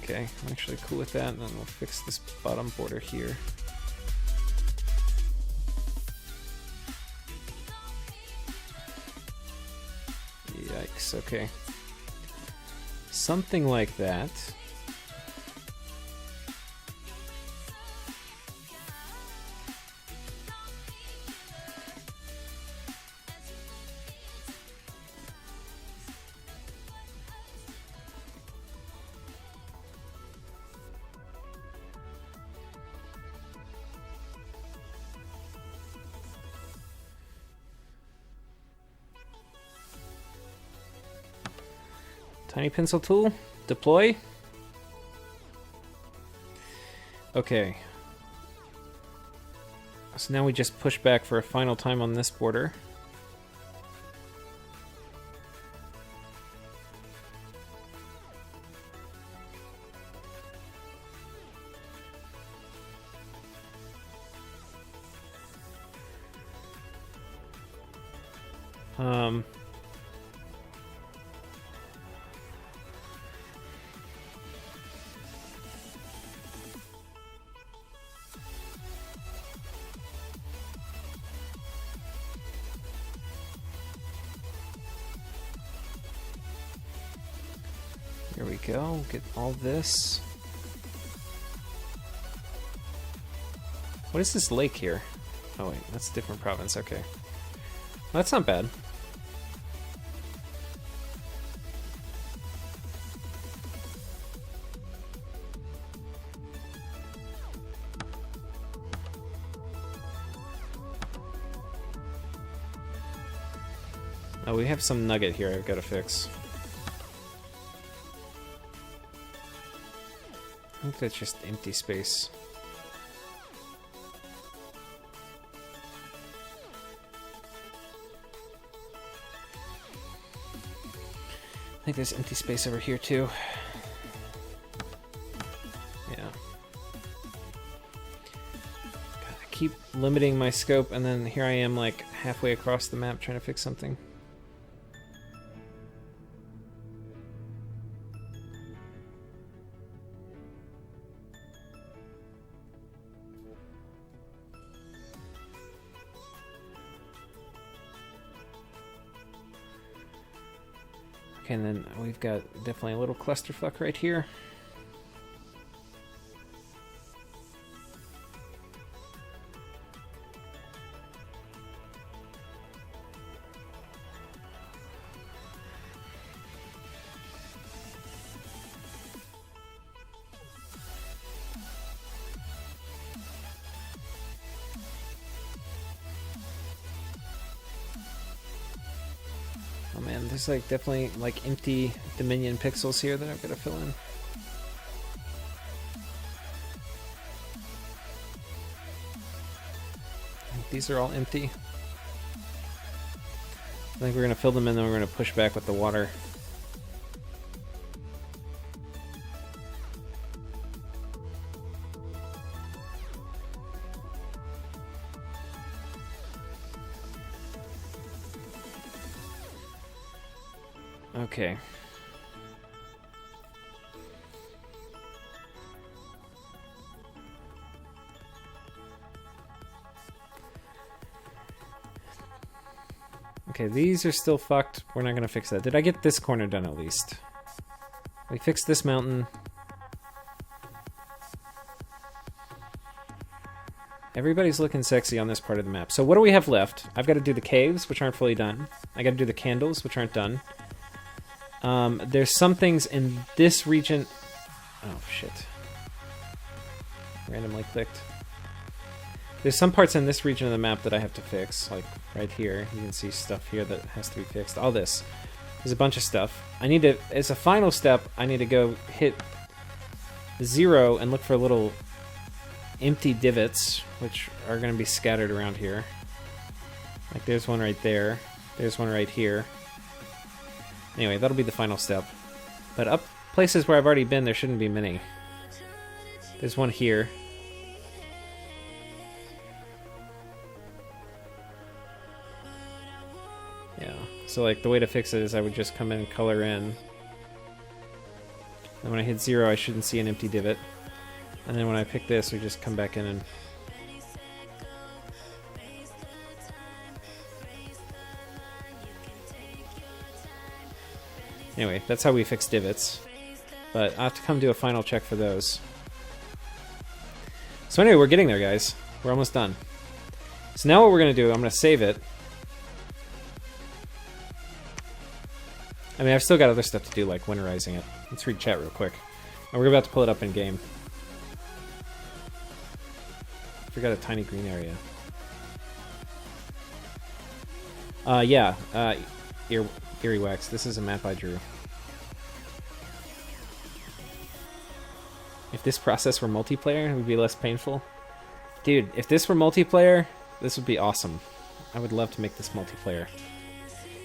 Okay, I'm actually cool with that, and then we'll fix this bottom border here. Yikes, okay. Something like that. Tiny pencil tool, deploy. Okay. So now we just push back for a final time on this border. Here we go, get all this. What is this lake here? Oh wait, that's a different province, okay. Well, that's not bad. Oh, we have some nugget here I've got to fix. I think that's just empty space. I think there's empty space over here too. Yeah. God, I keep limiting my scope, and then here I am like halfway across the map trying to fix something. Okay, and then we've got definitely a little clusterfuck right here. man, there's like definitely like empty Dominion pixels here that I've got to fill in. These are all empty. I think we're going to fill them in, then we're going to push back with the water. Okay. Okay, these are still fucked. We're not gonna fix that. Did I get this corner done at least? We fixed this mountain. Everybody's looking sexy on this part of the map. So what do we have left? I've got to do the caves, which aren't fully done. I got to do the candles, which aren't done. There's some things in this region... Oh, shit. Randomly clicked. There's some parts in this region of the map that I have to fix, like right here. You can see stuff here that has to be fixed. All this. There's a bunch of stuff. I need to, as a final step, I need to go hit 0 and look for little empty divots, which are going to be scattered around here. Like there's one right there. There's one right here. Anyway, that'll be the final step. But up places where I've already been, there shouldn't be many. There's one here. Yeah, so like the way to fix it is I would just come in and color in. And when I hit 0, I shouldn't see an empty divot. And then when I pick this, we just come back in and... Anyway, that's how we fix divots. But I have to come do a final check for those. So anyway, we're getting there, guys. We're almost done. So now what we're going to do, I'm going to save it. I mean, I've still got other stuff to do, like winterizing it. Let's read chat real quick. And we're about to pull it up in game. Forgot a tiny green area. Eerie Wax. This is a map I drew. If this process were multiplayer, it would be less painful. Dude, if this were multiplayer, this would be awesome. I would love to make this multiplayer.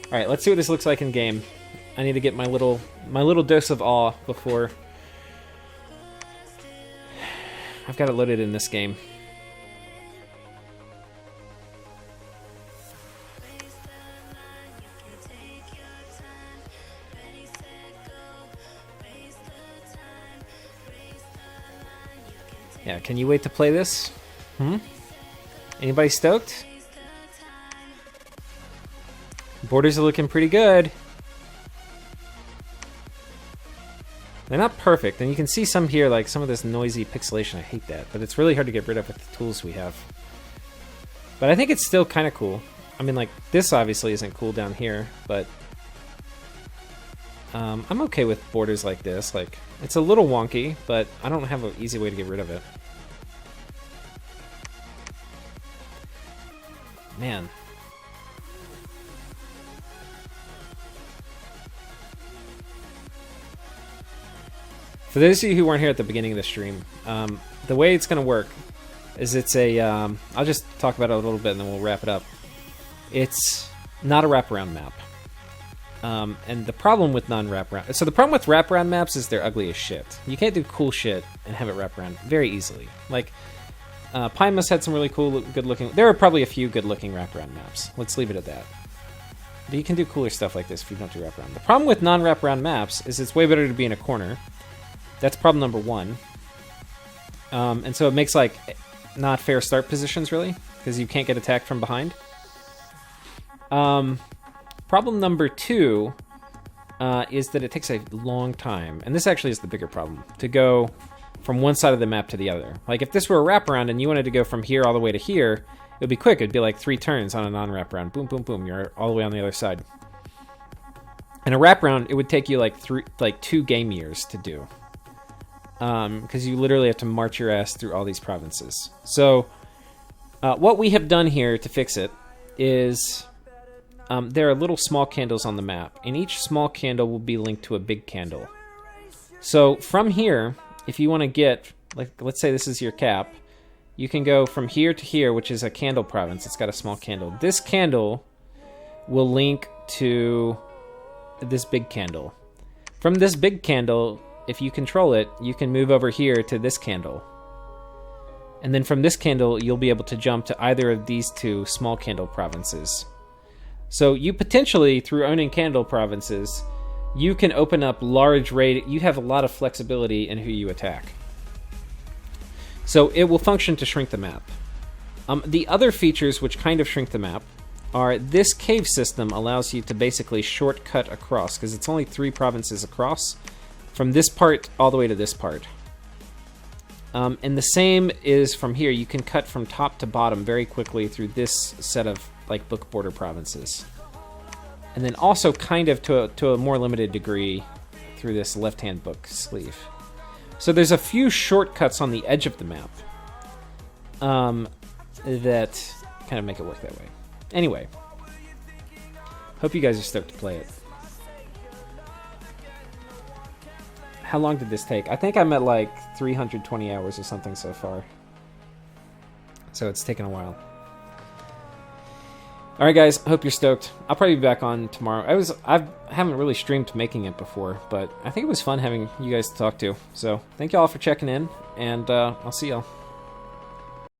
Alright, let's see what this looks like in game. I need to get my little dose of awe before... I've got it loaded in this game. Yeah, can you wait to play this? Anybody stoked? Borders are looking pretty good. They're not perfect, and you can see some here, like some of this noisy pixelation. I hate that, but it's really hard to get rid of with the tools we have. But I think it's still kind of cool. I mean, like, this obviously isn't cool down here, but I'm okay with borders like this. Like, it's a little wonky, but I don't have an easy way to get rid of it. Man. For those of you who weren't here at the beginning of the stream, the way it's going to work is it's a... I'll just talk about it a little bit and then we'll wrap it up. It's not a wraparound map. And the problem with non-wraparound... So the problem with wraparound maps is they're ugly as shit. You can't do cool shit and have it wrap around very easily. Like, Pymus had some really cool, good-looking... There are probably a few good-looking wraparound maps. Let's leave it at that. But you can do cooler stuff like this if you don't do wraparound. The problem with non-wraparound maps is it's way better to be in a corner. That's problem number one. And so it makes, like, not fair start positions, really, because you can't get attacked from behind. Problem number two is that it takes a long time, and this actually is the bigger problem, to go from one side of the map to the other. Like, if this were a wraparound and you wanted to go from here all the way to here, it would be quick. It'd be like 3 turns on a non-wraparound. Boom, boom, boom. You're all the way on the other side. In a wraparound, it would take you like 2 game years to do. Because you literally have to march your ass through all these provinces. So, what we have done here to fix it is there are little small candles on the map, and each small candle will be linked to a big candle. So from here, if you want to get, like, let's say this is your cap, you can go from here to here, which is a candle province. It's got a small candle. This candle will link to this big candle. From this big candle, if you control it, you can move over here to this candle. And then from this candle, you'll be able to jump to either of these two small candle provinces. So you potentially, through owning candle provinces, you can open up large raid. You have a lot of flexibility in who you attack. So it will function to shrink the map. The other features which kind of shrink the map are this cave system allows you to basically shortcut across, because it's only 3 provinces across, from this part all the way to this part. And the same is from here. You can cut from top to bottom very quickly through this set of like book border provinces. And then also kind of to a more limited degree through this left-hand book sleeve. So there's a few shortcuts on the edge of the map that kind of make it work that way. Anyway, hope you guys are stoked to play it. How long did this take? I think I'm at like 320 hours or something so far. So it's taken a while. Alright guys, hope you're stoked. I'll probably be back on tomorrow. I haven't really streamed making it before, but I think it was fun having you guys to talk to. So thank you all for checking in, and I'll see y'all.